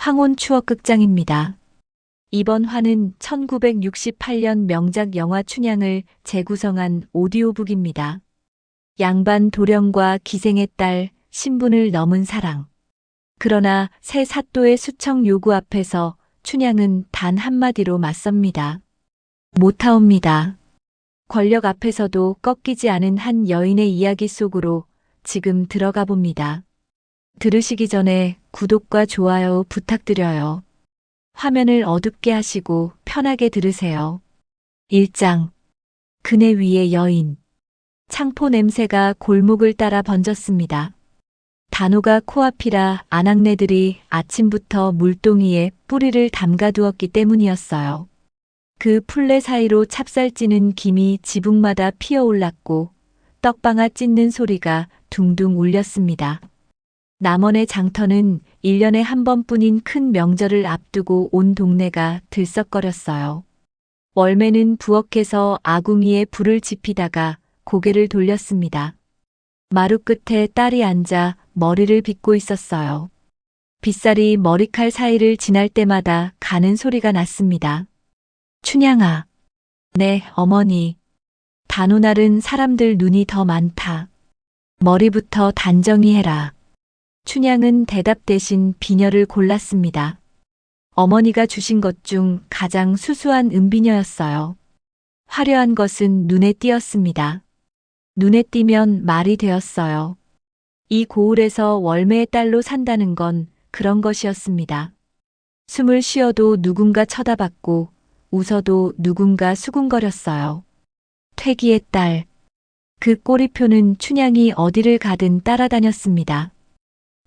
황혼 추억극장입니다. 이번 화는 1968년 명작 영화 춘향을 재구성한 오디오북입니다. 양반 도령과 기생의 딸, 신분을 넘은 사랑. 그러나 새 사또의 수청 요구 앞에서 춘향은 단 한마디로 맞섭니다. 못하옵니다. 권력 앞에서도 꺾이지 않은 한 여인의 이야기 속으로 지금 들어가 봅니다. 들으시기 전에 구독과 좋아요 부탁드려요. 화면을 어둡게 하시고 편하게 들으세요. 1장. 그네 위의 여인. 창포 냄새가 골목을 따라 번졌습니다. 단오가 코앞이라 아낙네들이 아침부터 물동이에 뿌리를 담가두었기 때문이었어요. 그 풀레 사이로 찹쌀 찌는 김이 지붕마다 피어올랐고 떡방아 찢는 소리가 둥둥 울렸습니다. 남원의 장터는 1년에 한 번뿐인 큰 명절을 앞두고 온 동네가 들썩거렸어요. 월매는 부엌에서 아궁이에 불을 지피다가 고개를 돌렸습니다. 마루 끝에 딸이 앉아 머리를 빗고 있었어요. 빗살이 머리칼 사이를 지날 때마다 가는 소리가 났습니다. 춘향아. 네, 어머니. 단오날은 사람들 눈이 더 많다. 머리부터 단정히 해라. 춘향은 대답 대신 비녀를 골랐습니다. 어머니가 주신 것 중 가장 수수한 은비녀였어요. 화려한 것은 눈에 띄었습니다. 눈에 띄면 말이 되었어요. 이 고을에서 월매의 딸로 산다는 건 그런 것이었습니다. 숨을 쉬어도 누군가 쳐다봤고 웃어도 누군가 수군거렸어요. 퇴기의 딸. 그 꼬리표는 춘향이 어디를 가든 따라다녔습니다.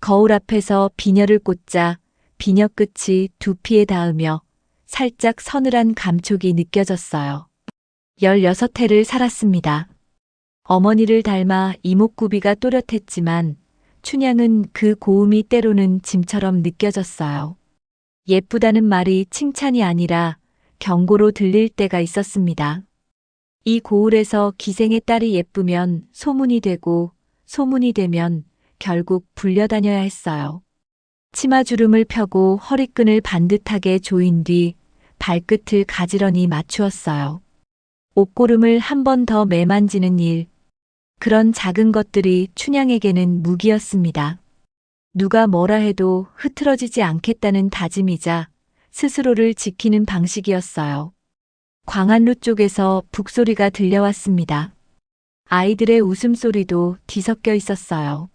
거울 앞에서 비녀를 꽂자 비녀 끝이 두피에 닿으며 살짝 서늘한 감촉이 느껴졌어요. 16해를 살았습니다. 어머니를 닮아 이목구비가 또렷했지만 춘향은 그 고움이 때로는 짐처럼 느껴졌어요. 예쁘다는 말이 칭찬이 아니라 경고로 들릴 때가 있었습니다. 이 고을에서 기생의 딸이 예쁘면 소문이 되고 소문이 되면 결국 불려다녀야 했어요. 치마주름을 펴고 허리끈을 반듯하게 조인 뒤 발끝을 가지런히 맞추었어요. 옷고름을 한 번 더 매만지는 일. 그런 작은 것들이 춘향에게는 무기였습니다. 누가 뭐라 해도 흐트러지지 않겠다는 다짐이자 스스로를 지키는 방식이었어요. 광안루 쪽에서 북소리가 들려왔습니다. 아이들의 웃음소리도 뒤섞여 있었어요.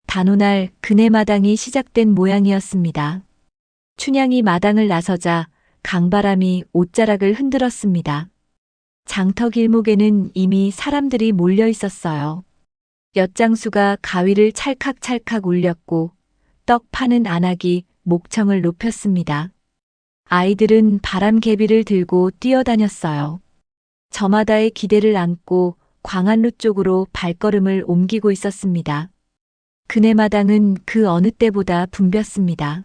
단오날 그네 마당이 시작된 모양이었습니다. 춘향이 마당을 나서자 강바람이 옷자락을 흔들었습니다. 장터 길목에는 이미 사람들이 몰려 있었어요. 엿장수가 가위를 찰칵찰칵 울렸고 떡 파는 아낙이 목청을 높였습니다. 아이들은 바람개비를 들고 뛰어다녔어요. 저마다의 기대를 안고 광안루 쪽으로 발걸음을 옮기고 있었습니다. 그네 마당은 그 어느 때보다 붐볐습니다.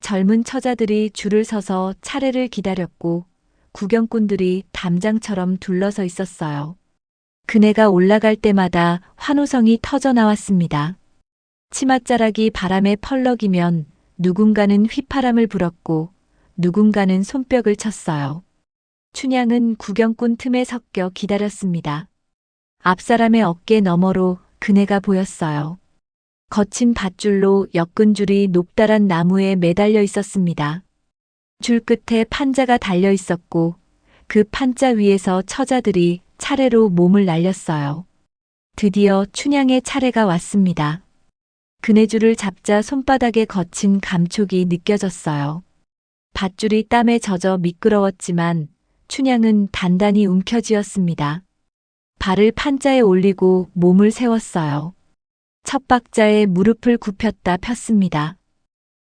젊은 처자들이 줄을 서서 차례를 기다렸고 구경꾼들이 담장처럼 둘러서 있었어요. 그네가 올라갈 때마다 환호성이 터져 나왔습니다. 치맛자락이 바람에 펄럭이면 누군가는 휘파람을 불었고 누군가는 손뼉을 쳤어요. 춘향은 구경꾼 틈에 섞여 기다렸습니다. 앞사람의 어깨 너머로 그네가 보였어요. 거친 밧줄로 엮은 줄이 높다란 나무에 매달려 있었습니다. 줄 끝에 판자가 달려 있었고 그 판자 위에서 처자들이 차례로 몸을 날렸어요. 드디어 춘향의 차례가 왔습니다. 그네줄을 잡자 손바닥에 거친 감촉이 느껴졌어요. 밧줄이 땀에 젖어 미끄러웠지만 춘향은 단단히 움켜쥐었습니다. 발을 판자에 올리고 몸을 세웠어요. 첫 박자에 무릎을 굽혔다 폈습니다.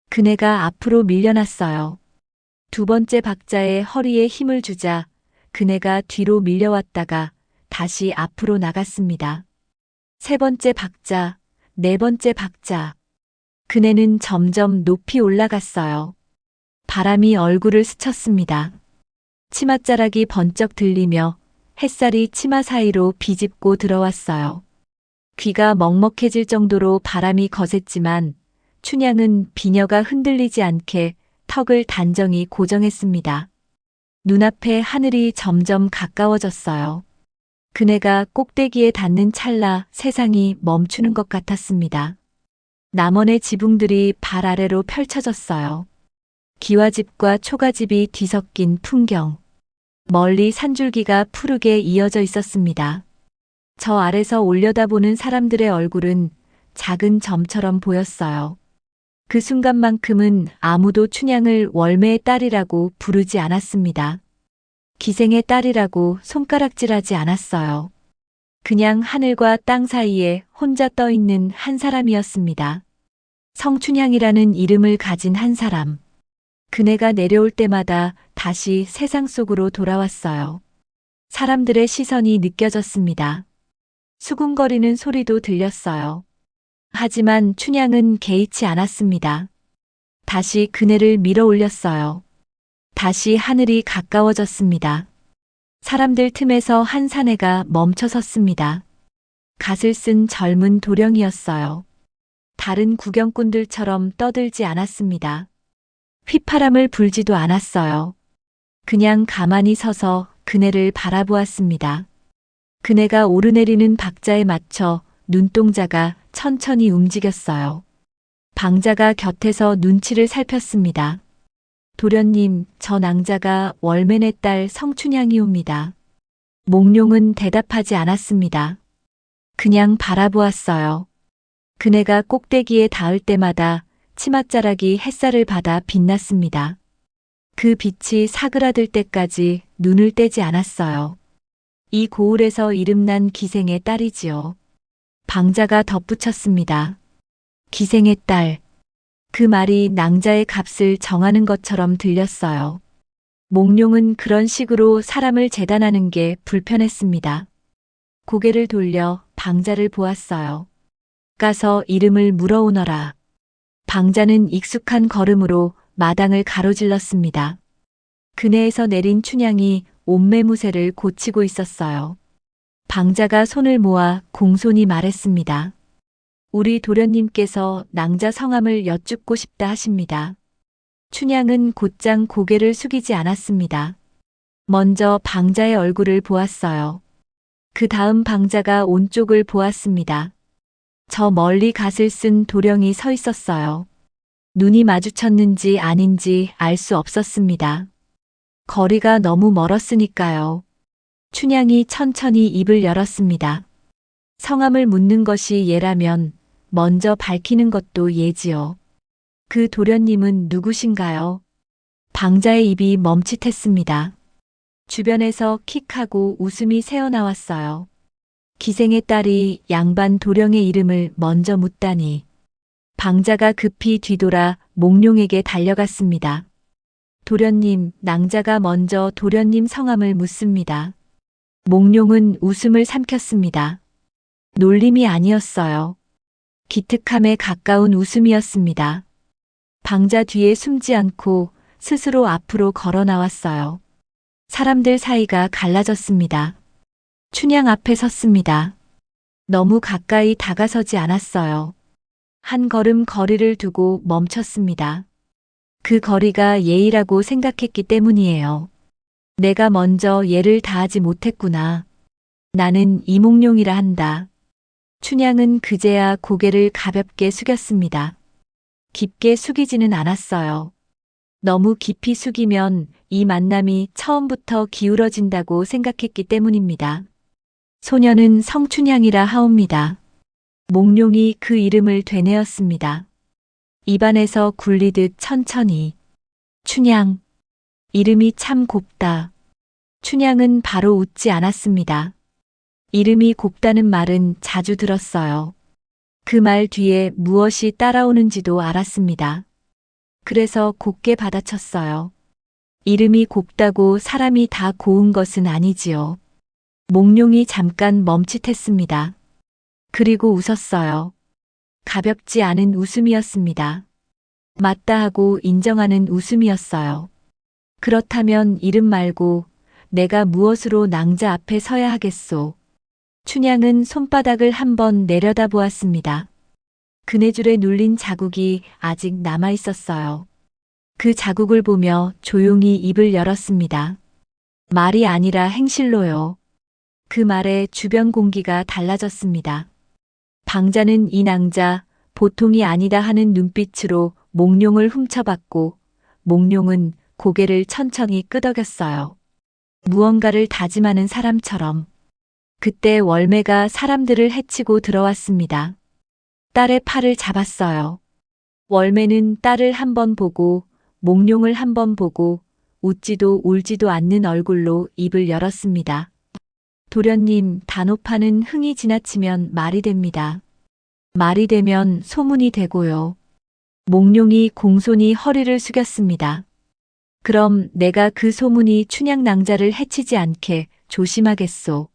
그네가 앞으로 밀려났어요. 두 번째 박자에 허리에 힘을 주자 그네가 뒤로 밀려왔다가 다시 앞으로 나갔습니다. 세 번째 박자, 네 번째 박자. 그네는 점점 높이 올라갔어요. 바람이 얼굴을 스쳤습니다. 치맛자락이 번쩍 들리며 햇살이 치마 사이로 비집고 들어왔어요. 귀가 먹먹해질 정도로 바람이 거셌지만 춘향은 비녀가 흔들리지 않게 턱을 단정히 고정했습니다. 눈앞에 하늘이 점점 가까워졌어요. 그네가 꼭대기에 닿는 찰나 세상이 멈추는 것 같았습니다. 남원의 지붕들이 발 아래로 펼쳐졌어요. 기와집과 초가집이 뒤섞인 풍경. 멀리 산줄기가 푸르게 이어져 있었습니다. 저 아래서 올려다보는 사람들의 얼굴은 작은 점처럼 보였어요. 그 순간만큼은 아무도 춘향을 월매의 딸이라고 부르지 않았습니다. 기생의 딸이라고 손가락질하지 않았어요. 그냥 하늘과 땅 사이에 혼자 떠 있는 한 사람이었습니다. 성춘향이라는 이름을 가진 한 사람. 그네가 내려올 때마다 다시 세상 속으로 돌아왔어요. 사람들의 시선이 느껴졌습니다. 수군거리는 소리도 들렸어요. 하지만 춘향은 개의치 않았습니다. 다시 그네를 밀어 올렸어요. 다시 하늘이 가까워졌습니다. 사람들 틈에서 한 사내가 멈춰 섰습니다. 갓을 쓴 젊은 도령이었어요. 다른 구경꾼들처럼 떠들지 않았습니다. 휘파람을 불지도 않았어요. 그냥 가만히 서서 그네를 바라보았습니다. 그네가 오르내리는 박자에 맞춰 눈동자가 천천히 움직였어요. 방자가 곁에서 눈치를 살폈습니다. 도련님, 저 낭자가 월맨의 딸 성춘향이옵니다. 몽룡은 대답하지 않았습니다. 그냥 바라보았어요. 그네가 꼭대기에 닿을 때마다 치맛자락이 햇살을 받아 빛났습니다. 그 빛이 사그라들 때까지 눈을 떼지 않았어요. 이 고을에서 이름난 기생의 딸이지요. 방자가 덧붙였습니다. 기생의 딸. 그 말이 낭자의 값을 정하는 것처럼 들렸어요. 몽룡은 그런 식으로 사람을 재단하는 게 불편했습니다. 고개를 돌려 방자를 보았어요. 가서 이름을 물어오너라. 방자는 익숙한 걸음으로 마당을 가로질렀습니다. 그네에서 내린 춘향이 옷매무새를 고치고 있었어요. 방자가 손을 모아 공손히 말했습니다. 우리 도련님께서 낭자 성함을 여쭙고 싶다 하십니다. 춘향은 곧장 고개를 숙이지 않았습니다. 먼저 방자의 얼굴을 보았어요. 그 다음 방자가 온쪽을 보았습니다. 저 멀리 갓을 쓴 도령이 서 있었어요. 눈이 마주쳤는지 아닌지 알 수 없었습니다. 거리가 너무 멀었으니까요. 춘향이 천천히 입을 열었습니다. 성함을 묻는 것이 예라면 먼저 밝히는 것도 예지요. 그 도련님은 누구신가요? 방자의 입이 멈칫했습니다. 주변에서 킥하고 웃음이 새어나왔어요. 기생의 딸이 양반 도령의 이름을 먼저 묻다니. 방자가 급히 뒤돌아 몽룡에게 달려갔습니다. 도련님, 낭자가 먼저 도련님 성함을 묻습니다. 몽룡은 웃음을 삼켰습니다. 놀림이 아니었어요. 기특함에 가까운 웃음이었습니다. 방자 뒤에 숨지 않고 스스로 앞으로 걸어 나왔어요. 사람들 사이가 갈라졌습니다. 춘향 앞에 섰습니다. 너무 가까이 다가서지 않았어요. 한 걸음 거리를 두고 멈췄습니다. 그 거리가 예의라고 생각했기 때문이에요. 내가 먼저 예를 다하지 못했구나. 나는 이몽룡이라 한다. 춘향은 그제야 고개를 가볍게 숙였습니다. 깊게 숙이지는 않았어요. 너무 깊이 숙이면 이 만남이 처음부터 기울어진다고 생각했기 때문입니다. 소녀는 성춘향이라 하옵니다. 몽룡이 그 이름을 되뇌었습니다. 입안에서 굴리듯 천천히. 춘향. 이름이 참 곱다. 춘향은 바로 웃지 않았습니다. 이름이 곱다는 말은 자주 들었어요. 그 말 뒤에 무엇이 따라오는지도 알았습니다. 그래서 곱게 받아쳤어요. 이름이 곱다고 사람이 다 고운 것은 아니지요. 몽룡이 잠깐 멈칫했습니다. 그리고 웃었어요. 가볍지 않은 웃음이었습니다. 맞다 하고 인정하는 웃음이었어요. 그렇다면 이름 말고 내가 무엇으로 낭자 앞에 서야 하겠소. 춘향은 손바닥을 한번 내려다보았습니다. 그네줄에 눌린 자국이 아직 남아 있었어요. 그 자국을 보며 조용히 입을 열었습니다. 말이 아니라 행실로요. 그 말에 주변 공기가 달라졌습니다. 방자는 이 낭자, 보통이 아니다 하는 눈빛으로 몽룡을 훔쳐봤고, 몽룡은 고개를 천천히 끄덕였어요. 무언가를 다짐하는 사람처럼. 그때 월매가 사람들을 해치고 들어왔습니다. 딸의 팔을 잡았어요. 월매는 딸을 한 번 보고, 몽룡을 한 번 보고, 웃지도 울지도 않는 얼굴로 입을 열었습니다. 도련님, 단오파는 흥이 지나치면 말이 됩니다. 말이 되면 소문이 되고요. 몽룡이 공손히 허리를 숙였습니다. 그럼 내가 그 소문이 춘향 낭자를 해치지 않게 조심하겠소.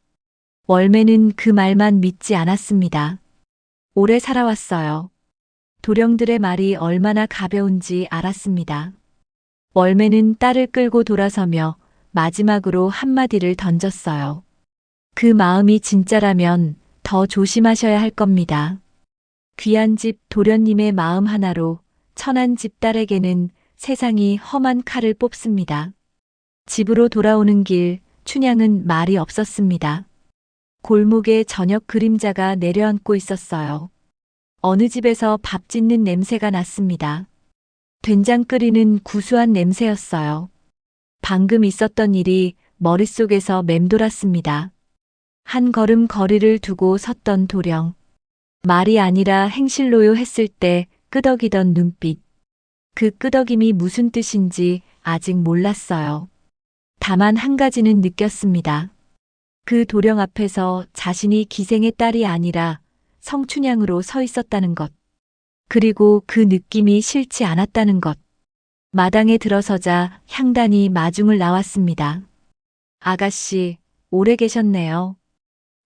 월매는 그 말만 믿지 않았습니다. 오래 살아왔어요. 도령들의 말이 얼마나 가벼운지 알았습니다. 월매는 딸을 끌고 돌아서며 마지막으로 한마디를 던졌어요. 그 마음이 진짜라면 더 조심하셔야 할 겁니다. 귀한 집 도련님의 마음 하나로 천한 집 딸에게는 세상이 험한 칼을 뽑습니다. 집으로 돌아오는 길, 춘향은 말이 없었습니다. 골목에 저녁 그림자가 내려앉고 있었어요. 어느 집에서 밥 짓는 냄새가 났습니다. 된장 끓이는 구수한 냄새였어요. 방금 있었던 일이 머릿속에서 맴돌았습니다. 한 걸음 거리를 두고 섰던 도령. 말이 아니라 행실로요 했을 때 끄덕이던 눈빛. 그 끄덕임이 무슨 뜻인지 아직 몰랐어요. 다만 한 가지는 느꼈습니다. 그 도령 앞에서 자신이 기생의 딸이 아니라 성춘향으로 서 있었다는 것. 그리고 그 느낌이 싫지 않았다는 것. 마당에 들어서자 향단이 마중을 나왔습니다. 아가씨, 오래 계셨네요.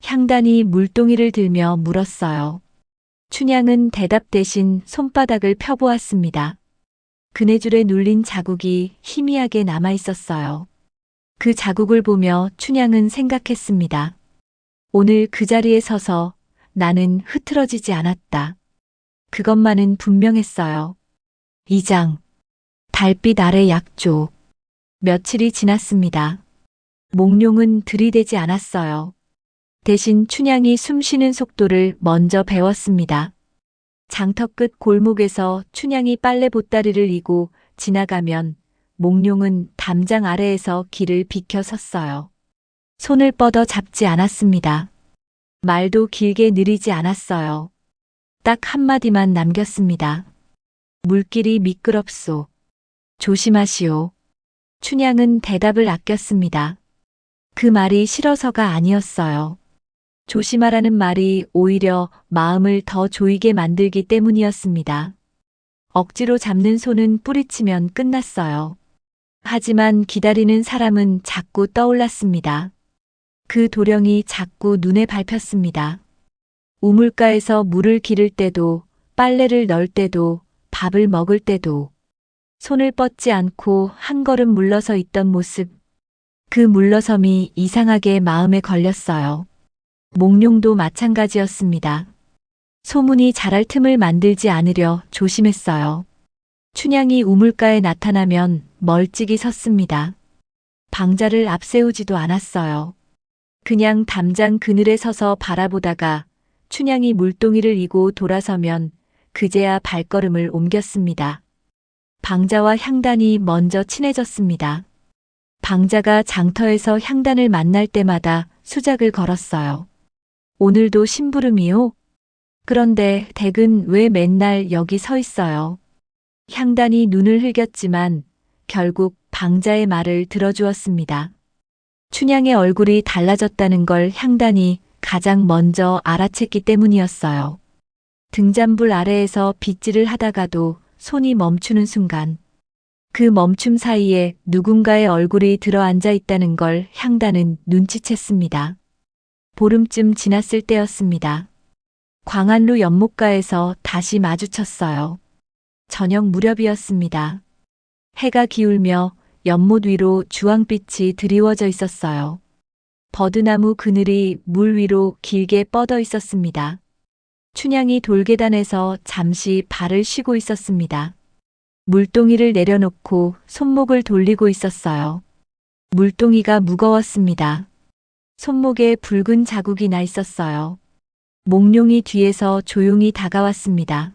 향단이 물동이를 들며 물었어요. 춘향은 대답 대신 손바닥을 펴보았습니다. 그네줄에 눌린 자국이 희미하게 남아 있었어요. 그 자국을 보며 춘향은 생각했습니다. 오늘 그 자리에 서서 나는 흐트러지지 않았다. 그것만은 분명했어요. 2장. 달빛 아래 약조. 며칠이 지났습니다. 몽룡은 들이대지 않았어요. 대신 춘향이 숨쉬는 속도를 먼저 배웠습니다. 장터 끝 골목에서 춘향이 빨래 보따리를 이고 지나가면 몽룡은 담장 아래에서 길을 비켜 섰어요. 손을 뻗어 잡지 않았습니다. 말도 길게 느리지 않았어요. 딱 한마디만 남겼습니다. 물길이 미끄럽소. 조심하시오. 춘향은 대답을 아꼈습니다. 그 말이 싫어서가 아니었어요. 조심하라는 말이 오히려 마음을 더 조이게 만들기 때문이었습니다. 억지로 잡는 손은 뿌리치면 끝났어요. 하지만 기다리는 사람은 자꾸 떠올랐습니다. 그 도령이 자꾸 눈에 밟혔습니다. 우물가에서 물을 기를 때도, 빨래를 널 때도, 밥을 먹을 때도 손을 뻗지 않고 한 걸음 물러서 있던 모습. 그 물러섬이 이상하게 마음에 걸렸어요. 몽룡도 마찬가지였습니다. 소문이 자랄 틈을 만들지 않으려 조심했어요. 춘향이 우물가에 나타나면 멀찍이 섰습니다. 방자를 앞세우지도 않았어요. 그냥 담장 그늘에 서서 바라보다가 춘향이 물동이를 이고 돌아서면 그제야 발걸음을 옮겼습니다. 방자와 향단이 먼저 친해졌습니다. 방자가 장터에서 향단을 만날 때마다 수작을 걸었어요. 오늘도 심부름이요? 그런데 댁은 왜 맨날 여기 서 있어요? 향단이 눈을 흘겼지만 결국 방자의 말을 들어주었습니다. 춘향의 얼굴이 달라졌다는 걸 향단이 가장 먼저 알아챘기 때문이었어요. 등잔불 아래에서 빗질을 하다가도 손이 멈추는 순간, 그 멈춤 사이에 누군가의 얼굴이 들어앉아 있다는 걸 향단은 눈치챘습니다. 보름쯤 지났을 때였습니다. 광안루 연못가에서 다시 마주쳤어요. 저녁 무렵이었습니다. 해가 기울며 연못 위로 주황빛이 드리워져 있었어요. 버드나무 그늘이 물 위로 길게 뻗어 있었습니다. 춘향이 돌계단에서 잠시 발을 쉬고 있었습니다. 물동이를 내려놓고 손목을 돌리고 있었어요. 물동이가 무거웠습니다. 손목에 붉은 자국이 나 있었어요. 몽룡이 뒤에서 조용히 다가왔습니다.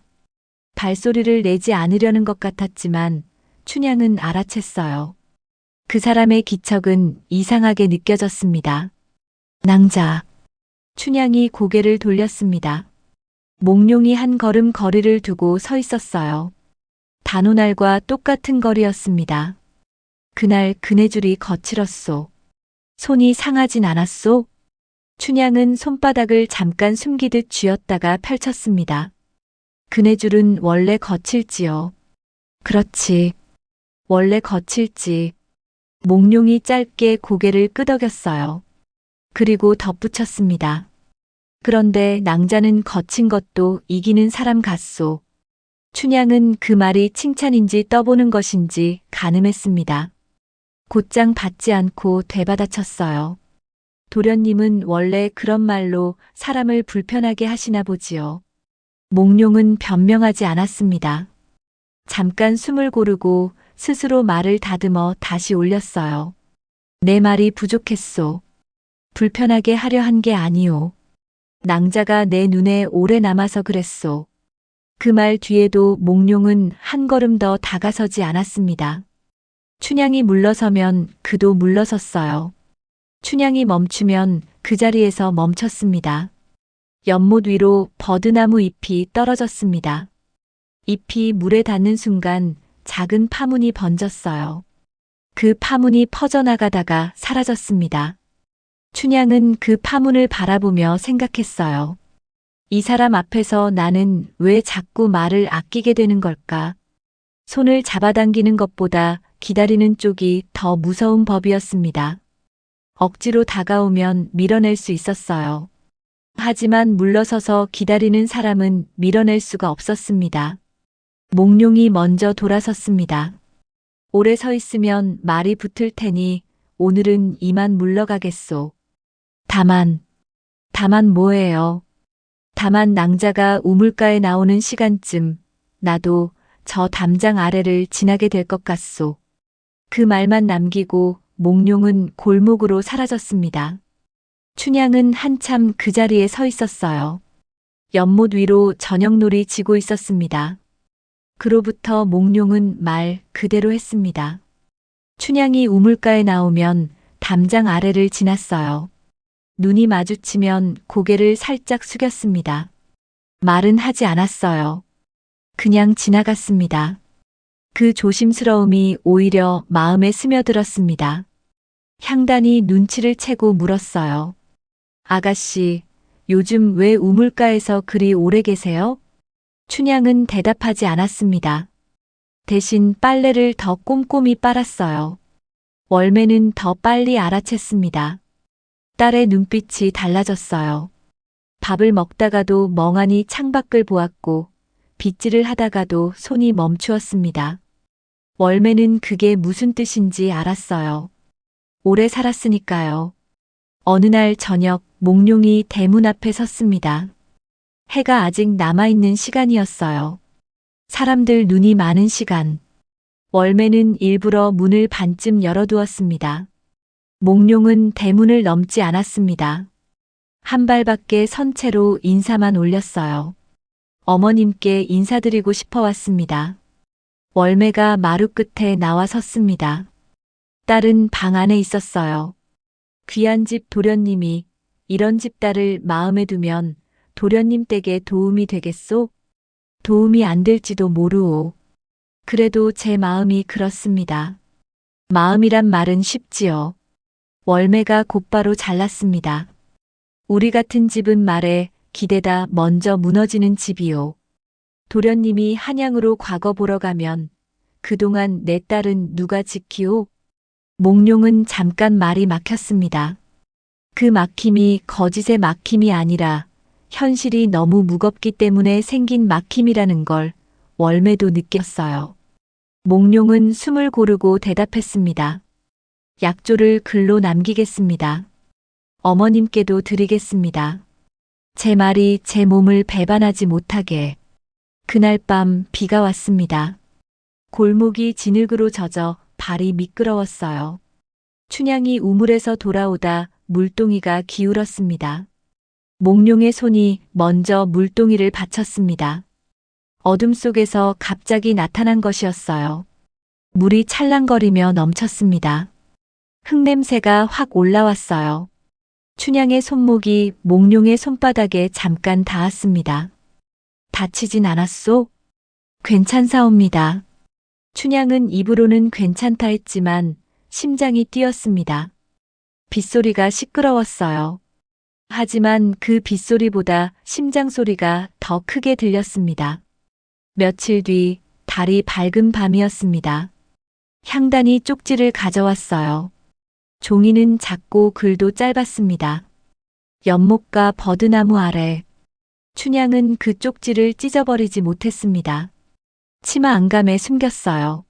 발소리를 내지 않으려는 것 같았지만 춘향은 알아챘어요. 그 사람의 기척은 이상하게 느껴졌습니다. 낭자. 춘향이 고개를 돌렸습니다. 몽룡이 한 걸음 거리를 두고 서 있었어요. 단오날과 똑같은 거리였습니다. 그날 그네줄이 거칠었소. 손이 상하진 않았소? 춘향은 손바닥을 잠깐 숨기듯 쥐었다가 펼쳤습니다. 그네줄은 원래 거칠지요. 그렇지. 원래 거칠지. 몽룡이 짧게 고개를 끄덕였어요. 그리고 덧붙였습니다. 그런데 낭자는 거친 것도 이기는 사람 같소. 춘향은 그 말이 칭찬인지 떠보는 것인지 가늠했습니다. 곧장 받지 않고 되받아쳤어요. 도련님은 원래 그런 말로 사람을 불편하게 하시나 보지요. 몽룡은 변명하지 않았습니다. 잠깐 숨을 고르고 스스로 말을 다듬어 다시 올렸어요. 내 말이 부족했소. 불편하게 하려 한 게 아니오. 낭자가 내 눈에 오래 남아서 그랬소. 그 말 뒤에도 몽룡은 한 걸음 더 다가서지 않았습니다. 춘향이 물러서면 그도 물러섰어요. 춘향이 멈추면 그 자리에서 멈췄습니다. 연못 위로 버드나무 잎이 떨어졌습니다. 잎이 물에 닿는 순간 작은 파문이 번졌어요. 그 파문이 퍼져나가다가 사라졌습니다. 춘향은 그 파문을 바라보며 생각했어요. 이 사람 앞에서 나는 왜 자꾸 말을 아끼게 되는 걸까? 손을 잡아당기는 것보다 기다리는 쪽이 더 무서운 법이었습니다. 억지로 다가오면 밀어낼 수 있었어요. 하지만 물러서서 기다리는 사람은 밀어낼 수가 없었습니다. 몽룡이 먼저 돌아섰습니다. 오래 서 있으면 말이 붙을 테니 오늘은 이만 물러가겠소. 다만 뭐예요? 다만 낭자가 우물가에 나오는 시간쯤 나도 저 담장 아래를 지나게 될 것 같소. 그 말만 남기고 몽룡은 골목으로 사라졌습니다. 춘향은 한참 그 자리에 서 있었어요. 연못 위로 저녁놀이 지고 있었습니다. 그로부터 몽룡은 말 그대로 했습니다. 춘향이 우물가에 나오면 담장 아래를 지났어요. 눈이 마주치면 고개를 살짝 숙였습니다. 말은 하지 않았어요. 그냥 지나갔습니다. 그 조심스러움이 오히려 마음에 스며들었습니다. 향단이 눈치를 채고 물었어요. 아가씨, 요즘 왜 우물가에서 그리 오래 계세요? 춘향은 대답하지 않았습니다. 대신 빨래를 더 꼼꼼히 빨았어요. 월매는 더 빨리 알아챘습니다. 딸의 눈빛이 달라졌어요. 밥을 먹다가도 멍하니 창밖을 보았고 빗질을 하다가도 손이 멈추었습니다. 월매는 그게 무슨 뜻인지 알았어요. 오래 살았으니까요. 어느 날 저녁 몽룡이 대문 앞에 섰습니다. 해가 아직 남아있는 시간이었어요. 사람들 눈이 많은 시간. 월매는 일부러 문을 반쯤 열어두었습니다. 몽룡은 대문을 넘지 않았습니다. 한 발밖에 선 채로 인사만 올렸어요. 어머님께 인사드리고 싶어 왔습니다. 월매가 마루 끝에 나와 섰습니다. 딸은 방 안에 있었어요. 귀한 집 도련님이 이런 집딸을 마음에 두면 도련님 댁에 도움이 되겠소? 도움이 안 될지도 모르오. 그래도 제 마음이 그렇습니다. 마음이란 말은 쉽지요. 월매가 곧바로 잘랐습니다. 우리 같은 집은 말에 기대다 먼저 무너지는 집이요. 도련님이 한양으로 과거 보러 가면 그동안 내 딸은 누가 지키오? 몽룡은 잠깐 말이 막혔습니다. 그 막힘이 거짓의 막힘이 아니라 현실이 너무 무겁기 때문에 생긴 막힘이라는 걸 월매도 느꼈어요. 몽룡은 숨을 고르고 대답했습니다. 약조를 글로 남기겠습니다. 어머님께도 드리겠습니다. 제 말이 제 몸을 배반하지 못하게. 그날 밤 비가 왔습니다. 골목이 진흙으로 젖어 발이 미끄러웠어요. 춘향이 우물에서 돌아오다 물동이가 기울었습니다. 몽룡의 손이 먼저 물동이를 받쳤습니다. 어둠 속에서 갑자기 나타난 것이었어요. 물이 찰랑거리며 넘쳤습니다. 흙냄새가 확 올라왔어요. 춘향의 손목이 몽룡의 손바닥에 잠깐 닿았습니다. 다치진 않았소? 괜찮사옵니다. 춘향은 입으로는 괜찮다 했지만 심장이 뛰었습니다. 빗소리가 시끄러웠어요. 하지만 그 빗소리보다 심장 소리가 더 크게 들렸습니다. 며칠 뒤 달이 밝은 밤이었습니다. 향단이 쪽지를 가져왔어요. 종이는 작고 글도 짧았습니다. 연못가 버드나무 아래. 춘향은 그 쪽지를 찢어버리지 못했습니다. 치마 안감에 숨겼어요.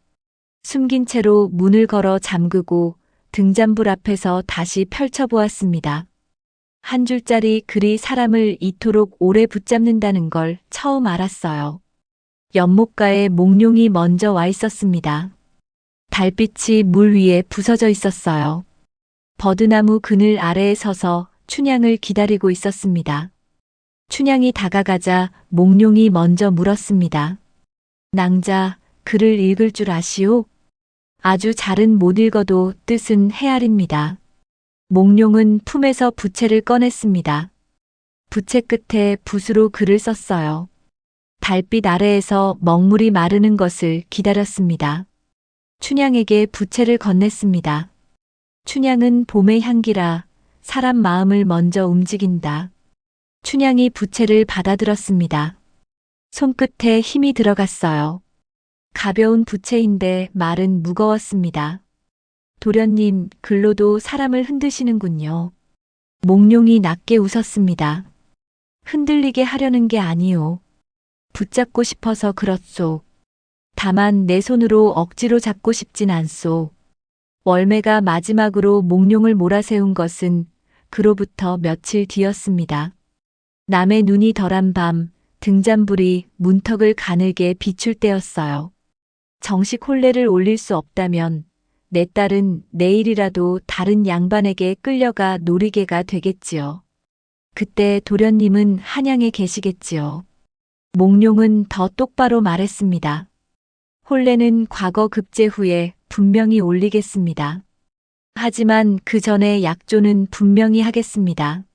숨긴 채로 문을 걸어 잠그고 등잔불 앞에서 다시 펼쳐보았습니다. 한 줄짜리 글이 사람을 이토록 오래 붙잡는다는 걸 처음 알았어요. 연못가에 몽룡이 먼저 와 있었습니다. 달빛이 물 위에 부서져 있었어요. 버드나무 그늘 아래에 서서 춘향을 기다리고 있었습니다. 춘향이 다가가자 몽룡이 먼저 물었습니다. 낭자, 글을 읽을 줄 아시오? 아주 잘은 못 읽어도 뜻은 헤아립니다. 몽룡은 품에서 부채를 꺼냈습니다. 부채 끝에 붓으로 글을 썼어요. 달빛 아래에서 먹물이 마르는 것을 기다렸습니다. 춘향에게 부채를 건넸습니다. 춘향은 봄의 향기라 사람 마음을 먼저 움직인다. 춘향이 부채를 받아들었습니다. 손끝에 힘이 들어갔어요. 가벼운 부채인데 말은 무거웠습니다. 도련님, 글로도 사람을 흔드시는군요. 몽룡이 낮게 웃었습니다. 흔들리게 하려는 게 아니오. 붙잡고 싶어서 그렇소. 다만 내 손으로 억지로 잡고 싶진 않소. 월매가 마지막으로 몽룡을 몰아세운 것은 그로부터 며칠 뒤였습니다. 남의 눈이 덜한 밤, 등잔불이 문턱을 가늘게 비출 때였어요. 정식 혼례를 올릴 수 없다면 내 딸은 내일이라도 다른 양반에게 끌려가 놀이개가 되겠지요. 그때 도련님은 한양에 계시겠지요. 몽룡은 더 똑바로 말했습니다. 혼례는 과거 급제 후에 분명히 올리겠습니다. 하지만 그 전에 약조는 분명히 하겠습니다.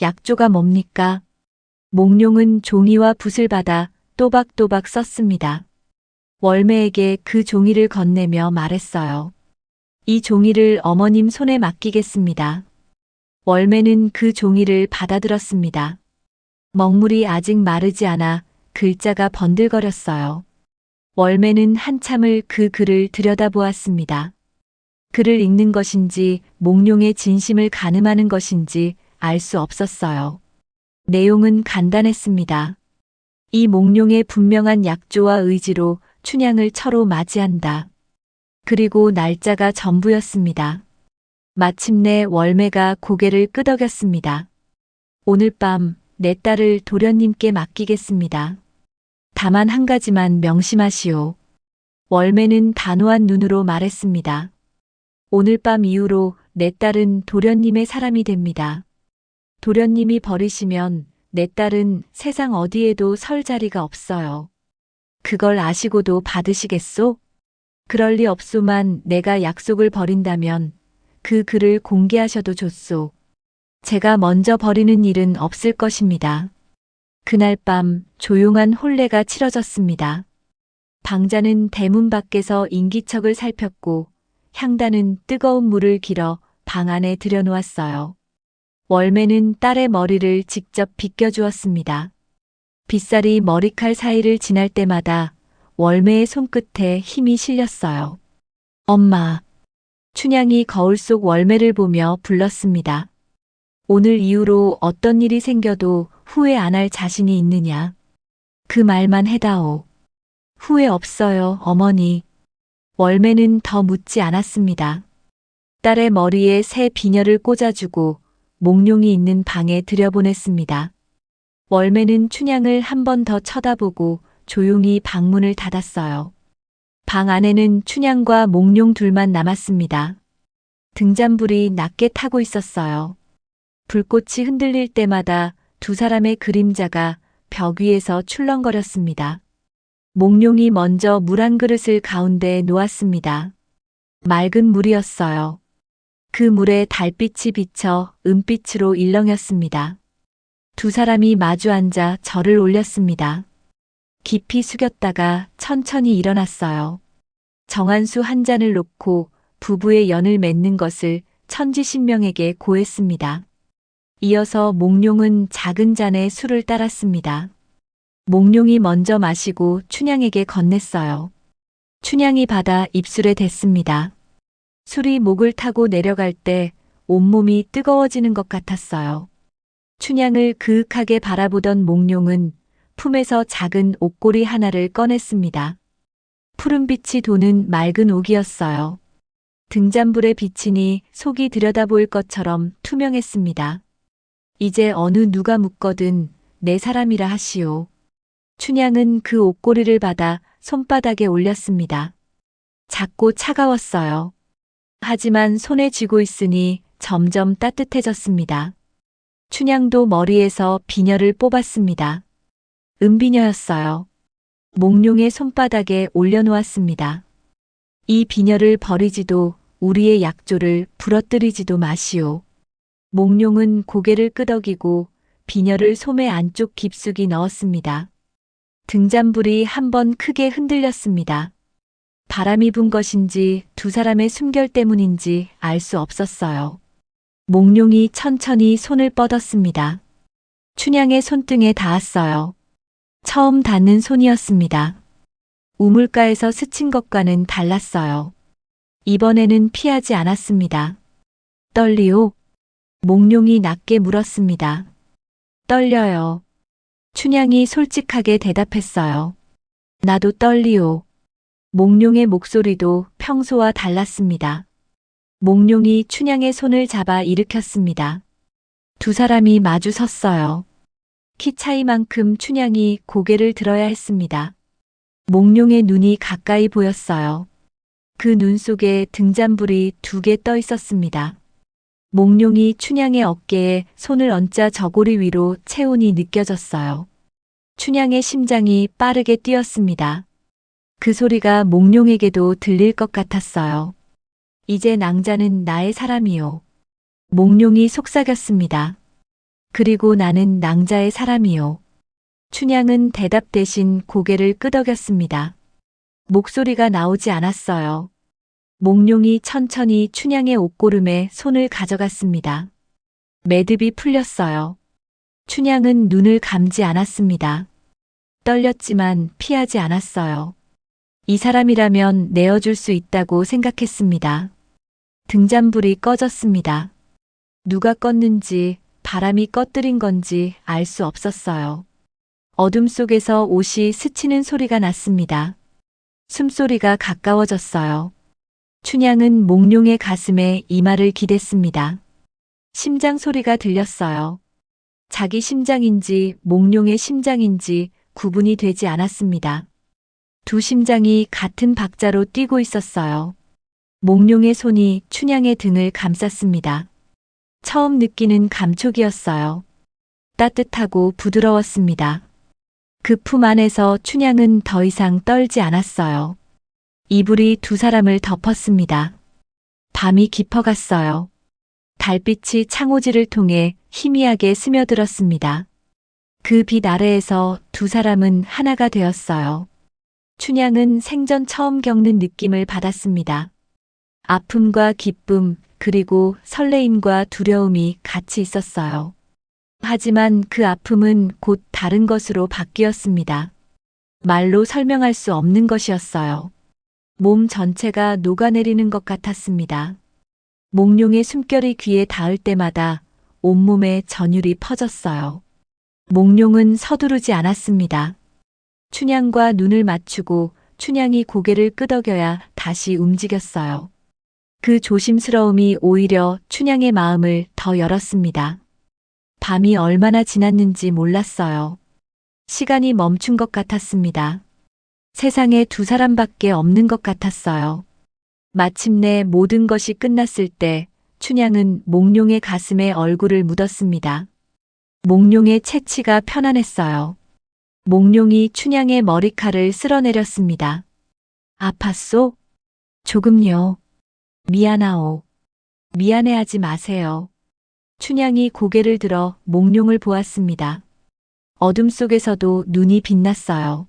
약조가 뭡니까? 몽룡은 종이와 붓을 받아 또박또박 썼습니다. 월매에게 그 종이를 건네며 말했어요. 이 종이를 어머님 손에 맡기겠습니다. 월매는 그 종이를 받아들었습니다. 먹물이 아직 마르지 않아 글자가 번들거렸어요. 월매는 한참을 그 글을 들여다보았습니다. 글을 읽는 것인지 몽룡의 진심을 가늠하는 것인지 알 수 없었어요. 내용은 간단했습니다. 이 몽룡의 분명한 약조와 의지로 춘향을 처로 맞이한다. 그리고 날짜가 전부였습니다. 마침내 월매가 고개를 끄덕였습니다. 오늘 밤 내 딸을 도련님께 맡기겠습니다. 다만 한 가지만 명심하시오. 월매는 단호한 눈으로 말했습니다. 오늘 밤 이후로 내 딸은 도련님의 사람이 됩니다. 도련님이 버리시면 내 딸은 세상 어디에도 설 자리가 없어요. 그걸 아시고도 받으시겠소? 그럴 리 없소만 내가 약속을 버린다면 그 글을 공개하셔도 좋소. 제가 먼저 버리는 일은 없을 것입니다. 그날 밤 조용한 혼례가 치러졌습니다. 방자는 대문 밖에서 인기척을 살폈고 향단은 뜨거운 물을 길어 방 안에 들여놓았어요. 월매는 딸의 머리를 직접 빗겨주었습니다. 빗살이 머리칼 사이를 지날 때마다 월매의 손끝에 힘이 실렸어요. 엄마. 춘향이 거울 속 월매를 보며 불렀습니다. 오늘 이후로 어떤 일이 생겨도 후회 안 할 자신이 있느냐? 그 말만 해다오. 후회 없어요, 어머니. 월매는 더 묻지 않았습니다. 딸의 머리에 새 비녀를 꽂아주고 몽룡이 있는 방에 들여보냈습니다. 월매는 춘향을 한 번 더 쳐다보고 조용히 방문을 닫았어요. 방 안에는 춘향과 몽룡 둘만 남았습니다. 등잔불이 낮게 타고 있었어요. 불꽃이 흔들릴 때마다 두 사람의 그림자가 벽 위에서 출렁거렸습니다. 몽룡이 먼저 물 한 그릇을 가운데에 놓았습니다. 맑은 물이었어요. 그 물에 달빛이 비쳐 은빛으로 일렁였습니다. 두 사람이 마주 앉아 절을 올렸습니다. 깊이 숙였다가 천천히 일어났어요. 정한수 한 잔을 놓고 부부의 연을 맺는 것을 천지신명에게 고했습니다. 이어서 몽룡은 작은 잔에 술을 따랐습니다. 몽룡이 먼저 마시고 춘향에게 건넸어요. 춘향이 받아 입술에 댔습니다. 술이 목을 타고 내려갈 때 온몸이 뜨거워지는 것 같았어요. 춘향을 그윽하게 바라보던 몽룡은 품에서 작은 옥고리 하나를 꺼냈습니다. 푸른빛이 도는 맑은 옥이었어요. 등잔불에 비치니 속이 들여다보일 것처럼 투명했습니다. 이제 어느 누가 묻거든 내 사람이라 하시오. 춘향은 그 옥고리를 받아 손바닥에 올렸습니다. 작고 차가웠어요. 하지만 손에 쥐고 있으니 점점 따뜻해졌습니다. 춘향도 머리에서 비녀를 뽑았습니다. 은비녀였어요. 몽룡의 손바닥에 올려놓았습니다. 이 비녀를 버리지도 우리의 약조를 부러뜨리지도 마시오. 몽룡은 고개를 끄덕이고 비녀를 소매 안쪽 깊숙이 넣었습니다. 등잔불이 한번 크게 흔들렸습니다. 바람이 분 것인지 두 사람의 숨결 때문인지 알 수 없었어요. 몽룡이 천천히 손을 뻗었습니다. 춘향의 손등에 닿았어요. 처음 닿는 손이었습니다. 우물가에서 스친 것과는 달랐어요. 이번에는 피하지 않았습니다. 떨리오? 몽룡이 낮게 물었습니다. 떨려요. 춘향이 솔직하게 대답했어요. 나도 떨리오. 몽룡의 목소리도 평소와 달랐습니다. 몽룡이 춘향의 손을 잡아 일으켰습니다. 두 사람이 마주 섰어요. 키 차이만큼 춘향이 고개를 들어야 했습니다. 몽룡의 눈이 가까이 보였어요. 그 눈 속에 등잔불이 두 개 떠 있었습니다. 몽룡이 춘향의 어깨에 손을 얹자 저고리 위로 체온이 느껴졌어요. 춘향의 심장이 빠르게 뛰었습니다. 그 소리가 몽룡에게도 들릴 것 같았어요. 이제 낭자는 나의 사람이요. 몽룡이 속삭였습니다. 그리고 나는 낭자의 사람이요. 춘향은 대답 대신 고개를 끄덕였습니다. 목소리가 나오지 않았어요. 몽룡이 천천히 춘향의 옷고름에 손을 가져갔습니다. 매듭이 풀렸어요. 춘향은 눈을 감지 않았습니다. 떨렸지만 피하지 않았어요. 이 사람이라면 내어줄 수 있다고 생각했습니다. 등잔불이 꺼졌습니다. 누가 껐는지 바람이 꺼뜨린 건지 알 수 없었어요. 어둠 속에서 옷이 스치는 소리가 났습니다. 숨소리가 가까워졌어요. 춘향은 몽룡의 가슴에 이마를 기댔습니다. 심장 소리가 들렸어요. 자기 심장인지 몽룡의 심장인지 구분이 되지 않았습니다. 두 심장이 같은 박자로 뛰고 있었어요. 몽룡의 손이 춘향의 등을 감쌌습니다. 처음 느끼는 감촉이었어요. 따뜻하고 부드러웠습니다. 그 품 안에서 춘향은 더 이상 떨지 않았어요. 이불이 두 사람을 덮었습니다. 밤이 깊어갔어요. 달빛이 창호지를 통해 희미하게 스며들었습니다. 그 빛 아래에서 두 사람은 하나가 되었어요. 춘향은 생전 처음 겪는 느낌을 받았습니다. 아픔과 기쁨, 그리고 설레임과 두려움이 같이 있었어요. 하지만 그 아픔은 곧 다른 것으로 바뀌었습니다. 말로 설명할 수 없는 것이었어요. 몸 전체가 녹아내리는 것 같았습니다. 몽룡의 숨결이 귀에 닿을 때마다 온몸에 전율이 퍼졌어요. 몽룡은 서두르지 않았습니다. 춘향과 눈을 맞추고 춘향이 고개를 끄덕여야 다시 움직였어요. 그 조심스러움이 오히려 춘향의 마음을 더 열었습니다. 밤이 얼마나 지났는지 몰랐어요. 시간이 멈춘 것 같았습니다. 세상에 두 사람밖에 없는 것 같았어요. 마침내 모든 것이 끝났을 때 춘향은 몽룡의 가슴에 얼굴을 묻었습니다. 몽룡의 채취가 편안했어요. 몽룡이 춘향의 머리칼을 쓸어내렸습니다. 아팠소? 조금요. 미안하오. 미안해하지 마세요. 춘향이 고개를 들어 몽룡을 보았습니다. 어둠 속에서도 눈이 빛났어요.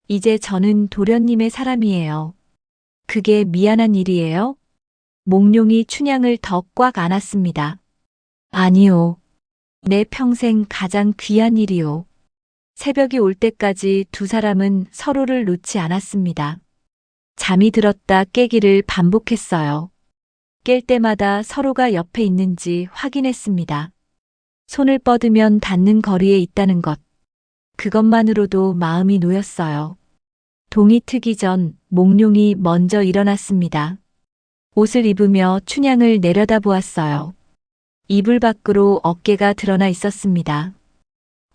이제 저는 도련님의 사람이에요. 그게 미안한 일이에요? 몽룡이 춘향을 더 꽉 안았습니다. 아니요. 내 평생 가장 귀한 일이요. 새벽이 올 때까지 두 사람은 서로를 놓지 않았습니다. 잠이 들었다 깨기를 반복했어요. 깰 때마다 서로가 옆에 있는지 확인했습니다. 손을 뻗으면 닿는 거리에 있다는 것. 그것만으로도 마음이 놓였어요. 동이 트기 전 몽룡이 먼저 일어났습니다. 옷을 입으며 춘향을 내려다보았어요. 이불 밖으로 어깨가 드러나 있었습니다.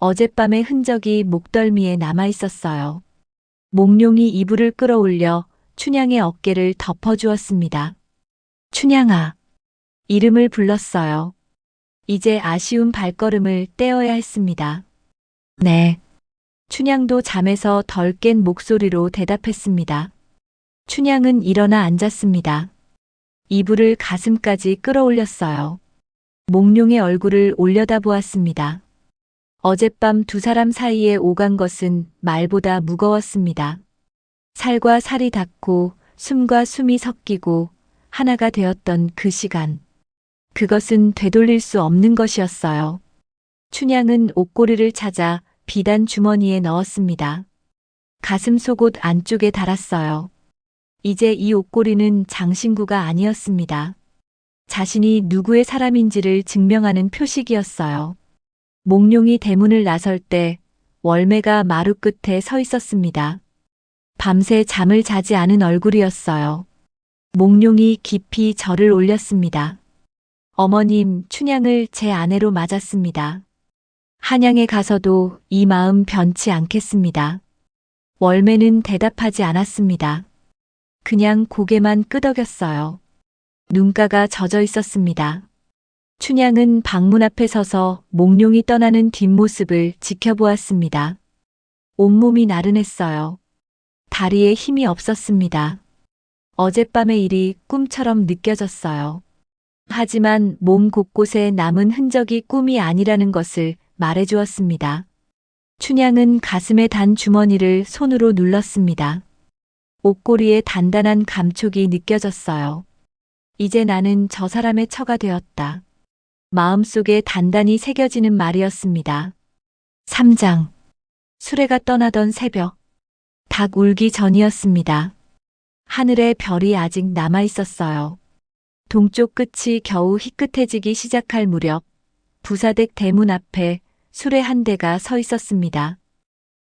어젯밤의 흔적이 목덜미에 남아 있었어요. 몽룡이 이불을 끌어올려 춘향의 어깨를 덮어주었습니다. 춘향아. 이름을 불렀어요. 이제 아쉬운 발걸음을 떼어야 했습니다. 네. 춘향도 잠에서 덜 깬 목소리로 대답했습니다. 춘향은 일어나 앉았습니다. 이불을 가슴까지 끌어올렸어요. 몽룡의 얼굴을 올려다보았습니다. 어젯밤 두 사람 사이에 오간 것은 말보다 무거웠습니다. 살과 살이 닿고 숨과 숨이 섞이고 하나가 되었던 그 시간. 그것은 되돌릴 수 없는 것이었어요. 춘향은 옷고리를 찾아 비단 주머니에 넣었습니다. 가슴 속옷 안쪽에 달았어요. 이제 이 옷고리는 장신구가 아니었습니다. 자신이 누구의 사람인지를 증명하는 표식이었어요. 몽룡이 대문을 나설 때 월매가 마루 끝에 서 있었습니다. 밤새 잠을 자지 않은 얼굴이었어요. 몽룡이 깊이 절을 올렸습니다. 어머님, 춘향을 제 아내로 맞았습니다. 한양에 가서도 이 마음 변치 않겠습니다. 월매는 대답하지 않았습니다. 그냥 고개만 끄덕였어요. 눈가가 젖어 있었습니다. 춘향은 방문 앞에 서서 몽룡이 떠나는 뒷모습을 지켜보았습니다. 온몸이 나른했어요. 다리에 힘이 없었습니다. 어젯밤의 일이 꿈처럼 느껴졌어요. 하지만 몸 곳곳에 남은 흔적이 꿈이 아니라는 것을 말해주었습니다. 춘향은 가슴에 단 주머니를 손으로 눌렀습니다. 옷고리에 단단한 감촉이 느껴졌어요. 이제 나는 저 사람의 처가 되었다. 마음속에 단단히 새겨지는 말이었습니다. 3장. 수레가 떠나던 새벽. 닭 울기 전이었습니다. 하늘에 별이 아직 남아 있었어요. 동쪽 끝이 겨우 희끗해지기 시작할 무렵 부사댁 대문 앞에 수레 한 대가 서 있었습니다.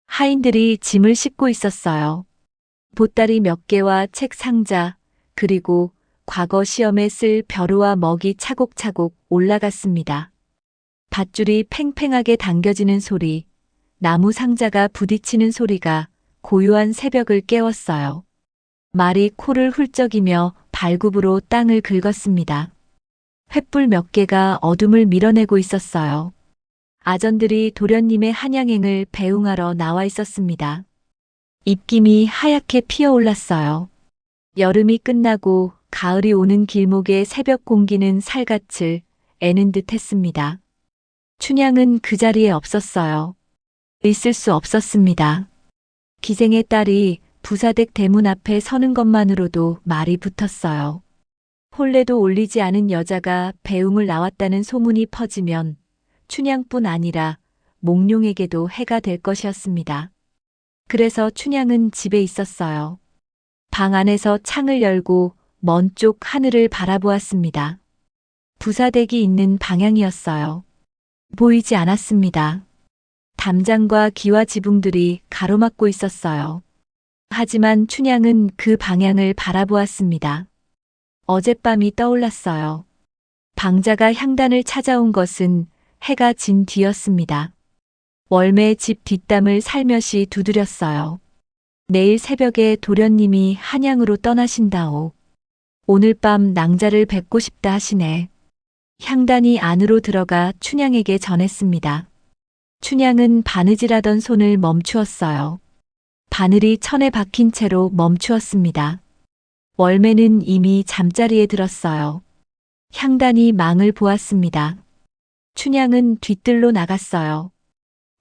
하인들이 짐을 싣고 있었어요. 보따리 몇 개와 책 상자, 그리고 과거 시험에 쓸 벼루와 먹이 차곡차곡 올라갔습니다. 밧줄이 팽팽하게 당겨지는 소리, 나무 상자가 부딪히는 소리가 고요한 새벽을 깨웠어요. 말이 코를 훌쩍이며 발굽으로 땅을 긁었습니다. 횃불 몇 개가 어둠을 밀어내고 있었어요. 아전들이 도련님의 한양행을 배웅하러 나와 있었습니다. 입김이 하얗게 피어올랐어요. 여름이 끝나고 가을이 오는 길목의 새벽 공기는 살갗을 애는 듯 했습니다. 춘향은 그 자리에 없었어요. 있을 수 없었습니다. 기생의 딸이 부사댁 대문 앞에 서는 것만으로도 말이 붙었어요. 혼례도 올리지 않은 여자가 배웅을 나왔다는 소문이 퍼지면 춘향뿐 아니라 몽룡에게도 해가 될 것이었습니다. 그래서 춘향은 집에 있었어요. 방 안에서 창을 열고 먼 쪽 하늘을 바라보았습니다. 부사댁이 있는 방향이었어요. 보이지 않았습니다. 담장과 기와 지붕들이 가로막고 있었어요. 하지만 춘향은 그 방향을 바라보았습니다. 어젯밤이 떠올랐어요. 방자가 향단을 찾아온 것은 해가 진 뒤였습니다. 월매 집 뒷담을 살며시 두드렸어요. 내일 새벽에 도련님이 한양으로 떠나신다오. 오늘 밤 낭자를 뵙고 싶다 하시네. 향단이 안으로 들어가 춘향에게 전했습니다. 춘향은 바느질하던 손을 멈추었어요. 바늘이 천에 박힌 채로 멈추었습니다. 월매는 이미 잠자리에 들었어요. 향단이 망을 보았습니다. 춘향은 뒤뜰로 나갔어요.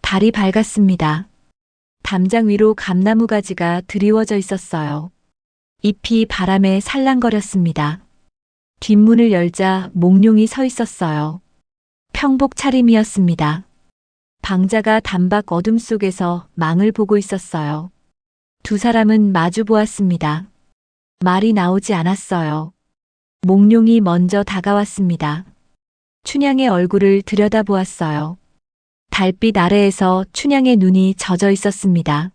달이 밝았습니다. 담장 위로 감나무 가지가 드리워져 있었어요. 잎이 바람에 살랑거렸습니다. 뒷문을 열자 몽룡이 서 있었어요. 평복 차림이었습니다. 방자가 단박 어둠 속에서 망을 보고 있었어요. 두 사람은 마주 보았습니다. 말이 나오지 않았어요. 몽룡이 먼저 다가왔습니다. 춘향의 얼굴을 들여다보았어요. 달빛 아래에서 춘향의 눈이 젖어 있었습니다.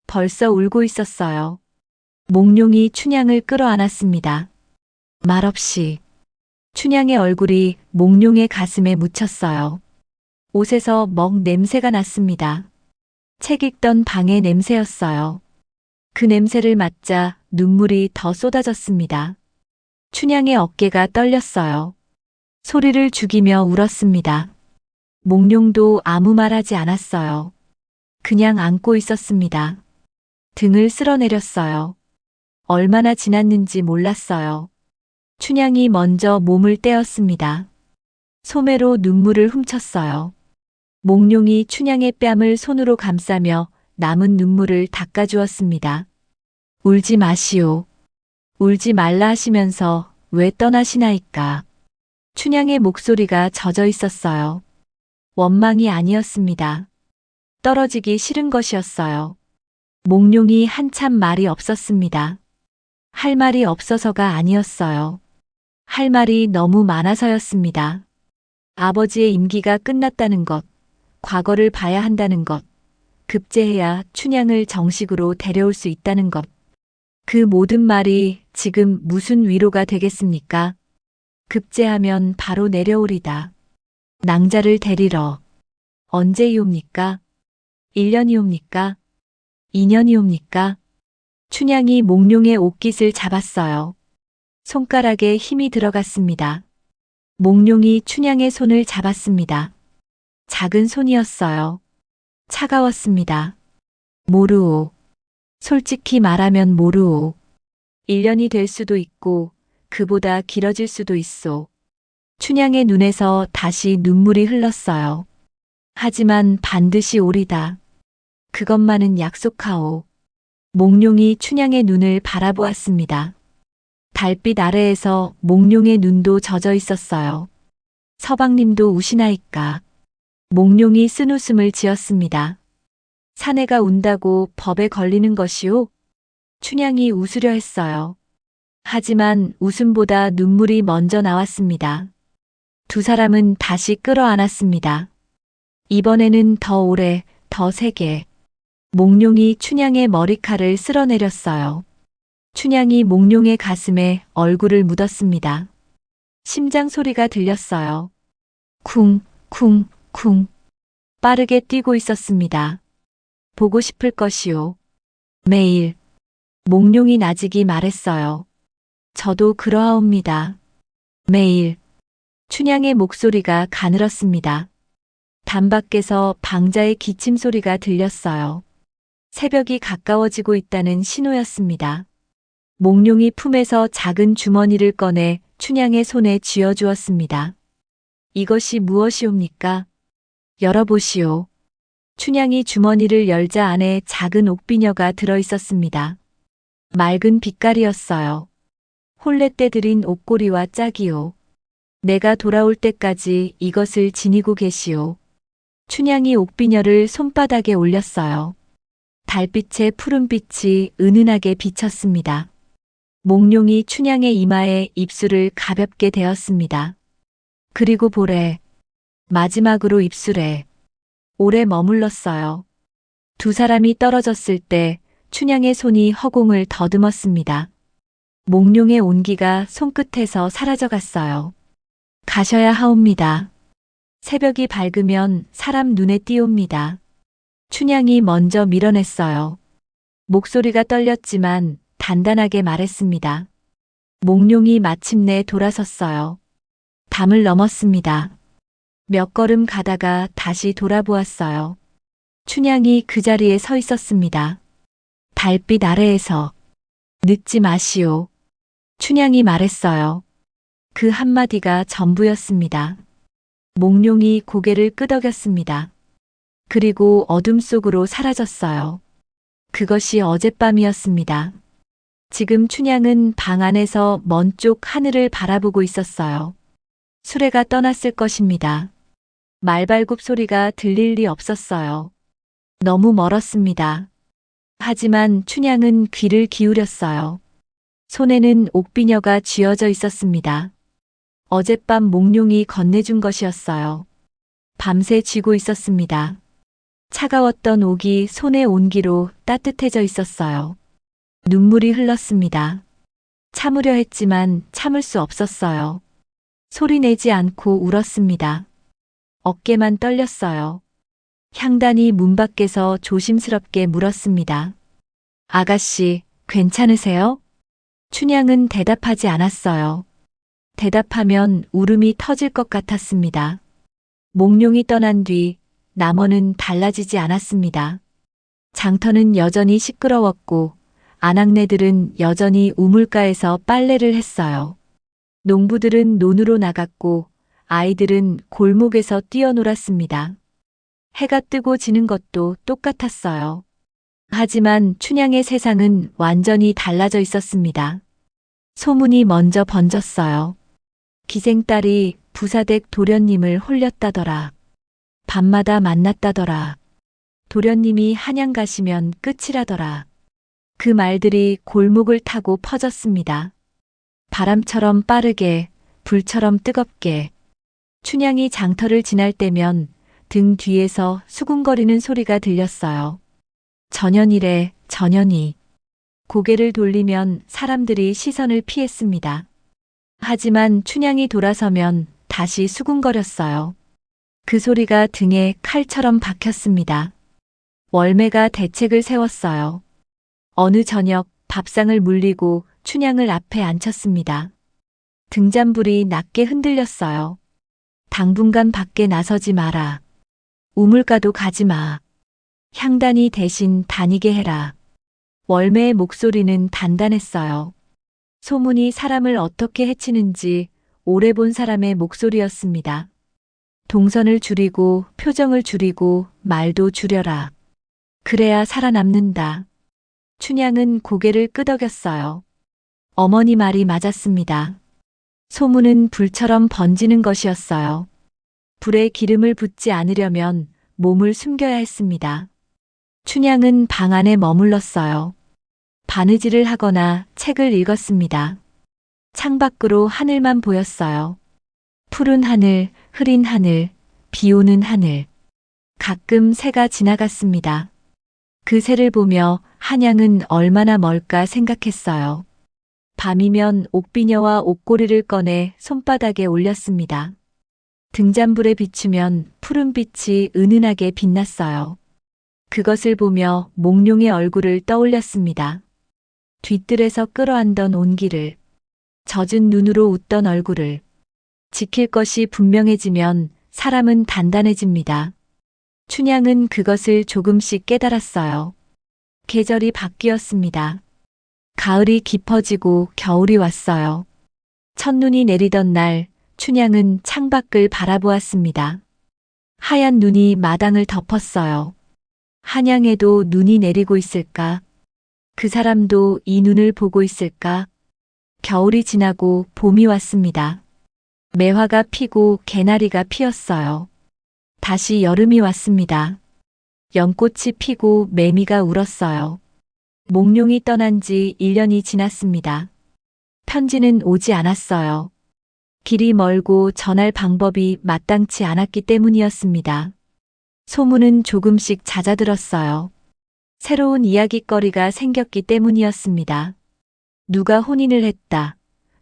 벌써 울고 있었어요. 몽룡이 춘향을 끌어안았습니다. 말없이 춘향의 얼굴이 몽룡의 가슴에 묻혔어요. 옷에서 먹 냄새가 났습니다. 책 읽던 방의 냄새였어요. 그 냄새를 맡자 눈물이 더 쏟아졌습니다. 춘향의 어깨가 떨렸어요. 소리를 죽이며 울었습니다. 몽룡도 아무 말하지 않았어요. 그냥 안고 있었습니다. 등을 쓸어내렸어요. 얼마나 지났는지 몰랐어요. 춘향이 먼저 몸을 떼었습니다. 소매로 눈물을 훔쳤어요. 몽룡이 춘향의 뺨을 손으로 감싸며 남은 눈물을 닦아주었습니다. 울지 마시오. 울지 말라 하시면서 왜 떠나시나이까. 춘향의 목소리가 젖어 있었어요. 원망이 아니었습니다. 떨어지기 싫은 것이었어요. 몽룡이 한참 말이 없었습니다. 할 말이 없어서가 아니었어요. 할 말이 너무 많아서였습니다. 아버지의 임기가 끝났다는 것, 과거를 봐야 한다는 것, 급제해야 춘향을 정식으로 데려올 수 있다는 것. 그 모든 말이 지금 무슨 위로가 되겠습니까? 급제하면 바로 내려오리다. 낭자를 데리러. 언제이옵니까? 1년이옵니까? 2년이옵니까? 춘향이 몽룡의 옷깃을 잡았어요. 손가락에 힘이 들어갔습니다. 몽룡이 춘향의 손을 잡았습니다. 작은 손이었어요. 차가웠습니다. 모르오. 솔직히 말하면 모르오. 1년이 될 수도 있고 그보다 길어질 수도 있소. 춘향의 눈에서 다시 눈물이 흘렀어요. 하지만 반드시 오리다. 그것만은 약속하오. 몽룡이 춘향의 눈을 바라보았습니다. 달빛 아래에서 몽룡의 눈도 젖어 있었어요. 서방님도 우시나이까. 몽룡이 쓴웃음을 지었습니다. 사내가 운다고 법에 걸리는 것이오? 춘향이 웃으려 했어요. 하지만 웃음보다 눈물이 먼저 나왔습니다. 두 사람은 다시 끌어안았습니다. 이번에는 더 오래, 더 세게. 몽룡이 춘향의 머리칼을 쓸어내렸어요. 춘향이 몽룡의 가슴에 얼굴을 묻었습니다. 심장 소리가 들렸어요. 쿵, 쿵, 쿵. 빠르게 뛰고 있었습니다. 보고 싶을 것이오. 매일. 몽룡이 나직이 말했어요. 저도 그러하옵니다. 매일. 춘향의 목소리가 가늘었습니다. 담밖에서 방자의 기침 소리가 들렸어요. 새벽이 가까워지고 있다는 신호였습니다. 몽룡이 품에서 작은 주머니를 꺼내 춘향의 손에 쥐어주었습니다. 이것이 무엇이옵니까? 열어보시오. 춘향이 주머니를 열자 안에 작은 옥비녀가 들어있었습니다. 맑은 빛깔이었어요. 혼례 때 드린 옷고리와 짝이오. 내가 돌아올 때까지 이것을 지니고 계시오. 춘향이 옥비녀를 손바닥에 올렸어요. 달빛의 푸른빛이 은은하게 비쳤습니다. 몽룡이 춘향의 이마에 입술을 가볍게 대었습니다. 그리고 볼에, 마지막으로 입술에 오래 머물렀어요. 두 사람이 떨어졌을 때 춘향의 손이 허공을 더듬었습니다. 몽룡의 온기가 손끝에서 사라져갔어요. 가셔야 하옵니다. 새벽이 밝으면 사람 눈에 띄옵니다. 춘향이 먼저 밀어냈어요. 목소리가 떨렸지만 단단하게 말했습니다. 몽룡이 마침내 돌아섰어요. 담을 넘었습니다. 몇 걸음 가다가 다시 돌아보았어요. 춘향이 그 자리에 서 있었습니다. 달빛 아래에서 늦지 마시오. 춘향이 말했어요. 그 한마디가 전부였습니다. 몽룡이 고개를 끄덕였습니다. 그리고 어둠 속으로 사라졌어요. 그것이 어젯밤이었습니다. 지금 춘향은 방 안에서 먼 쪽 하늘을 바라보고 있었어요. 수레가 떠났을 것입니다. 말발굽 소리가 들릴 리 없었어요. 너무 멀었습니다. 하지만 춘향은 귀를 기울였어요. 손에는 옥비녀가 쥐어져 있었습니다. 어젯밤 몽룡이 건네준 것이었어요. 밤새 쥐고 있었습니다. 차가웠던 옥이 손의 온기로 따뜻해져 있었어요. 눈물이 흘렀습니다. 참으려 했지만 참을 수 없었어요. 소리 내지 않고 울었습니다. 어깨만 떨렸어요. 향단이 문 밖에서 조심스럽게 물었습니다. 아가씨, 괜찮으세요? 춘향은 대답하지 않았어요. 대답하면 울음이 터질 것 같았습니다. 몽룡이 떠난 뒤 남원은 달라지지 않았습니다. 장터는 여전히 시끄러웠고 아낙네들은 여전히 우물가에서 빨래를 했어요. 농부들은 논으로 나갔고 아이들은 골목에서 뛰어놀았습니다. 해가 뜨고 지는 것도 똑같았어요. 하지만 춘향의 세상은 완전히 달라져 있었습니다. 소문이 먼저 번졌어요. 기생딸이 부사댁 도련님을 홀렸다더라. 밤마다 만났다더라. 도련님이 한양 가시면 끝이라더라. 그 말들이 골목을 타고 퍼졌습니다. 바람처럼 빠르게, 불처럼 뜨겁게. 춘향이 장터를 지날 때면 등 뒤에서 수군거리는 소리가 들렸어요. 전현이래, 전현이. 고개를 돌리면 사람들이 시선을 피했습니다. 하지만 춘향이 돌아서면 다시 수군거렸어요. 그 소리가 등에 칼처럼 박혔습니다. 월매가 대책을 세웠어요. 어느 저녁 밥상을 물리고 춘향을 앞에 앉혔습니다. 등잔불이 낮게 흔들렸어요. 당분간 밖에 나서지 마라. 우물가도 가지 마. 향단이 대신 다니게 해라. 월매의 목소리는 단단했어요. 소문이 사람을 어떻게 해치는지 오래 본 사람의 목소리였습니다. 동선을 줄이고 표정을 줄이고 말도 줄여라. 그래야 살아남는다. 춘향은 고개를 끄덕였어요. 어머니 말이 맞았습니다. 소문은 불처럼 번지는 것이었어요. 불에 기름을 붓지 않으려면 몸을 숨겨야 했습니다. 춘향은 방 안에 머물렀어요. 바느질을 하거나 책을 읽었습니다. 창밖으로 하늘만 보였어요. 푸른 하늘, 흐린 하늘, 비 오는 하늘. 가끔 새가 지나갔습니다. 그 새를 보며 한양은 얼마나 멀까 생각했어요. 밤이면 옥비녀와 옥고리를 꺼내 손바닥에 올렸습니다. 등잔불에 비추면 푸른빛이 은은하게 빛났어요. 그것을 보며 몽룡의 얼굴을 떠올렸습니다. 뒤뜰에서 끌어안던 온기를, 젖은 눈으로 웃던 얼굴을. 지킬 것이 분명해지면 사람은 단단해집니다. 춘향은 그것을 조금씩 깨달았어요. 계절이 바뀌었습니다. 가을이 깊어지고 겨울이 왔어요. 첫눈이 내리던 날 춘향은 창밖을 바라보았습니다. 하얀 눈이 마당을 덮었어요. 한양에도 눈이 내리고 있을까? 그 사람도 이 눈을 보고 있을까? 겨울이 지나고 봄이 왔습니다. 매화가 피고 개나리가 피었어요. 다시 여름이 왔습니다. 연꽃이 피고 매미가 울었어요. 몽룡이 떠난 지 1년이 지났습니다. 편지는 오지 않았어요. 길이 멀고 전할 방법이 마땅치 않았기 때문이었습니다. 소문은 조금씩 잦아들었어요. 새로운 이야깃거리가 생겼기 때문이었습니다. 누가 혼인을 했다.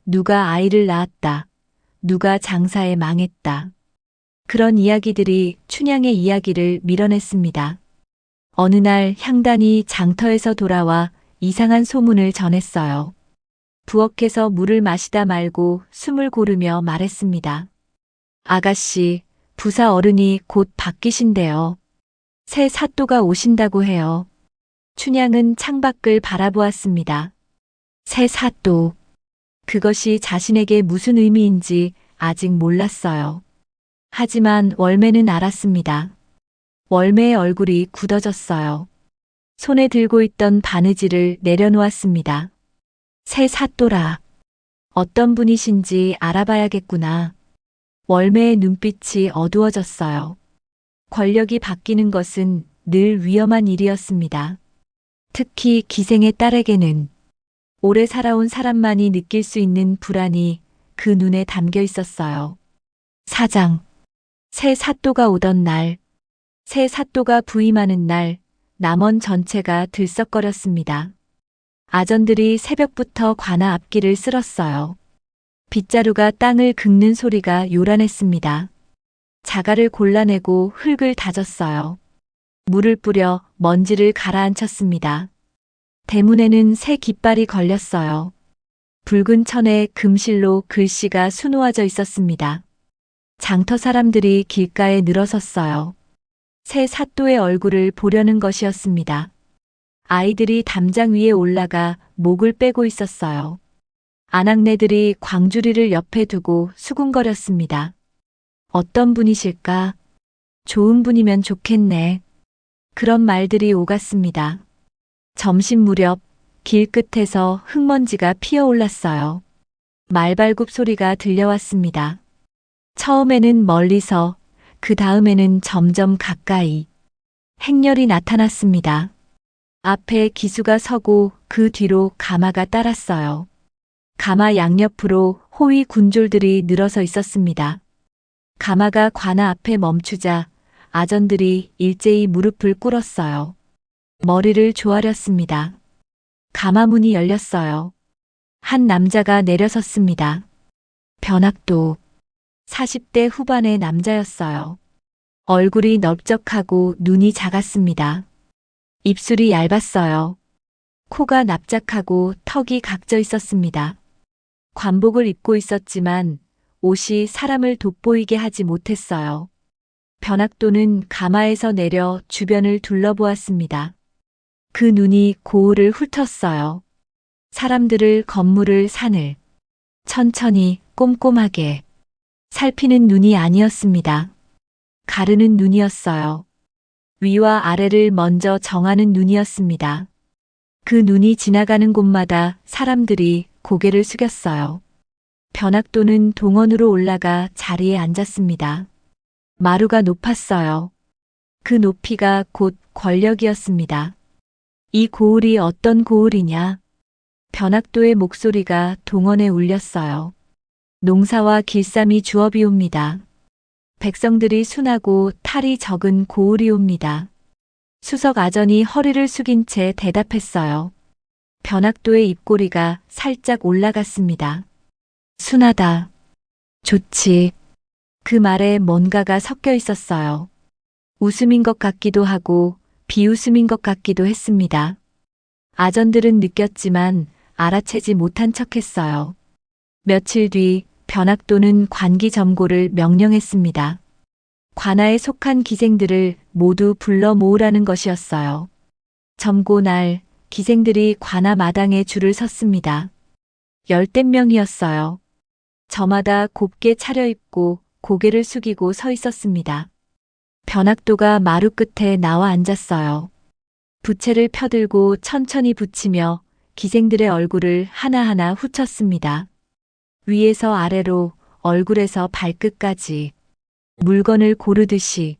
누가 아이를 낳았다. 누가 장사에 망했다. 그런 이야기들이 춘향의 이야기를 밀어냈습니다. 어느 날 향단이 장터에서 돌아와 이상한 소문을 전했어요. 부엌에서 물을 마시다 말고 숨을 고르며 말했습니다. 아가씨, 부사 어른이 곧 바뀌신대요. 새 사또가 오신다고 해요. 춘향은 창밖을 바라보았습니다. 새 사또. 그것이 자신에게 무슨 의미인지 아직 몰랐어요. 하지만 월매는 알았습니다. 월매의 얼굴이 굳어졌어요. 손에 들고 있던 바느질을 내려놓았습니다. 새 사또라. 어떤 분이신지 알아봐야겠구나. 월매의 눈빛이 어두워졌어요. 권력이 바뀌는 것은 늘 위험한 일이었습니다. 특히 기생의 딸에게는 오래 살아온 사람만이 느낄 수 있는 불안이 그 눈에 담겨 있었어요. 사장. 새 사또가 오던 날, 새 사또가 부임하는 날, 남원 전체가 들썩거렸습니다. 아전들이 새벽부터 관아 앞길을 쓸었어요. 빗자루가 땅을 긁는 소리가 요란했습니다. 자갈을 골라내고 흙을 다졌어요. 물을 뿌려 먼지를 가라앉혔습니다. 대문에는 새 깃발이 걸렸어요. 붉은 천에 금실로 글씨가 수놓아져 있었습니다. 장터 사람들이 길가에 늘어섰어요. 새 사또의 얼굴을 보려는 것이었습니다. 아이들이 담장 위에 올라가 목을 빼고 있었어요. 아낙네들이 광주리를 옆에 두고 수군거렸습니다. 어떤 분이실까? 좋은 분이면 좋겠네. 그런 말들이 오갔습니다. 점심 무렵 길 끝에서 흙먼지가 피어올랐어요. 말발굽 소리가 들려왔습니다. 처음에는 멀리서, 그 다음에는 점점 가까이. 행렬이 나타났습니다. 앞에 기수가 서고 그 뒤로 가마가 따랐어요. 가마 양옆으로 호위 군졸들이 늘어서 있었습니다. 가마가 관아 앞에 멈추자 아전들이 일제히 무릎을 꿇었어요. 머리를 조아렸습니다. 가마 문이 열렸어요. 한 남자가 내려섰습니다. 변학도 40대 후반의 남자였어요. 얼굴이 넓적하고 눈이 작았습니다. 입술이 얇았어요. 코가 납작하고 턱이 각져 있었습니다. 관복을 입고 있었지만 옷이 사람을 돋보이게 하지 못했어요. 변학도는 가마에서 내려 주변을 둘러보았습니다. 그 눈이 고을을 훑었어요. 사람들을, 건물을, 산을 천천히 꼼꼼하게 살피는 눈이 아니었습니다. 가르는 눈이었어요. 위와 아래를 먼저 정하는 눈이었습니다. 그 눈이 지나가는 곳마다 사람들이 고개를 숙였어요. 변학도는 동원으로 올라가 자리에 앉았습니다. 마루가 높았어요. 그 높이가 곧 권력이었습니다. 이 고을이 어떤 고을이냐? 변학도의 목소리가 동원에 울렸어요. 농사와 길쌈이 주업이옵니다. 백성들이 순하고 탈이 적은 고을이옵니다. 수석 아전이 허리를 숙인 채 대답했어요. 변학도의 입꼬리가 살짝 올라갔습니다. 순하다. 좋지. 그 말에 뭔가가 섞여 있었어요. 웃음인 것 같기도 하고 비웃음인 것 같기도 했습니다. 아전들은 느꼈지만 알아채지 못한 척했어요. 며칠 뒤 변학도는 관기 점고를 명령했습니다. 관아에 속한 기생들을 모두 불러 모으라는 것이었어요. 점고 날 기생들이 관아 마당에 줄을 섰습니다. 10댓 명이었어요. 저마다 곱게 차려입고 고개를 숙이고 서 있었습니다. 변학도가 마루 끝에 나와 앉았어요. 부채를 펴들고 천천히 붙이며 기생들의 얼굴을 하나하나 훑었습니다. 위에서 아래로, 얼굴에서 발끝까지 물건을 고르듯이.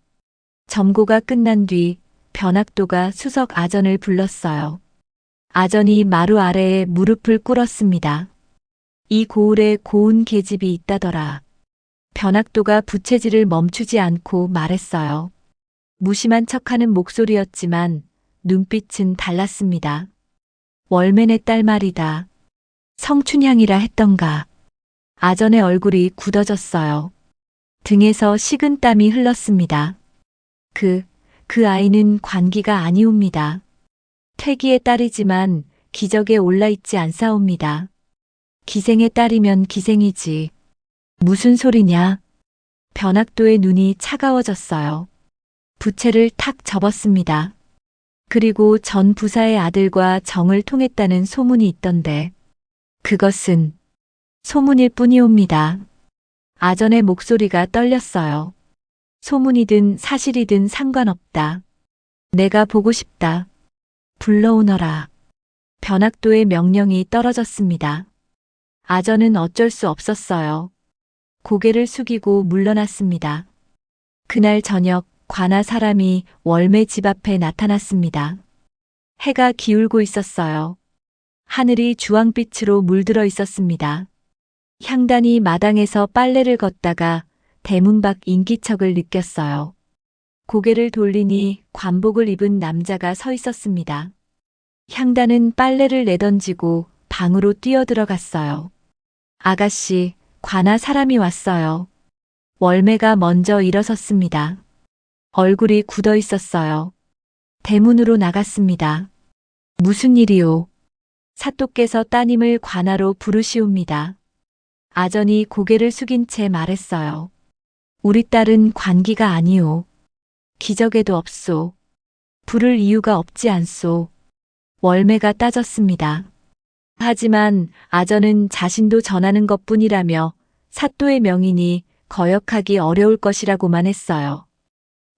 점고가 끝난 뒤 변학도가 수석 아전을 불렀어요. 아전이 마루 아래에 무릎을 꿇었습니다. 이 고을에 고운 계집이 있다더라. 변학도가 부채질을 멈추지 않고 말했어요. 무심한 척하는 목소리였지만 눈빛은 달랐습니다. 월맨의 딸 말이다. 성춘향이라 했던가. 아전의 얼굴이 굳어졌어요. 등에서 식은땀이 흘렀습니다. 그 아이는 관기가 아니옵니다. 퇴기의 딸이지만 기적에 올라있지 않사옵니다. 기생의 딸이면 기생이지. 무슨 소리냐? 변학도의 눈이 차가워졌어요. 부채를 탁 접었습니다. 그리고 전 부사의 아들과 정을 통했다는 소문이 있던데 그것은 소문일 뿐이옵니다. 아전의 목소리가 떨렸어요. 소문이든 사실이든 상관없다. 내가 보고 싶다. 불러오너라. 변학도의 명령이 떨어졌습니다. 아전은 어쩔 수 없었어요. 고개를 숙이고 물러났습니다. 그날 저녁 관아 사람이 월매 집 앞에 나타났습니다. 해가 기울고 있었어요. 하늘이 주황빛으로 물들어 있었습니다. 향단이 마당에서 빨래를 걷다가 대문 밖 인기척을 느꼈어요. 고개를 돌리니 관복을 입은 남자가 서 있었습니다. 향단은 빨래를 내던지고 방으로 뛰어들어갔어요. 아가씨, 관아 사람이 왔어요. 월매가 먼저 일어섰습니다. 얼굴이 굳어 있었어요. 대문으로 나갔습니다. 무슨 일이오? 사또께서 따님을 관아로 부르시옵니다. 아전이 고개를 숙인 채 말했어요. 우리 딸은 관기가 아니오. 기적에도 없소. 부를 이유가 없지 않소. 월매가 따졌습니다. 하지만 아전은 자신도 전하는 것뿐이라며 사또의 명이니 거역하기 어려울 것이라고만 했어요.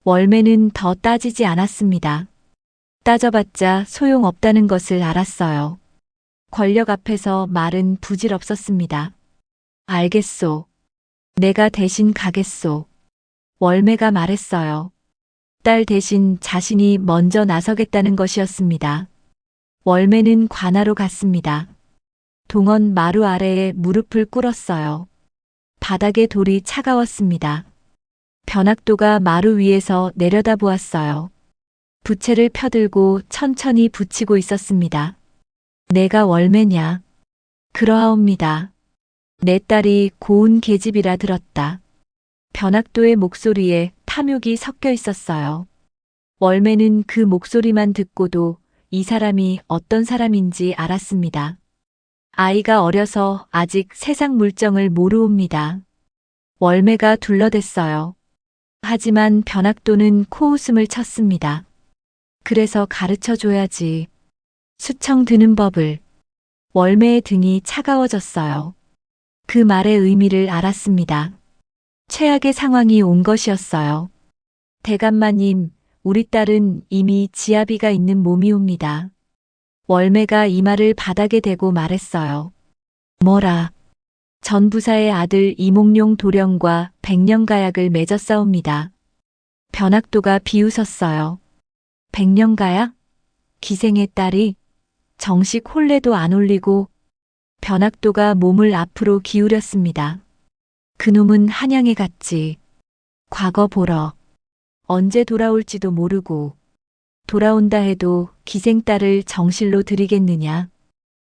월매는 더 따지지 않았습니다. 따져봤자 소용없다는 것을 알았어요. 권력 앞에서 말은 부질없었습니다. 알겠소. 내가 대신 가겠소. 월매가 말했어요. 딸 대신 자신이 먼저 나서겠다는 것이었습니다. 월매는 관아로 갔습니다. 동원 마루 아래에 무릎을 꿇었어요. 바닥에 돌이 차가웠습니다. 변학도가 마루 위에서 내려다보았어요. 부채를 펴들고 천천히 붙이고 있었습니다. 내가 월매냐? 그러하옵니다. 내 딸이 고운 계집이라 들었다. 변학도의 목소리에 탐욕이 섞여 있었어요. 월매는 그 목소리만 듣고도 이 사람이 어떤 사람인지 알았습니다. 아이가 어려서 아직 세상 물정을 모르옵니다. 월매가 둘러댔어요. 하지만 변학도는 코웃음을 쳤습니다. 그래서 가르쳐줘야지. 수청 드는 법을. 월매의 등이 차가워졌어요. 그 말의 의미를 알았습니다. 최악의 상황이 온 것이었어요. 대감마님, 우리 딸은 이미 지아비가 있는 몸이옵니다. 월매가 이 말을 바닥에 대고 말했어요. 뭐라? 전부사의 아들 이몽룡 도령과 백년가약을 맺었사옵니다. 변학도가 비웃었어요. 백년가약? 기생의 딸이? 정식 혼례도 안 올리고. 변학도가 몸을 앞으로 기울였습니다. 그놈은 한양에 갔지. 과거 보러. 언제 돌아올지도 모르고. 돌아온다 해도 기생딸을 정실로 들이겠느냐.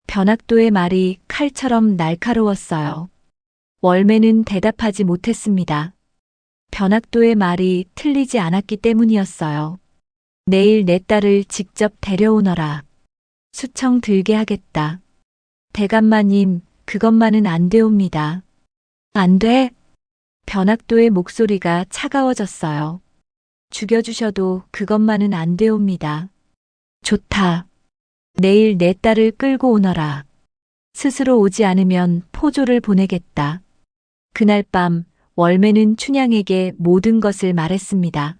변학도의 말이 칼처럼 날카로웠어요. 월매는 대답하지 못했습니다. 변학도의 말이 틀리지 않았기 때문이었어요. 내일 내 딸을 직접 데려오너라. 수청 들게 하겠다. 대감마님, 그것만은 안 되옵니다. 안 돼? 변학도의 목소리가 차가워졌어요. 죽여주셔도 그것만은 안 되옵니다. 좋다. 내일 내 딸을 끌고 오너라. 스스로 오지 않으면 포조를 보내겠다. 그날 밤 월매는 춘향에게 모든 것을 말했습니다.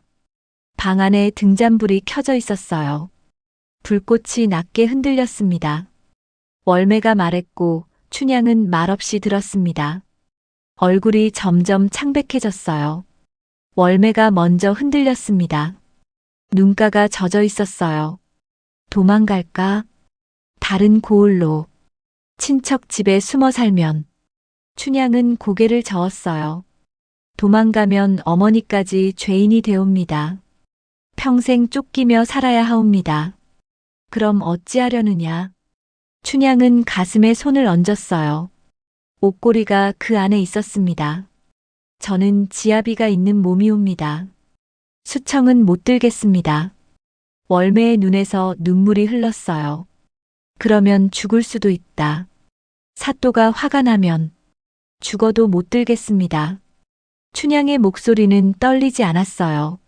방 안에 등잔불이 켜져 있었어요. 불꽃이 낮게 흔들렸습니다. 월매가 말했고 춘향은 말없이 들었습니다. 얼굴이 점점 창백해졌어요. 월매가 먼저 흔들렸습니다. 눈가가 젖어 있었어요. 도망갈까? 다른 고을로. 친척 집에 숨어 살면. 춘향은 고개를 저었어요. 도망가면 어머니까지 죄인이 되옵니다. 평생 쫓기며 살아야 하옵니다. 그럼 어찌하려느냐? 춘향은 가슴에 손을 얹었어요. 옷고리가 그 안에 있었습니다. 저는 지아비가 있는 몸이옵니다. 수청은 못 들겠습니다. 월매의 눈에서 눈물이 흘렀어요. 그러면 죽을 수도 있다. 사또가 화가 나면 죽어도 못 들겠습니다. 춘향의 목소리는 떨리지 않았어요.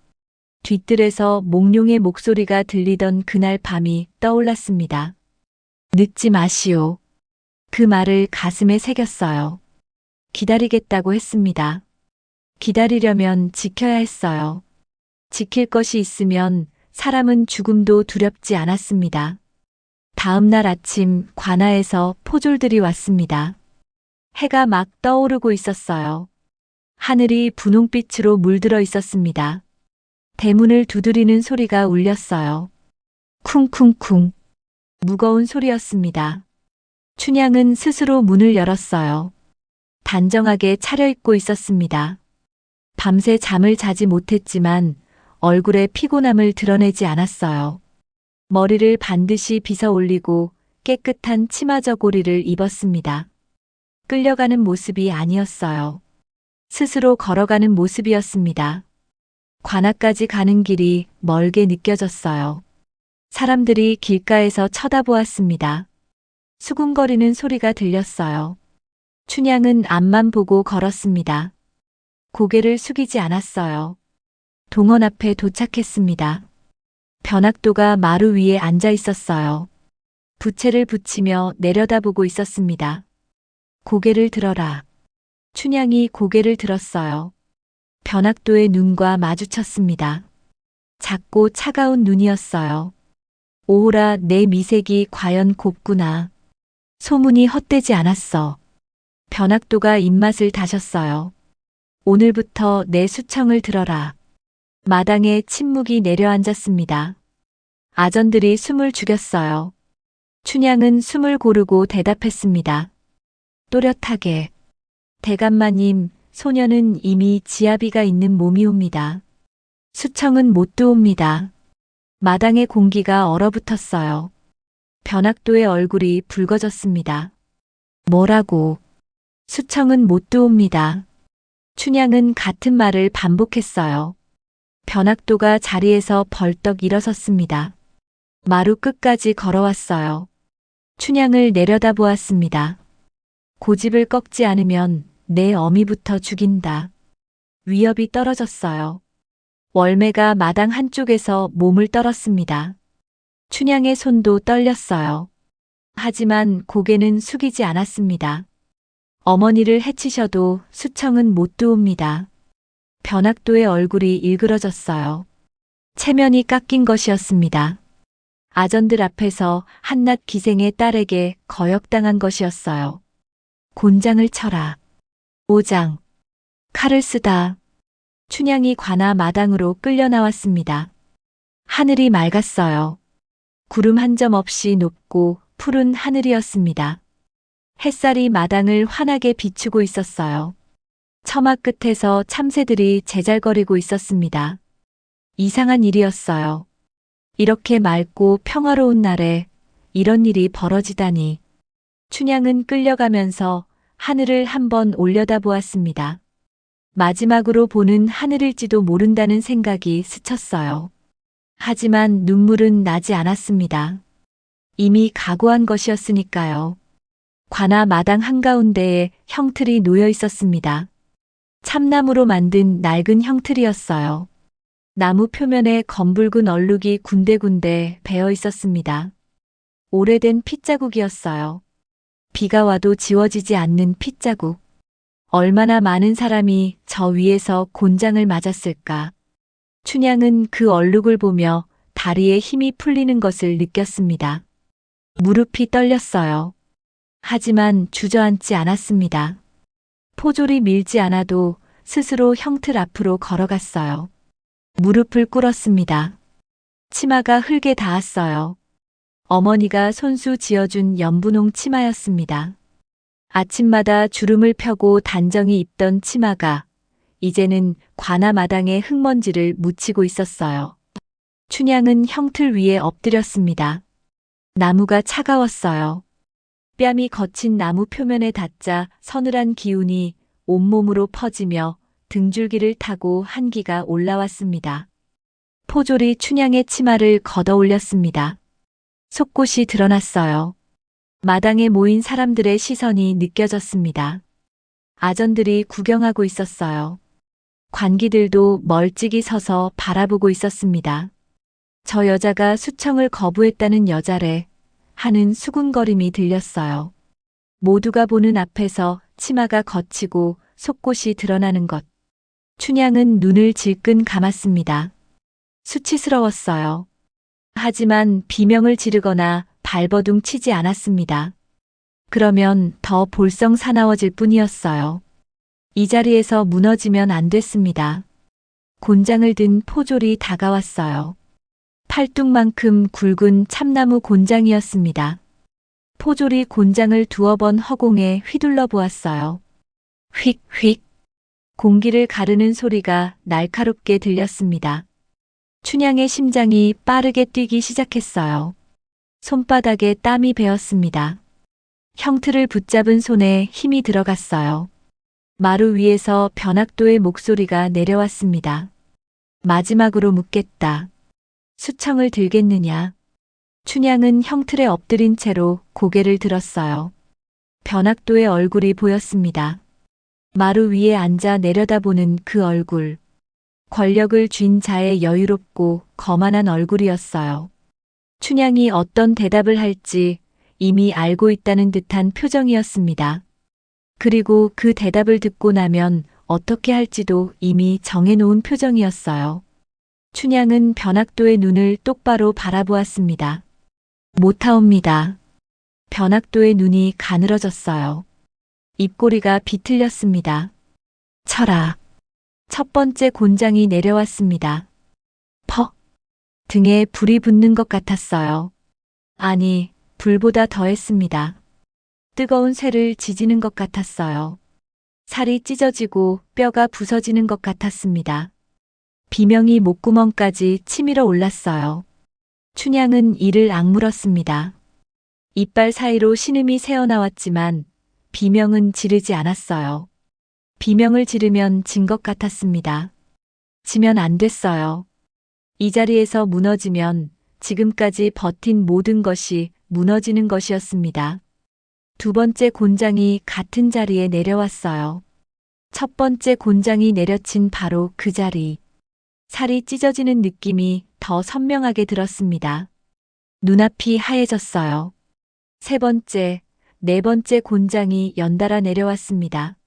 뒤뜰에서 몽룡의 목소리가 들리던 그날 밤이 떠올랐습니다. 늦지 마시오. 그 말을 가슴에 새겼어요. 기다리겠다고 했습니다. 기다리려면 지켜야 했어요. 지킬 것이 있으면 사람은 죽음도 두렵지 않았습니다. 다음 날 아침 관아에서 포졸들이 왔습니다. 해가 막 떠오르고 있었어요. 하늘이 분홍빛으로 물들어 있었습니다. 대문을 두드리는 소리가 울렸어요. 쿵쿵쿵. 무거운 소리였습니다. 춘향은 스스로 문을 열었어요. 단정하게 차려입고 있었습니다. 밤새 잠을 자지 못했지만 얼굴에 피곤함을 드러내지 않았어요. 머리를 반드시 빗어 올리고 깨끗한 치마 저고리를 입었습니다. 끌려가는 모습이 아니었어요. 스스로 걸어가는 모습이었습니다. 관아까지 가는 길이 멀게 느껴졌어요. 사람들이 길가에서 쳐다보았습니다. 수군거리는 소리가 들렸어요. 춘향은 앞만 보고 걸었습니다. 고개를 숙이지 않았어요. 동원 앞에 도착했습니다. 변학도가 마루 위에 앉아 있었어요. 부채를 붙이며 내려다보고 있었습니다. 고개를 들어라. 춘향이 고개를 들었어요. 변학도의 눈과 마주쳤습니다. 작고 차가운 눈이었어요. 오호라, 내 미색이 과연 곱구나. 소문이 헛되지 않았어. 변학도가 입맛을 다셨어요. 오늘부터 내 수청을 들어라. 마당에 침묵이 내려앉았습니다. 아전들이 숨을 죽였어요. 춘향은 숨을 고르고 대답했습니다. 또렷하게. 대감마님, 소녀는 이미 지아비가 있는 몸이옵니다. 수청은 못 두옵니다. 마당의 공기가 얼어붙었어요. 변학도의 얼굴이 붉어졌습니다. 뭐라고? 수청은 못 두옵니다. 춘향은 같은 말을 반복했어요. 변학도가 자리에서 벌떡 일어섰습니다. 마루 끝까지 걸어왔어요. 춘향을 내려다보았습니다. 고집을 꺾지 않으면 내 어미부터 죽인다. 위협이 떨어졌어요. 월매가 마당 한쪽에서 몸을 떨었습니다. 춘향의 손도 떨렸어요. 하지만 고개는 숙이지 않았습니다. 어머니를 해치셔도 수청은 못 두옵니다. 변학도의 얼굴이 일그러졌어요. 체면이 깎인 것이었습니다. 아전들 앞에서 한낱 기생의 딸에게 거역당한 것이었어요. 곤장을 쳐라. 오장. 칼을 쓰다. 춘향이 관아 마당으로 끌려 나왔습니다. 하늘이 맑았어요. 구름 한 점 없이 높고 푸른 하늘이었습니다. 햇살이 마당을 환하게 비추고 있었어요. 처마 끝에서 참새들이 제잘거리고 있었습니다. 이상한 일이었어요. 이렇게 맑고 평화로운 날에 이런 일이 벌어지다니. 춘향은 끌려가면서 하늘을 한번 올려다보았습니다. 마지막으로 보는 하늘일지도 모른다는 생각이 스쳤어요. 하지만 눈물은 나지 않았습니다. 이미 각오한 것이었으니까요. 관아 마당 한가운데에 형틀이 놓여 있었습니다. 참나무로 만든 낡은 형틀이었어요. 나무 표면에 검붉은 얼룩이 군데군데 배어 있었습니다. 오래된 핏자국이었어요. 비가 와도 지워지지 않는 핏자국. 얼마나 많은 사람이 저 위에서 곤장을 맞았을까. 춘향은 그 얼룩을 보며 다리에 힘이 풀리는 것을 느꼈습니다. 무릎이 떨렸어요. 하지만 주저앉지 않았습니다. 포졸이 밀지 않아도 스스로 형틀 앞으로 걸어갔어요. 무릎을 꿇었습니다. 치마가 흙에 닿았어요. 어머니가 손수 지어준 연분홍 치마였습니다. 아침마다 주름을 펴고 단정히 입던 치마가 이제는 관아 마당에 흙먼지를 묻히고 있었어요. 춘향은 형틀 위에 엎드렸습니다. 나무가 차가웠어요. 뺨이 거친 나무 표면에 닿자 서늘한 기운이 온몸으로 퍼지며 등줄기를 타고 한기가 올라왔습니다. 포졸이 춘향의 치마를 걷어 올렸습니다. 속옷이 드러났어요. 마당에 모인 사람들의 시선이 느껴졌습니다. 아전들이 구경하고 있었어요. 관기들도 멀찍이 서서 바라보고 있었습니다. 저 여자가 수청을 거부했다는 여자래 하는 수군거림이 들렸어요. 모두가 보는 앞에서 치마가 걷히고 속옷이 드러나는 것. 춘향은 눈을 질끈 감았습니다. 수치스러웠어요. 하지만 비명을 지르거나 발버둥 치지 않았습니다. 그러면 더 볼썽사나워질 뿐이었어요. 이 자리에서 무너지면 안 됐습니다. 곤장을 든 포졸이 다가왔어요. 팔뚝만큼 굵은 참나무 곤장이었습니다. 포졸이 곤장을 두어 번 허공에 휘둘러 보았어요. 휙휙 공기를 가르는 소리가 날카롭게 들렸습니다. 춘향의 심장이 빠르게 뛰기 시작했어요. 손바닥에 땀이 배었습니다. 형틀을 붙잡은 손에 힘이 들어갔어요. 마루 위에서 변학도의 목소리가 내려왔습니다. 마지막으로 묻겠다. 수청을 들겠느냐? 춘향은 형틀에 엎드린 채로 고개를 들었어요. 변학도의 얼굴이 보였습니다. 마루 위에 앉아 내려다보는 그 얼굴. 권력을 쥔 자의 여유롭고 거만한 얼굴이었어요. 춘향이 어떤 대답을 할지 이미 알고 있다는 듯한 표정이었습니다. 그리고 그 대답을 듣고 나면 어떻게 할지도 이미 정해놓은 표정이었어요. 춘향은 변학도의 눈을 똑바로 바라보았습니다. 못하옵니다. 변학도의 눈이 가늘어졌어요. 입꼬리가 비틀렸습니다. 쳐라. 첫 번째 곤장이 내려왔습니다. 퍽! 등에 불이 붙는 것 같았어요. 아니, 불보다 더했습니다. 뜨거운 쇠를 지지는 것 같았어요. 살이 찢어지고 뼈가 부서지는 것 같았습니다. 비명이 목구멍까지 치밀어 올랐어요. 춘향은 이를 악물었습니다. 이빨 사이로 신음이 새어나왔지만 비명은 지르지 않았어요. 비명을 지르면 진 것 같았습니다. 지면 안 됐어요. 이 자리에서 무너지면 지금까지 버틴 모든 것이 무너지는 것이었습니다. 두 번째 곤장이 같은 자리에 내려왔어요. 첫 번째 곤장이 내려친 바로 그 자리. 살이 찢어지는 느낌이 더 선명하게 들었습니다. 눈앞이 하얘졌어요. 세 번째, 네 번째 곤장이 연달아 내려왔습니다.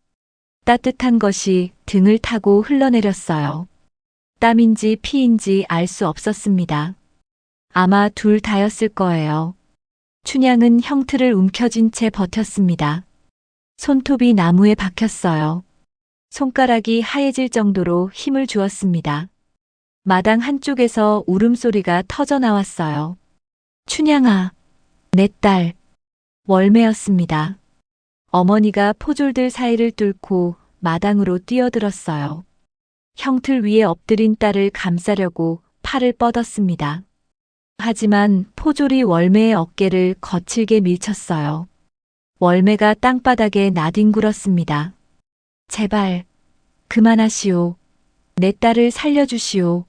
따뜻한 것이 등을 타고 흘러내렸어요. 땀인지 피인지 알 수 없었습니다. 아마 둘 다였을 거예요. 춘향은 형틀을 움켜쥔 채 버텼습니다. 손톱이 나무에 박혔어요. 손가락이 하얘질 정도로 힘을 주었습니다. 마당 한쪽에서 울음소리가 터져 나왔어요. 춘향아, 내 딸. 월매였습니다. 어머니가 포졸들 사이를 뚫고 마당으로 뛰어들었어요. 형틀 위에 엎드린 딸을 감싸려고 팔을 뻗었습니다. 하지만 포졸이 월매의 어깨를 거칠게 밀쳤어요. 월매가 땅바닥에 나뒹굴었습니다. 제발, 그만하시오. 내 딸을 살려주시오.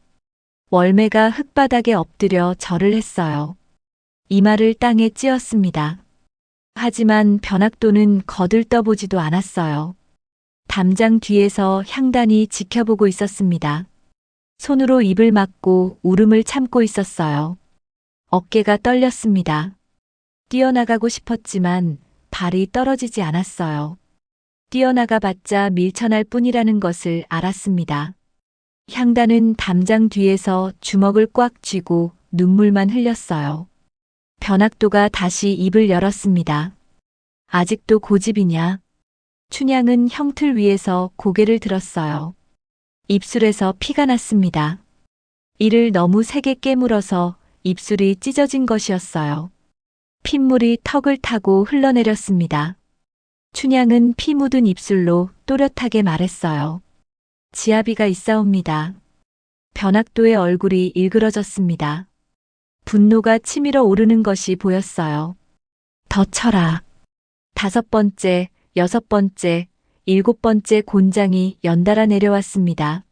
월매가 흙바닥에 엎드려 절을 했어요. 이마를 땅에 찧었습니다. 하지만 변학도는 거들떠보지도 않았어요. 담장 뒤에서 향단이 지켜보고 있었습니다. 손으로 입을 막고 울음을 참고 있었어요. 어깨가 떨렸습니다. 뛰어나가고 싶었지만 발이 떨어지지 않았어요. 뛰어나가봤자 밀쳐날 뿐이라는 것을 알았습니다. 향단은 담장 뒤에서 주먹을 꽉 쥐고 눈물만 흘렸어요. 변학도가 다시 입을 열었습니다. 아직도 고집이냐? 춘향은 형틀 위에서 고개를 들었어요. 입술에서 피가 났습니다. 이를 너무 세게 깨물어서 입술이 찢어진 것이었어요. 핏물이 턱을 타고 흘러내렸습니다. 춘향은 피 묻은 입술로 또렷하게 말했어요. 지아비가 있사옵니다. 변학도의 얼굴이 일그러졌습니다. 분노가 치밀어 오르는 것이 보였어요. 더 쳐라. 5번째, 6번째, 7번째 곤장이 연달아 내려왔습니다.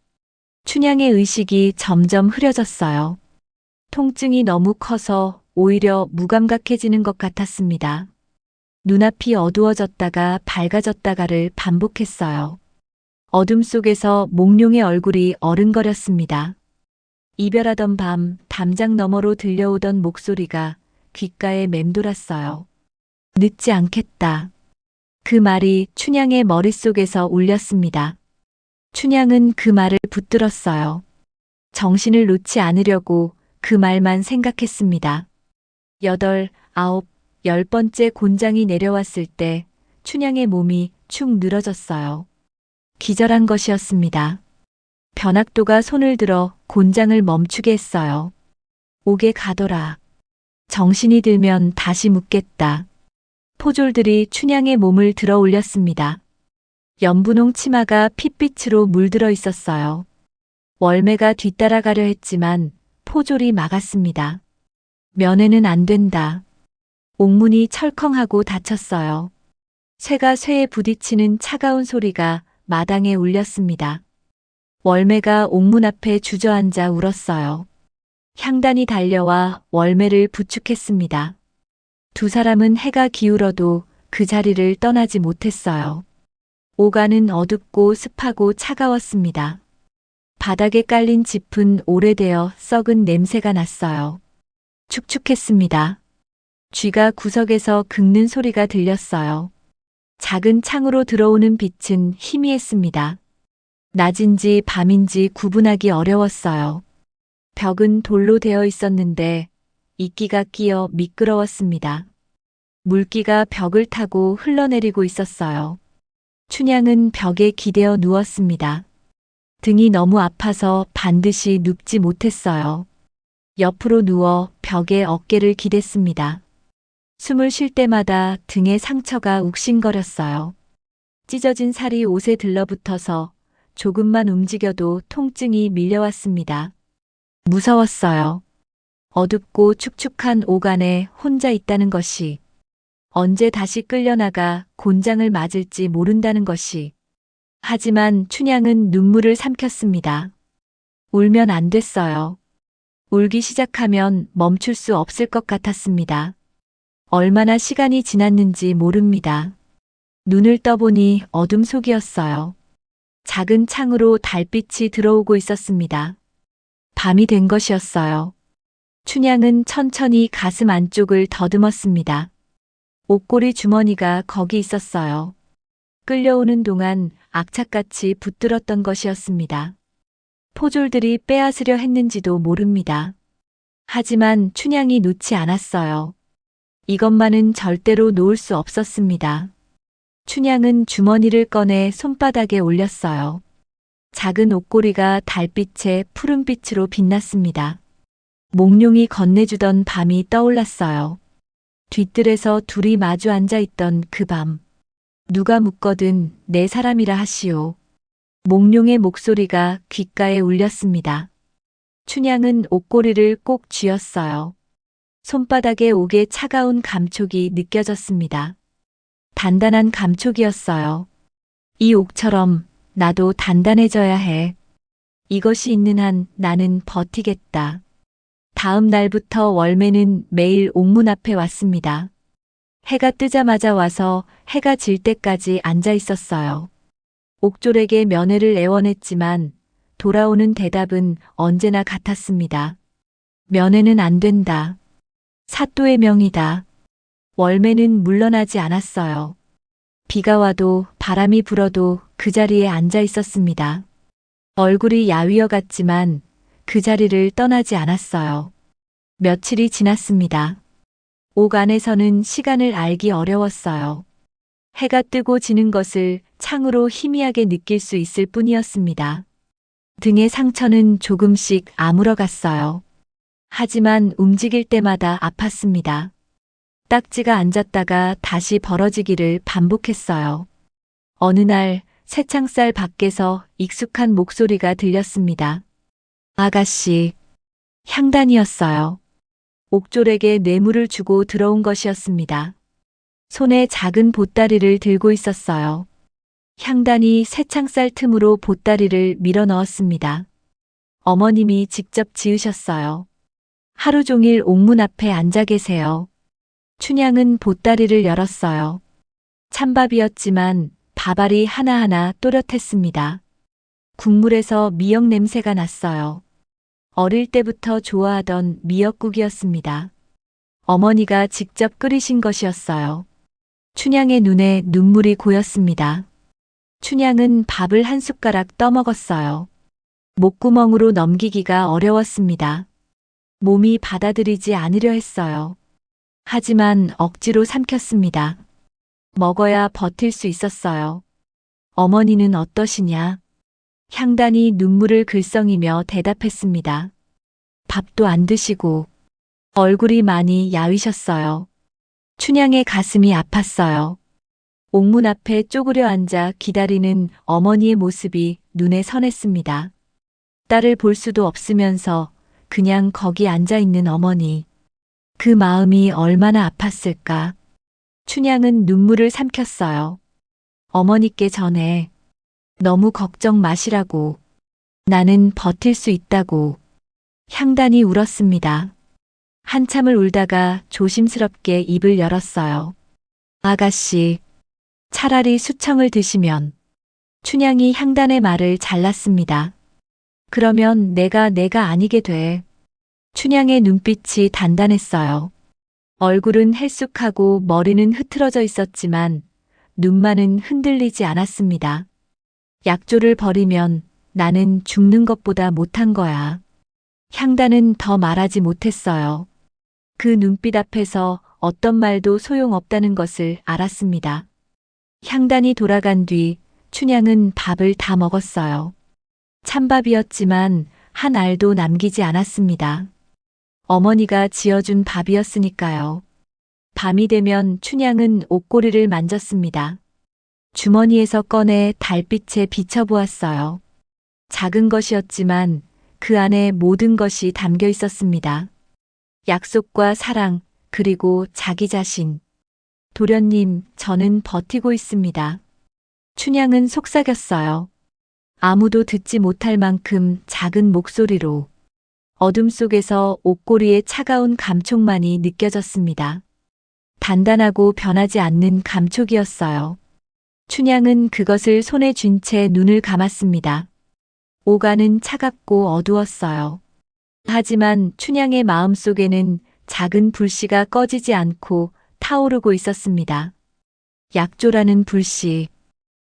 춘향의 의식이 점점 흐려졌어요. 통증이 너무 커서 오히려 무감각해지는 것 같았습니다. 눈앞이 어두워졌다가 밝아졌다가를 반복했어요. 어둠 속에서 몽룡의 얼굴이 어른거렸습니다. 이별하던 밤 담장 너머로 들려오던 목소리가 귓가에 맴돌았어요. 늦지 않겠다. 그 말이 춘향의 머릿속에서 울렸습니다. 춘향은 그 말을 붙들었어요. 정신을 놓지 않으려고 그 말만 생각했습니다. 8, 9, 10번째 곤장이 내려왔을 때 춘향의 몸이 축 늘어졌어요. 기절한 것이었습니다. 변학도가 손을 들어 곤장을 멈추게 했어요. 오게 가더라. 정신이 들면 다시 묻겠다. 포졸들이 춘향의 몸을 들어 올렸습니다. 연분홍 치마가 핏빛으로 물들어 있었어요. 월매가 뒤따라가려 했지만 포졸이 막았습니다. 면회는 안 된다. 옥문이 철컹하고 닫혔어요. 쇠가 쇠에 부딪히는 차가운 소리가 마당에 울렸습니다. 월매가 옥문 앞에 주저앉아 울었어요. 향단이 달려와 월매를 부축했습니다. 두 사람은 해가 기울어도 그 자리를 떠나지 못했어요. 오가는 어둡고 습하고 차가웠습니다. 바닥에 깔린 짚은 오래되어 썩은 냄새가 났어요. 축축했습니다. 쥐가 구석에서 긁는 소리가 들렸어요. 작은 창으로 들어오는 빛은 희미했습니다. 낮인지 밤인지 구분하기 어려웠어요. 벽은 돌로 되어 있었는데 이끼가 끼어 미끄러웠습니다. 물기가 벽을 타고 흘러내리고 있었어요. 춘향은 벽에 기대어 누웠습니다. 등이 너무 아파서 반드시 눕지 못했어요. 옆으로 누워 벽에 어깨를 기댔습니다. 숨을 쉴 때마다 등에 상처가 욱신거렸어요. 찢어진 살이 옷에 들러붙어서 조금만 움직여도 통증이 밀려왔습니다. 무서웠어요. 어둡고 축축한 옥 안에 혼자 있다는 것이, 언제 다시 끌려나가 곤장을 맞을지 모른다는 것이. 하지만 춘향은 눈물을 삼켰습니다. 울면 안 됐어요. 울기 시작하면 멈출 수 없을 것 같았습니다. 얼마나 시간이 지났는지 모릅니다. 눈을 떠보니 어둠 속이었어요. 작은 창으로 달빛이 들어오고 있었습니다. 밤이 된 것이었어요. 춘향은 천천히 가슴 안쪽을 더듬었습니다. 옷고리 주머니가 거기 있었어요. 끌려오는 동안 악착같이 붙들었던 것이었습니다. 포졸들이 빼앗으려 했는지도 모릅니다. 하지만 춘향이 놓지 않았어요. 이것만은 절대로 놓을 수 없었습니다. 춘향은 주머니를 꺼내 손바닥에 올렸어요. 작은 옷고리가 달빛에 푸른빛으로 빛났습니다. 몽룡이 건네주던 밤이 떠올랐어요. 뒤뜰에서 둘이 마주 앉아있던 그 밤. 누가 묻거든 내 사람이라 하시오. 몽룡의 목소리가 귓가에 울렸습니다. 춘향은 옷고리를 꼭 쥐었어요. 손바닥에 옥의 차가운 감촉이 느껴졌습니다. 단단한 감촉이었어요. 이 옥처럼 나도 단단해져야 해. 이것이 있는 한 나는 버티겠다. 다음 날부터 월매는 매일 옥문 앞에 왔습니다. 해가 뜨자마자 와서 해가 질 때까지 앉아 있었어요. 옥졸에게 면회를 애원했지만 돌아오는 대답은 언제나 같았습니다. 면회는 안 된다. 사또의 명이다. 월매는 물러나지 않았어요. 비가 와도 바람이 불어도 그 자리에 앉아 있었습니다. 얼굴이 야위어 갔지만 그 자리를 떠나지 않았어요. 며칠이 지났습니다. 옥 안에서는 시간을 알기 어려웠어요. 해가 뜨고 지는 것을 창으로 희미하게 느낄 수 있을 뿐이었습니다. 등의 상처는 조금씩 아물어갔어요. 하지만 움직일 때마다 아팠습니다. 딱지가 앉았다가 다시 벌어지기를 반복했어요. 어느 날 새창살 밖에서 익숙한 목소리가 들렸습니다. 아가씨, 향단이었어요. 옥졸에게 뇌물을 주고 들어온 것이었습니다. 손에 작은 보따리를 들고 있었어요. 향단이 새창살 틈으로 보따리를 밀어 넣었습니다. 어머님이 직접 지으셨어요. 하루 종일 옥문 앞에 앉아 계세요. 춘향은 보따리를 열었어요. 찬밥이었지만 밥알이 하나하나 또렷했습니다. 국물에서 미역 냄새가 났어요. 어릴 때부터 좋아하던 미역국이었습니다. 어머니가 직접 끓이신 것이었어요. 춘향의 눈에 눈물이 고였습니다. 춘향은 밥을 한 숟가락 떠먹었어요. 목구멍으로 넘기기가 어려웠습니다. 몸이 받아들이지 않으려 했어요. 하지만 억지로 삼켰습니다. 먹어야 버틸 수 있었어요. 어머니는 어떠시냐? 향단이 눈물을 글썽이며 대답했습니다. 밥도 안 드시고 얼굴이 많이 야위셨어요. 춘향의 가슴이 아팠어요. 옥문 앞에 쪼그려 앉아 기다리는 어머니의 모습이 눈에 선했습니다. 딸을 볼 수도 없으면서 그냥 거기 앉아 있는 어머니. 그 마음이 얼마나 아팠을까. 춘향은 눈물을 삼켰어요. 어머니께 전해 너무 걱정 마시라고. 나는 버틸 수 있다고. 향단이 울었습니다. 한참을 울다가 조심스럽게 입을 열었어요. 아가씨, 차라리 수청을 드시면. 춘향이 향단의 말을 잘랐습니다. 그러면 내가 아니게 돼. 춘향의 눈빛이 단단했어요. 얼굴은 헬쑥하고 머리는 흐트러져 있었지만 눈만은 흔들리지 않았습니다. 약조를 버리면 나는 죽는 것보다 못한 거야. 향단은 더 말하지 못했어요. 그 눈빛 앞에서 어떤 말도 소용없다는 것을 알았습니다. 향단이 돌아간 뒤 춘향은 밥을 다 먹었어요. 찬밥이었지만 한 알도 남기지 않았습니다. 어머니가 지어준 밥이었으니까요. 밤이 되면 춘향은 옷고리를 만졌습니다. 주머니에서 꺼내 달빛에 비춰보았어요. 작은 것이었지만 그 안에 모든 것이 담겨 있었습니다. 약속과 사랑, 그리고 자기 자신. 도련님, 저는 버티고 있습니다. 춘향은 속삭였어요. 아무도 듣지 못할 만큼 작은 목소리로. 어둠 속에서 옷고리의 차가운 감촉만이 느껴졌습니다. 단단하고 변하지 않는 감촉이었어요. 춘향은 그것을 손에 쥔 채 눈을 감았습니다. 오가는 차갑고 어두웠어요. 하지만 춘향의 마음 속에는 작은 불씨가 꺼지지 않고 타오르고 있었습니다. 약조라는 불씨.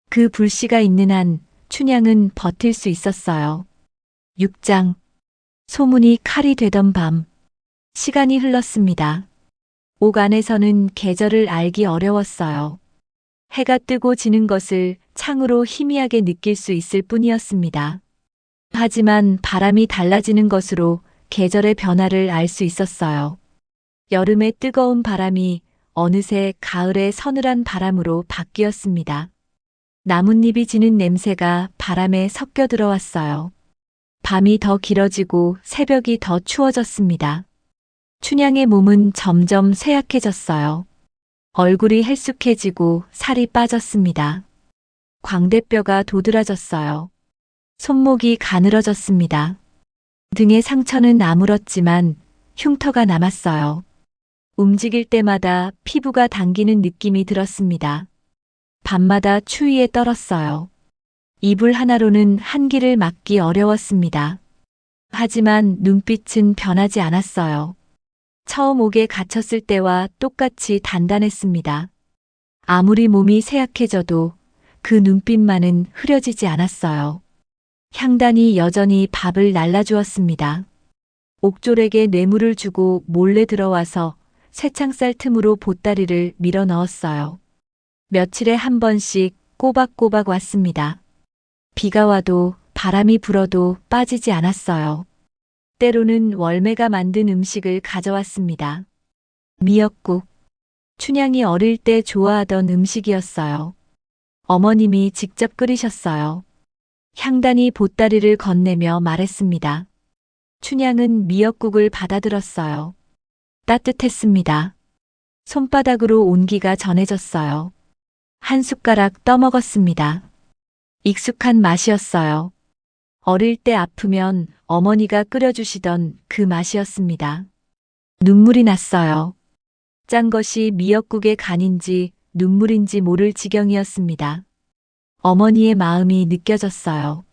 그 불씨가 있는 한 춘향은 버틸 수 있었어요. 6장. 소문이 칼이 되던 밤. 시간이 흘렀습니다. 옥 안에서는 계절을 알기 어려웠어요. 해가 뜨고 지는 것을 창으로 희미하게 느낄 수 있을 뿐이었습니다. 하지만 바람이 달라지는 것으로 계절의 변화를 알 수 있었어요. 여름의 뜨거운 바람이 어느새 가을의 서늘한 바람으로 바뀌었습니다. 나뭇잎이 지는 냄새가 바람에 섞여 들어왔어요. 밤이 더 길어지고 새벽이 더 추워졌습니다. 춘향의 몸은 점점 쇠약해졌어요. 얼굴이 헬쑥해지고 살이 빠졌습니다. 광대뼈가 도드라졌어요. 손목이 가늘어졌습니다. 등의 상처는 아물었지만 흉터가 남았어요. 움직일 때마다 피부가 당기는 느낌이 들었습니다. 밤마다 추위에 떨었어요. 이불 하나로는 한기를 막기 어려웠습니다. 하지만 눈빛은 변하지 않았어요. 처음 옥에 갇혔을 때와 똑같이 단단했습니다. 아무리 몸이 쇠약해져도 그 눈빛만은 흐려지지 않았어요. 향단이 여전히 밥을 날라주었습니다. 옥졸에게 뇌물을 주고 몰래 들어와서 쇠창살 틈으로 보따리를 밀어 넣었어요. 며칠에 한 번씩 꼬박꼬박 왔습니다. 비가 와도 바람이 불어도 빠지지 않았어요. 때로는 월매가 만든 음식을 가져왔습니다. 미역국. 춘향이 어릴 때 좋아하던 음식이었어요. 어머님이 직접 끓이셨어요. 향단이 보따리를 건네며 말했습니다. 춘향은 미역국을 받아들었어요. 따뜻했습니다. 손바닥으로 온기가 전해졌어요. 한 숟가락 떠먹었습니다. 익숙한 맛이었어요. 어릴 때 아프면 어머니가 끓여주시던 그 맛이었습니다. 눈물이 났어요. 짠 것이 미역국의 간인지 눈물인지 모를 지경이었습니다. 어머니의 마음이 느껴졌어요.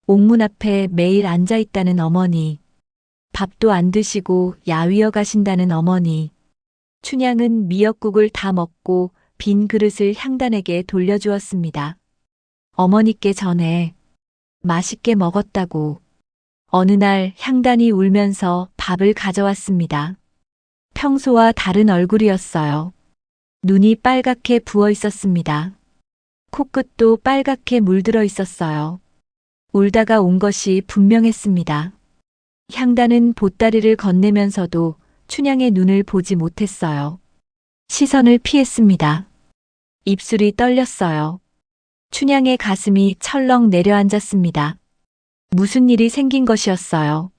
옥문 앞에 매일 앉아 있다는 어머니, 밥도 안 드시고 야위어 가신다는 어머니. 춘향은 미역국을 다 먹고 빈 그릇을 향단에게 돌려주었습니다. 어머니께 전해 맛있게 먹었다고. 어느 날 향단이 울면서 밥을 가져왔습니다. 평소와 다른 얼굴이었어요. 눈이 빨갛게 부어 있었습니다. 코끝도 빨갛게 물들어 있었어요. 울다가 온 것이 분명했습니다. 향단은 보따리를 건네면서도 춘향의 눈을 보지 못했어요. 시선을 피했습니다. 입술이 떨렸어요. 춘향의 가슴이 철렁 내려앉았습니다. 무슨 일이 생긴 것이었어요.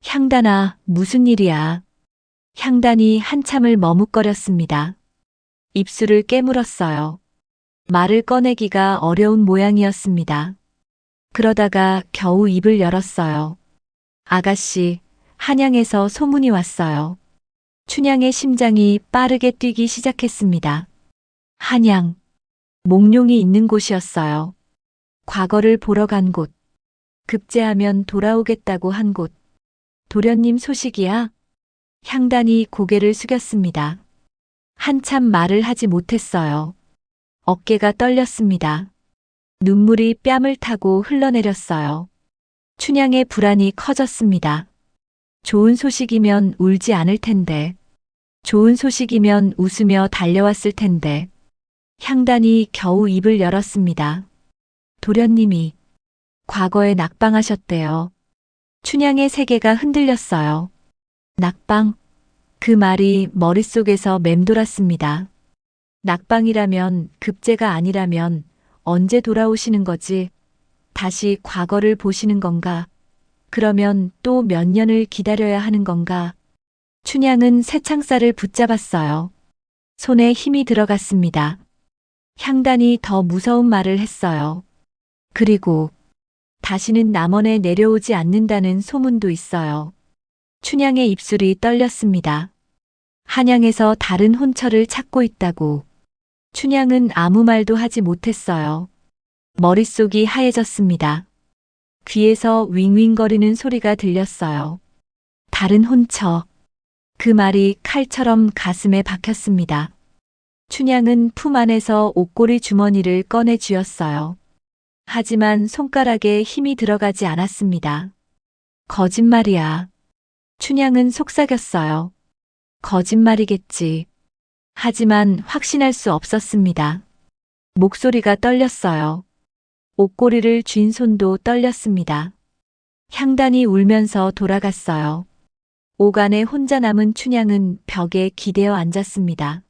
향단아, 무슨 일이야. 향단이 한참을 머뭇거렸습니다. 입술을 깨물었어요. 말을 꺼내기가 어려운 모양이었습니다. 그러다가 겨우 입을 열었어요. 아가씨, 한양에서 소문이 왔어요. 춘향의 심장이 빠르게 뛰기 시작했습니다. 한양, 몽룡이 있는 곳이었어요. 과거를 보러 간 곳. 급제하면 돌아오겠다고 한 곳. 도련님 소식이야? 향단이 고개를 숙였습니다. 한참 말을 하지 못했어요. 어깨가 떨렸습니다. 눈물이 뺨을 타고 흘러내렸어요. 춘향의 불안이 커졌습니다. 좋은 소식이면 울지 않을 텐데. 좋은 소식이면 웃으며 달려왔을 텐데. 향단이 겨우 입을 열었습니다. 도련님이 과거에 낙방하셨대요. 춘향의 세계가 흔들렸어요. 낙방? 그 말이 머릿속에서 맴돌았습니다. 낙방이라면, 급제가 아니라면 언제 돌아오시는 거지? 다시 과거를 보시는 건가? 그러면 또 몇 년을 기다려야 하는 건가? 춘향은 새창살을 붙잡았어요. 손에 힘이 들어갔습니다. 향단이 더 무서운 말을 했어요. 그리고 다시는 남원에 내려오지 않는다는 소문도 있어요. 춘향의 입술이 떨렸습니다. 한양에서 다른 혼처를 찾고 있다고. 춘향은 아무 말도 하지 못했어요. 머릿속이 하얘졌습니다. 귀에서 윙윙거리는 소리가 들렸어요. 다른 혼처. 그 말이 칼처럼 가슴에 박혔습니다. 춘향은 품 안에서 옷고리 주머니를 꺼내 쥐었어요. 하지만 손가락에 힘이 들어가지 않았습니다. 거짓말이야. 춘향은 속삭였어요. 거짓말이겠지. 하지만 확신할 수 없었습니다. 목소리가 떨렸어요. 옷고리를 쥔 손도 떨렸습니다. 향단이 울면서 돌아갔어요. 오간에 혼자 남은 춘향은 벽에 기대어 앉았습니다.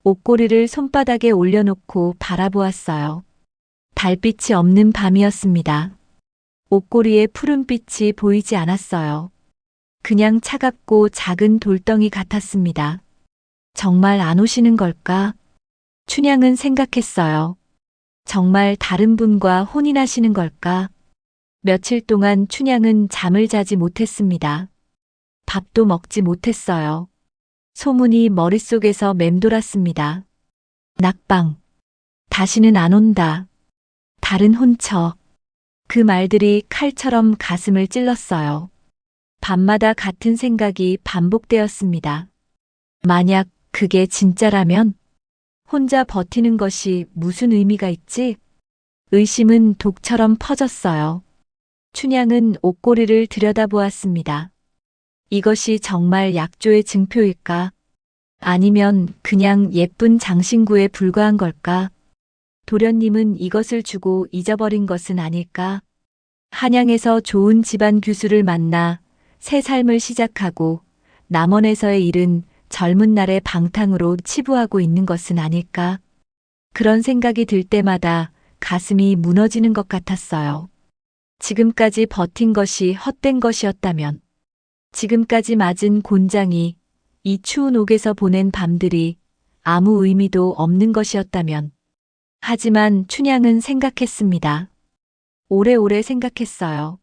옷고리를 손바닥에 올려놓고 바라보았어요. 달빛이 없는 밤이었습니다. 옷고리의 푸른빛이 보이지 않았어요. 그냥 차갑고 작은 돌덩이 같았습니다. 정말 안 오시는 걸까? 춘향은 생각했어요. 정말 다른 분과 혼인하시는 걸까? 며칠 동안 춘향은 잠을 자지 못했습니다. 밥도 먹지 못했어요. 소문이 머릿속에서 맴돌았습니다. 낙방. 다시는 안 온다. 다른 혼처. 그 말들이 칼처럼 가슴을 찔렀어요. 밤마다 같은 생각이 반복되었습니다. 만약 그게 진짜라면 혼자 버티는 것이 무슨 의미가 있지? 의심은 독처럼 퍼졌어요. 춘향은 옷고리를 들여다보았습니다. 이것이 정말 약조의 증표일까? 아니면 그냥 예쁜 장신구에 불과한 걸까? 도련님은 이것을 주고 잊어버린 것은 아닐까? 한양에서 좋은 집안 교수를 만나 새 삶을 시작하고 남원에서의 일은 젊은 날의 방탕으로 치부하고 있는 것은 아닐까? 그런 생각이 들 때마다 가슴이 무너지는 것 같았어요. 지금까지 버틴 것이 헛된 것이었다면, 지금까지 맞은 곤장이 이 추운 옥에서 보낸 밤들이 아무 의미도 없는 것이었다면, 하지만 춘향은 생각했습니다. 오래오래 생각했어요.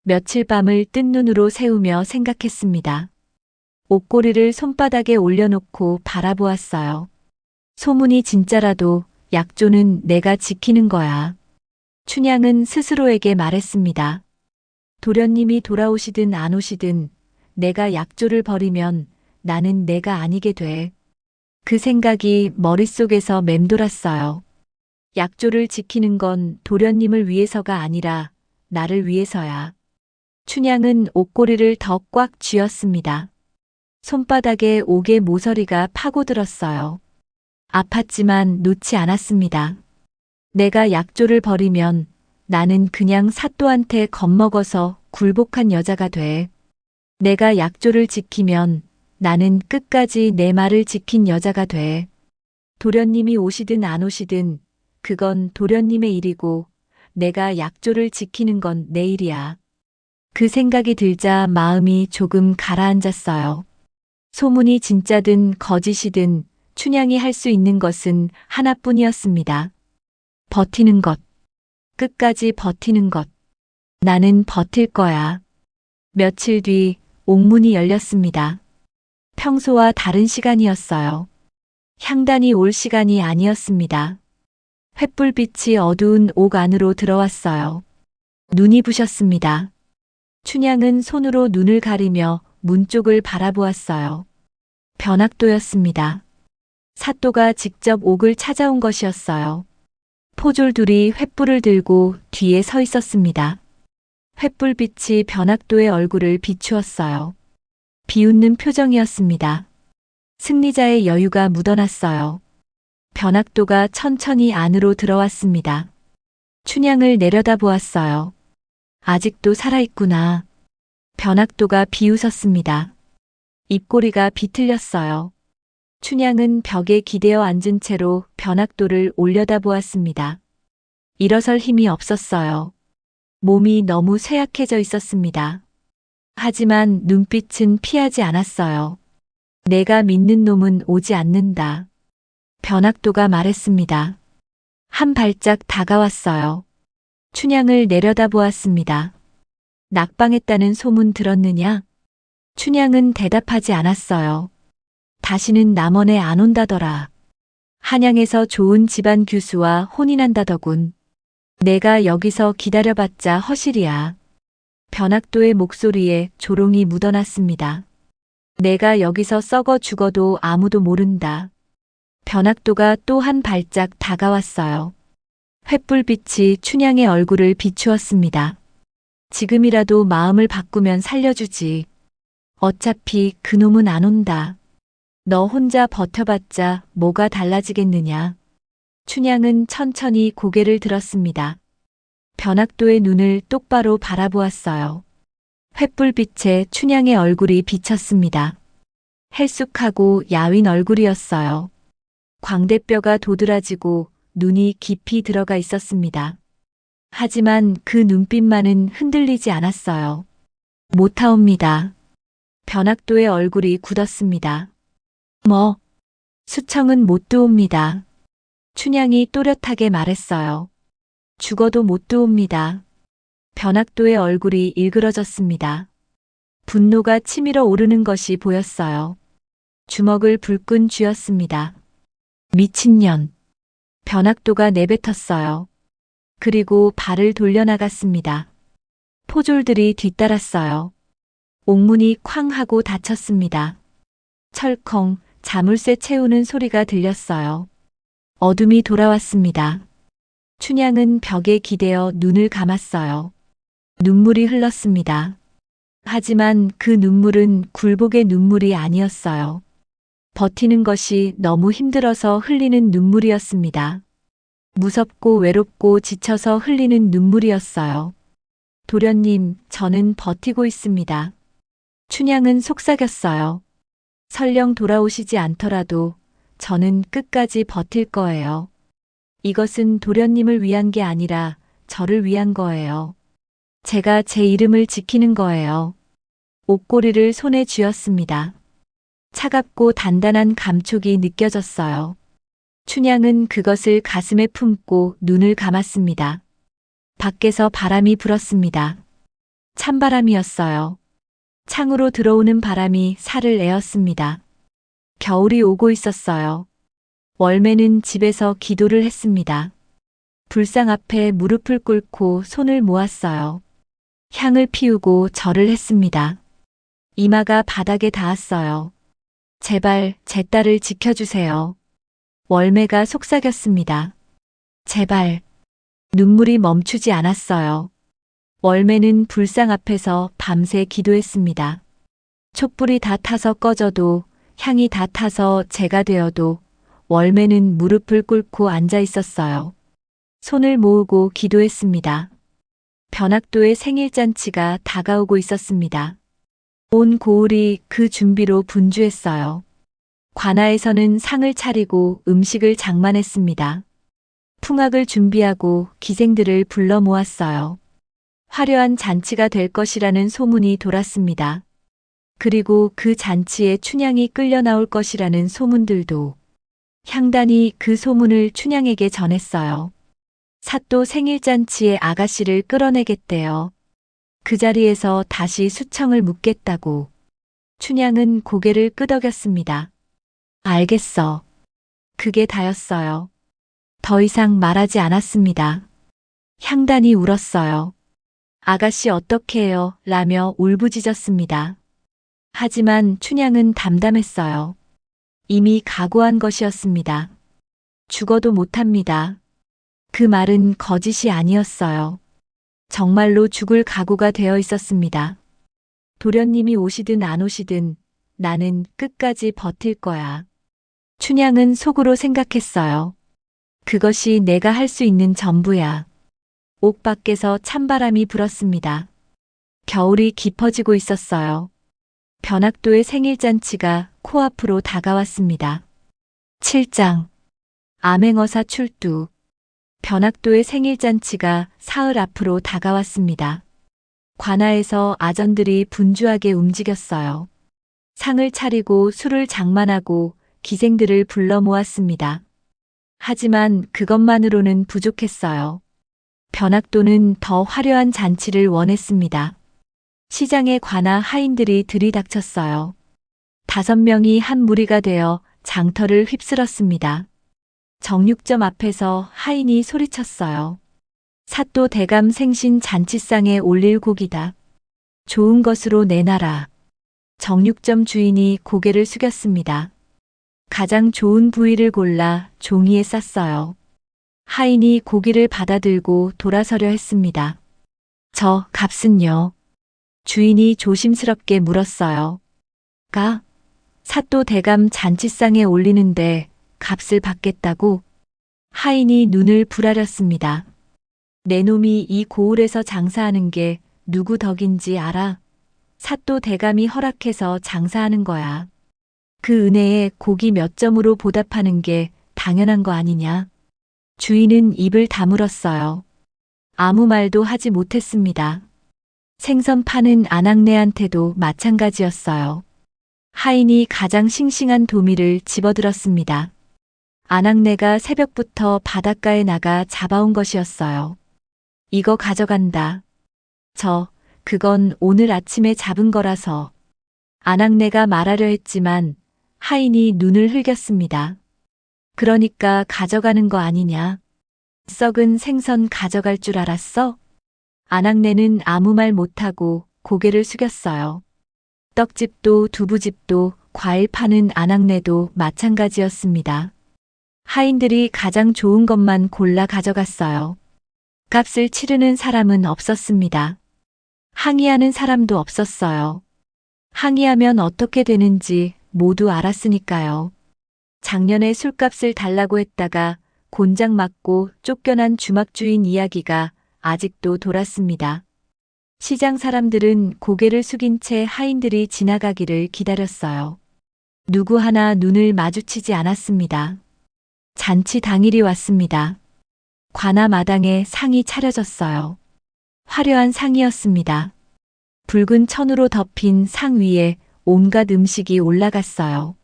며칠 밤을 뜬 눈으로 새우며 생각했습니다. 옷고리를 손바닥에 올려놓고 바라보았어요. 소문이 진짜라도 약조는 내가 지키는 거야. 춘향은 스스로에게 말했습니다. 도련님이 돌아오시든 안 오시든 내가 약조를 버리면 나는 내가 아니게 돼. 그 생각이 머릿속에서 맴돌았어요. 약조를 지키는 건 도련님을 위해서가 아니라 나를 위해서야. 춘향은 옷고리를 더 꽉 쥐었습니다. 손바닥에 옥의 모서리가 파고들었어요. 아팠지만 놓지 않았습니다. 내가 약조를 버리면 나는 그냥 사또한테 겁먹어서 굴복한 여자가 돼. 내가 약조를 지키면 나는 끝까지 내 말을 지킨 여자가 돼. 도련님이 오시든 안 오시든 그건 도련님의 일이고 내가 약조를 지키는 건 내 일이야. 그 생각이 들자 마음이 조금 가라앉았어요. 소문이 진짜든 거짓이든 춘향이 할 수 있는 것은 하나뿐이었습니다. 버티는 것. 끝까지 버티는 것. 나는 버틸 거야. 며칠 뒤 옥문이 열렸습니다. 평소와 다른 시간이었어요. 향단이 올 시간이 아니었습니다. 횃불빛이 어두운 옥 안으로 들어왔어요. 눈이 부셨습니다. 춘향은 손으로 눈을 가리며 문 쪽을 바라보았어요. 변학도였습니다. 사또가 직접 옥을 찾아온 것이었어요. 포졸들이 횃불을 들고 뒤에 서 있었습니다. 횃불빛이 변학도의 얼굴을 비추었어요. 비웃는 표정이었습니다. 승리자의 여유가 묻어났어요. 변학도가 천천히 안으로 들어왔습니다. 춘향을 내려다보았어요. 아직도 살아있구나. 변학도가 비웃었습니다. 입꼬리가 비틀렸어요. 춘향은 벽에 기대어 앉은 채로 변학도를 올려다보았습니다. 일어설 힘이 없었어요. 몸이 너무 쇠약해져 있었습니다. 하지만 눈빛은 피하지 않았어요. 내가 믿는 놈은 오지 않는다. 변학도가 말했습니다. 한 발짝 다가왔어요. 춘향을 내려다보았습니다. 낙방했다는 소문 들었느냐? 춘향은 대답하지 않았어요. 다시는 남원에 안 온다더라. 한양에서 좋은 집안 교수와 혼인한다더군. 내가 여기서 기다려봤자 허실이야. 변학도의 목소리에 조롱이 묻어났습니다. 내가 여기서 썩어 죽어도 아무도 모른다. 변학도가 또 한 발짝 다가왔어요. 횃불빛이 춘향의 얼굴을 비추었습니다. 지금이라도 마음을 바꾸면 살려주지. 어차피 그놈은 안 온다. 너 혼자 버텨봤자 뭐가 달라지겠느냐. 춘향은 천천히 고개를 들었습니다. 변학도의 눈을 똑바로 바라보았어요. 횃불빛에 춘향의 얼굴이 비쳤습니다. 헬쑥하고 야윈 얼굴이었어요. 광대뼈가 도드라지고 눈이 깊이 들어가 있었습니다. 하지만 그 눈빛만은 흔들리지 않았어요. 못하옵니다. 변학도의 얼굴이 굳었습니다. 뭐? 수청은 못 두옵니다. 춘향이 또렷하게 말했어요. 죽어도 못 두옵니다. 변학도의 얼굴이 일그러졌습니다. 분노가 치밀어 오르는 것이 보였어요. 주먹을 불끈 쥐었습니다. 미친년. 변학도가 내뱉었어요. 그리고 발을 돌려나갔습니다. 포졸들이 뒤따랐어요. 옥문이 쾅 하고 닫혔습니다. 철컹 자물쇠 채우는 소리가 들렸어요. 어둠이 돌아왔습니다. 춘향은 벽에 기대어 눈을 감았어요. 눈물이 흘렀습니다. 하지만 그 눈물은 굴복의 눈물이 아니었어요. 버티는 것이 너무 힘들어서 흘리는 눈물이었습니다. 무섭고 외롭고 지쳐서 흘리는 눈물이었어요. 도련님, 저는 버티고 있습니다. 춘향은 속삭였어요. 설령 돌아오시지 않더라도 저는 끝까지 버틸 거예요. 이것은 도련님을 위한 게 아니라 저를 위한 거예요. 제가 제 이름을 지키는 거예요. 옷고리를 손에 쥐었습니다. 차갑고 단단한 감촉이 느껴졌어요. 춘향은 그것을 가슴에 품고 눈을 감았습니다. 밖에서 바람이 불었습니다. 찬바람이었어요. 창으로 들어오는 바람이 살을 에었습니다. 겨울이 오고 있었어요. 월매는 집에서 기도를 했습니다. 불상 앞에 무릎을 꿇고 손을 모았어요. 향을 피우고 절을 했습니다. 이마가 바닥에 닿았어요. 제발 제 딸을 지켜주세요. 월매가 속삭였습니다. 제발. 눈물이 멈추지 않았어요. 월매는 불상 앞에서 밤새 기도했습니다. 촛불이 다 타서 꺼져도, 향이 다 타서 재가 되어도 월매는 무릎을 꿇고 앉아 있었어요. 손을 모으고 기도했습니다. 변학도의 생일잔치가 다가오고 있었습니다. 온 고을이 그 준비로 분주했어요. 관아에서는 상을 차리고 음식을 장만했습니다. 풍악을 준비하고 기생들을 불러 모았어요. 화려한 잔치가 될 것이라는 소문이 돌았습니다. 그리고 그 잔치에 춘향이 끌려 나올 것이라는 소문들도. 향단이 그 소문을 춘향에게 전했어요. 사또 생일잔치에 아가씨를 끌어내겠대요. 그 자리에서 다시 수청을 묻겠다고. 춘향은 고개를 끄덕였습니다. 알겠어. 그게 다였어요. 더 이상 말하지 않았습니다. 향단이 울었어요. 아가씨 어떻게 해요? 라며 울부짖었습니다. 하지만 춘향은 담담했어요. 이미 각오한 것이었습니다. 죽어도 못합니다. 그 말은 거짓이 아니었어요. 정말로 죽을 각오가 되어 있었습니다. 도련님이 오시든 안 오시든 나는 끝까지 버틸 거야. 춘향은 속으로 생각했어요. 그것이 내가 할 수 있는 전부야. 옥 밖에서 찬바람이 불었습니다. 겨울이 깊어지고 있었어요. 변학도의 생일잔치가 코앞으로 다가왔습니다. 7장 암행어사 출두. 변학도의 생일잔치가 사흘 앞으로 다가왔습니다. 관아에서 아전들이 분주하게 움직였어요. 상을 차리고 술을 장만하고 기생들을 불러 모았습니다. 하지만 그것만으로는 부족했어요. 변학도는 더 화려한 잔치를 원했습니다. 시장에 관아 하인들이 들이닥쳤어요. 5명이 한 무리가 되어 장터를 휩쓸었습니다. 정육점 앞에서 하인이 소리쳤어요. 사또 대감 생신 잔치상에 올릴 고기다. 좋은 것으로 내놔라. 정육점 주인이 고개를 숙였습니다. 가장 좋은 부위를 골라 종이에 쌌어요. 하인이 고기를 받아들고 돌아서려 했습니다. 저 값은요? 주인이 조심스럽게 물었어요. 사또 대감 잔치상에 올리는데 값을 받겠다고? 하인이 눈을 부라렸습니다. 내 놈이 이 고을에서 장사하는 게 누구 덕인지 알아? 사또 대감이 허락해서 장사하는 거야. 그 은혜에 고기 몇 점으로 보답하는 게 당연한 거 아니냐? 주인은 입을 다물었어요. 아무 말도 하지 못했습니다. 생선 파는 아낙네한테도 마찬가지였어요. 하인이 가장 싱싱한 도미를 집어들었습니다. 아낙네가 새벽부터 바닷가에 나가 잡아온 것이었어요. 이거 가져간다. 그건 오늘 아침에 잡은 거라서. 아낙네가 말하려 했지만 하인이 눈을 흘겼습니다. 그러니까 가져가는 거 아니냐? 썩은 생선 가져갈 줄 알았어? 아낙네는 아무 말 못하고 고개를 숙였어요. 떡집도 두부집도 과일 파는 아낙네도 마찬가지였습니다. 하인들이 가장 좋은 것만 골라 가져갔어요. 값을 치르는 사람은 없었습니다. 항의하는 사람도 없었어요. 항의하면 어떻게 되는지 모두 알았으니까요. 작년에 술값을 달라고 했다가 곤장 맞고 쫓겨난 주막주인 이야기가 아직도 돌았습니다. 시장 사람들은 고개를 숙인 채 하인들이 지나가기를 기다렸어요. 누구 하나 눈을 마주치지 않았습니다. 잔치 당일이 왔습니다. 관아 마당에 상이 차려졌어요. 화려한 상이었습니다. 붉은 천으로 덮인 상 위에 온갖 음식이 올라갔어요.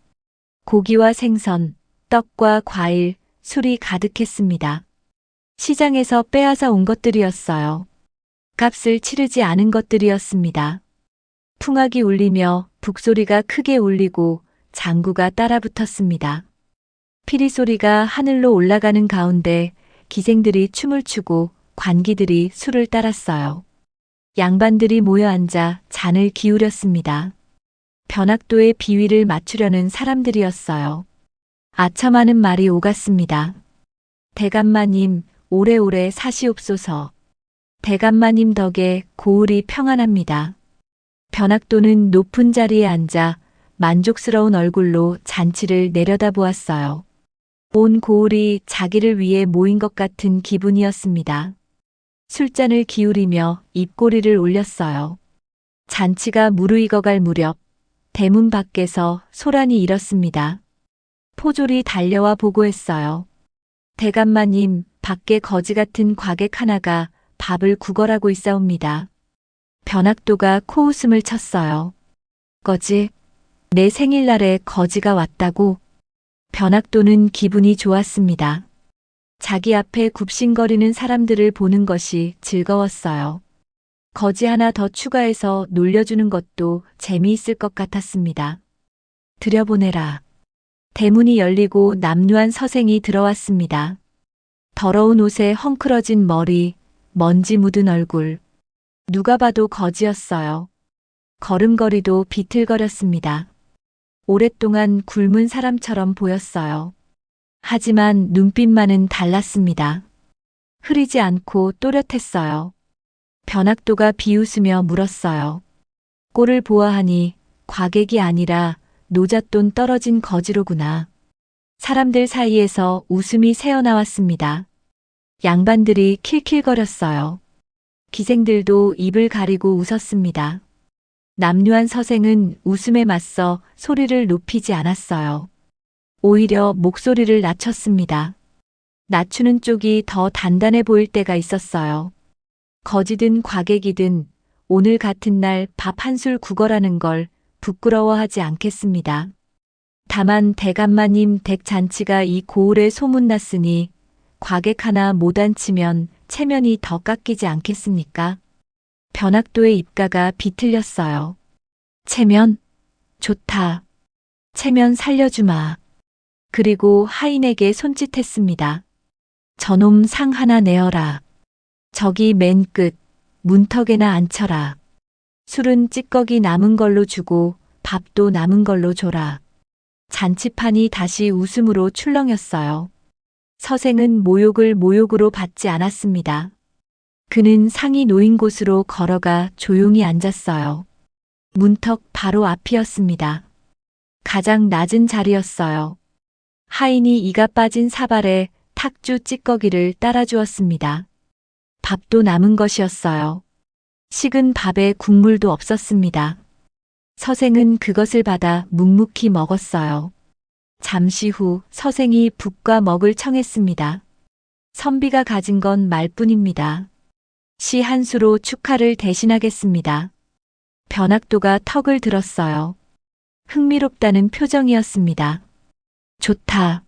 고기와 생선, 떡과 과일, 술이 가득했습니다. 시장에서 빼앗아 온 것들이었어요. 값을 치르지 않은 것들이었습니다. 풍악이 울리며 북소리가 크게 울리고 장구가 따라붙었습니다. 피리 소리가 하늘로 올라가는 가운데 기생들이 춤을 추고 관기들이 술을 따랐어요. 양반들이 모여 앉아 잔을 기울였습니다. 변학도의 비위를 맞추려는 사람들이었어요. 아첨하는 말이 오갔습니다. 대감마님, 오래오래 사시옵소서. 대감마님 덕에 고을이 평안합니다. 변학도는 높은 자리에 앉아 만족스러운 얼굴로 잔치를 내려다보았어요. 온 고을이 자기를 위해 모인 것 같은 기분이었습니다. 술잔을 기울이며 입꼬리를 올렸어요. 잔치가 무르익어갈 무렵 대문 밖에서 소란이 일었습니다. 포졸이 달려와 보고했어요. 대감마님, 밖에 거지 같은 과객 하나가 밥을 구걸하고 있사옵니다. 변학도가 코웃음을 쳤어요. 거지? 내 생일날에 거지가 왔다고? 변학도는 기분이 좋았습니다. 자기 앞에 굽신거리는 사람들을 보는 것이 즐거웠어요. 거지 하나 더 추가해서 놀려주는 것도 재미있을 것 같았습니다. 들여보내라. 대문이 열리고 남루한 서생이 들어왔습니다. 더러운 옷에 헝클어진 머리, 먼지 묻은 얼굴. 누가 봐도 거지였어요. 걸음걸이도 비틀거렸습니다. 오랫동안 굶은 사람처럼 보였어요. 하지만 눈빛만은 달랐습니다. 흐리지 않고 또렷했어요. 변학도가 비웃으며 물었어요. 꼴을 보아하니 과객이 아니라 노잣돈 떨어진 거지로구나. 사람들 사이에서 웃음이 새어나왔습니다. 양반들이 킬킬거렸어요. 기생들도 입을 가리고 웃었습니다. 남류한 서생은 웃음에 맞서 소리를 높이지 않았어요. 오히려 목소리를 낮췄습니다. 낮추는 쪽이 더 단단해 보일 때가 있었어요. 거지든 과객이든 오늘 같은 날 밥 한 술 구걸하는 걸 부끄러워하지 않겠습니다. 다만 대감마님 댁 잔치가 이 고을에 소문났으니 과객 하나 못 앉히면 체면이 더 깎이지 않겠습니까? 변학도의 입가가 비틀렸어요. 체면? 좋다. 체면 살려주마. 그리고 하인에게 손짓했습니다. 저놈 상 하나 내어라. 저기 맨 끝 문턱에나 앉혀라. 술은 찌꺼기 남은 걸로 주고 밥도 남은 걸로 줘라. 잔치판이 다시 웃음으로 출렁였어요. 서생은 모욕을 모욕으로 받지 않았습니다. 그는 상이 놓인 곳으로 걸어가 조용히 앉았어요. 문턱 바로 앞이었습니다. 가장 낮은 자리였어요. 하인이 이가 빠진 사발에 탁주 찌꺼기를 따라주었습니다. 밥도 남은 것이었어요. 식은 밥에 국물도 없었습니다. 서생은 그것을 받아 묵묵히 먹었어요. 잠시 후 서생이 북과 먹을 청했습니다. 선비가 가진 건 말뿐입니다. 시 한 수로 축하를 대신하겠습니다. 변학도가 턱을 들었어요. 흥미롭다는 표정이었습니다. 좋다.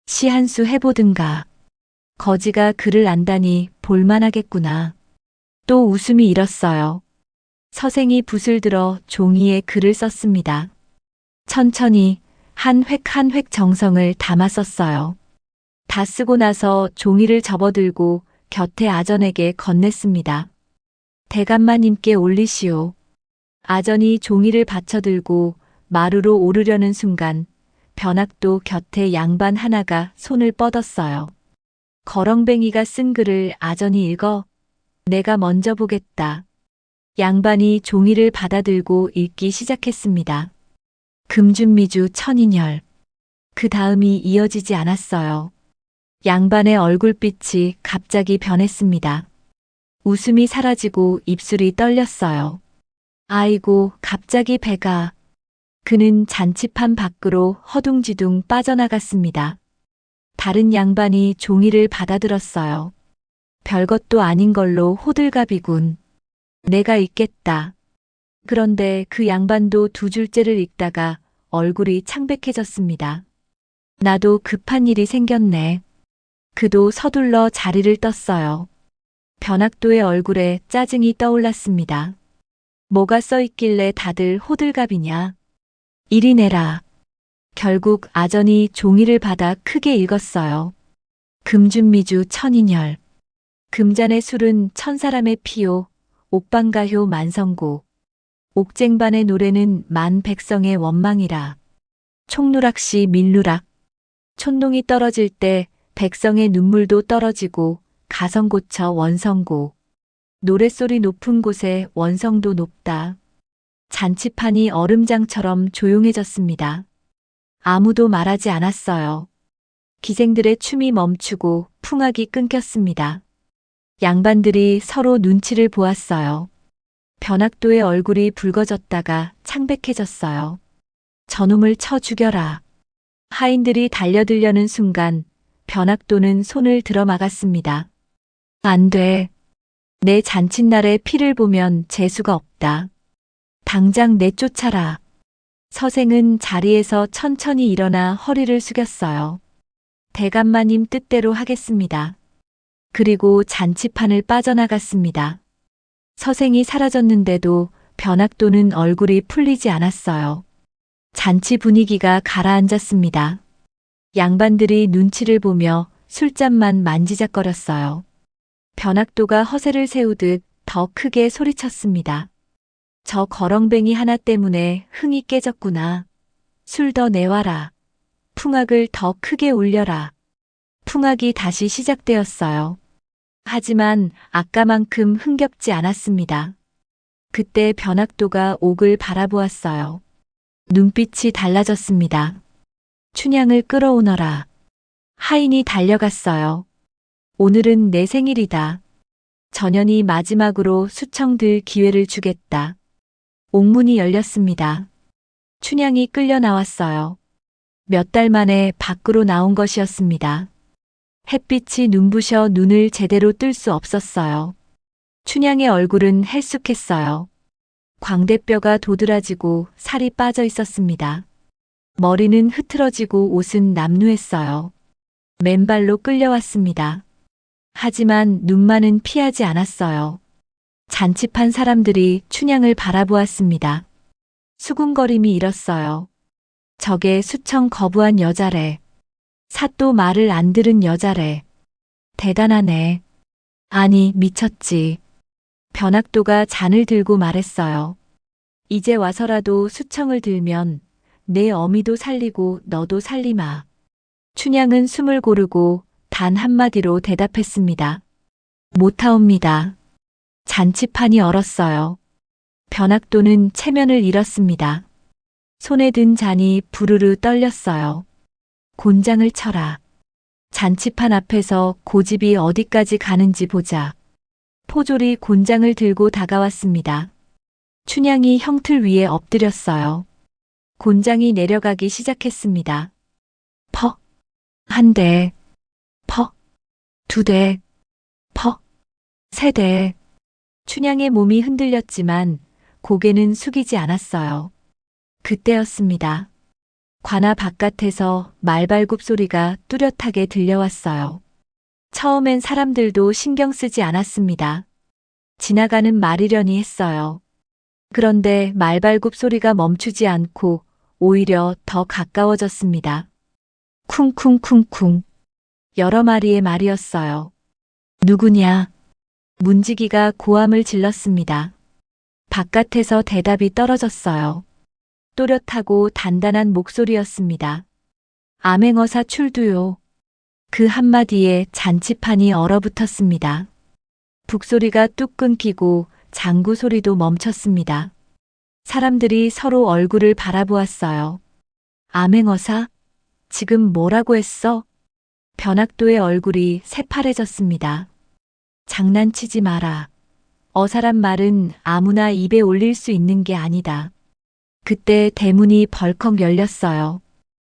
시 한 수 해보든가. 거지가 글을 안다니 볼만하겠구나. 또 웃음이 일었어요. 서생이 붓을 들어 종이에 글을 썼습니다. 천천히 한 획 한 획 정성을 담아 썼어요. 다 쓰고 나서 종이를 접어들고 곁에 아전에게 건넸습니다. 대감마님께 올리시오. 아전이 종이를 받쳐들고 마루로 오르려는 순간 변학도 곁에 양반 하나가 손을 뻗었어요. 거렁뱅이가 쓴 글을 아전이 읽어 내가 먼저 보겠다. 양반이 종이를 받아들고 읽기 시작했습니다. 금준미주 천인열. 그 다음이 이어지지 않았어요. 양반의 얼굴빛이 갑자기 변했습니다. 웃음이 사라지고 입술이 떨렸어요. 아이고, 갑자기 배가. 그는 잔치판 밖으로 허둥지둥 빠져나갔습니다. 다른 양반이 종이를 받아들었어요. 별것도 아닌 걸로 호들갑이군. 내가 읽겠다. 그런데 그 양반도 두 줄째를 읽다가 얼굴이 창백해졌습니다. 나도 급한 일이 생겼네. 그도 서둘러 자리를 떴어요. 변학도의 얼굴에 짜증이 떠올랐습니다. 뭐가 써있길래 다들 호들갑이냐. 이리 내라. 결국 아전이 종이를 받아 크게 읽었어요. 금준미주 천인열. 금잔의 술은 천사람의 피요. 옥방가효 만성고. 옥쟁반의 노래는 만백성의 원망이라. 총누락시 밀누락. 촌농이 떨어질 때 백성의 눈물도 떨어지고 가성 고쳐 원성고. 노랫소리 높은 곳에 원성도 높다. 잔치판이 얼음장처럼 조용해졌습니다. 아무도 말하지 않았어요. 기생들의 춤이 멈추고 풍악이 끊겼습니다. 양반들이 서로 눈치를 보았어요. 변학도의 얼굴이 붉어졌다가 창백해졌어요. 저놈을 쳐 죽여라. 하인들이 달려들려는 순간 변학도는 손을 들어 막았습니다. 안 돼. 내 잔칫날의 피를 보면 재수가 없다. 당장 내쫓아라. 서생은 자리에서 천천히 일어나 허리를 숙였어요. 대감마님 뜻대로 하겠습니다. 그리고 잔치판을 빠져나갔습니다. 서생이 사라졌는데도 변학도는 얼굴이 풀리지 않았어요. 잔치 분위기가 가라앉았습니다. 양반들이 눈치를 보며 술잔만 만지작거렸어요. 변학도가 허세를 세우듯 더 크게 소리쳤습니다. 저 거렁뱅이 하나 때문에 흥이 깨졌구나. 술 더 내와라. 풍악을 더 크게 울려라. 풍악이 다시 시작되었어요. 하지만 아까만큼 흥겹지 않았습니다. 그때 변학도가 옥을 바라보았어요. 눈빛이 달라졌습니다. 춘향을 끌어오너라. 하인이 달려갔어요. 오늘은 내 생일이다. 전연이 마지막으로 수청들 기회를 주겠다. 옥문이 열렸습니다. 춘향이 끌려 나왔어요. 몇 달 만에 밖으로 나온 것이었습니다. 햇빛이 눈부셔 눈을 제대로 뜰 수 없었어요. 춘향의 얼굴은 헬쑥했어요. 광대뼈가 도드라지고 살이 빠져 있었습니다. 머리는 흐트러지고 옷은 남루했어요. 맨발로 끌려왔습니다. 하지만 눈만은 피하지 않았어요. 잔치판 사람들이 춘향을 바라보았습니다. 수군거림이 일었어요. 저게 수청 거부한 여자래. 사또 말을 안 들은 여자래. 대단하네. 아니, 미쳤지. 변학도가 잔을 들고 말했어요. 이제 와서라도 수청을 들면 내 어미도 살리고 너도 살리마. 춘향은 숨을 고르고 단 한마디로 대답했습니다. 못하옵니다. 잔치판이 얼었어요. 변학도는 체면을 잃었습니다. 손에 든 잔이 부르르 떨렸어요. 곤장을 쳐라. 잔치판 앞에서 고집이 어디까지 가는지 보자. 포졸이 곤장을 들고 다가왔습니다. 춘향이 형틀 위에 엎드렸어요. 곤장이 내려가기 시작했습니다. 퍽. 한 대. 퍽. 두 대. 퍽. 세 대. 춘향의 몸이 흔들렸지만 고개는 숙이지 않았어요. 그때였습니다. 관아 바깥에서 말발굽 소리가 뚜렷하게 들려왔어요. 처음엔 사람들도 신경 쓰지 않았습니다. 지나가는 말이려니 했어요. 그런데 말발굽 소리가 멈추지 않고 오히려 더 가까워졌습니다. 쿵쿵쿵쿵. 여러 마리의 말이었어요. 누구냐? 문지기가 고함을 질렀습니다. 바깥에서 대답이 떨어졌어요. 또렷하고 단단한 목소리였습니다. 암행어사 출두요. 그 한마디에 잔치판이 얼어붙었습니다. 북소리가 뚝 끊기고 장구 소리도 멈췄습니다. 사람들이 서로 얼굴을 바라보았어요. 암행어사? 지금 뭐라고 했어? 변학도의 얼굴이 새파래졌습니다. 장난치지 마라. 어사란 말은 아무나 입에 올릴 수 있는 게 아니다. 그때 대문이 벌컥 열렸어요.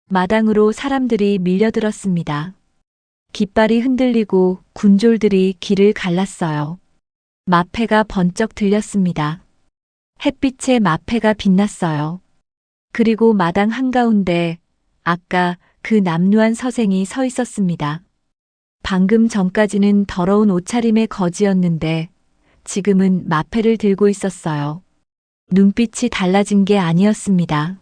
마당으로 사람들이 밀려들었습니다. 깃발이 흔들리고 군졸들이 길을 갈랐어요. 마패가 번쩍 들렸습니다. 햇빛에 마패가 빛났어요. 그리고 마당 한가운데 아까 그 남루한 서생이 서 있었습니다. 방금 전까지는 더러운 옷차림의 거지였는데 지금은 마패를 들고 있었어요. 눈빛이 달라진 게 아니었습니다.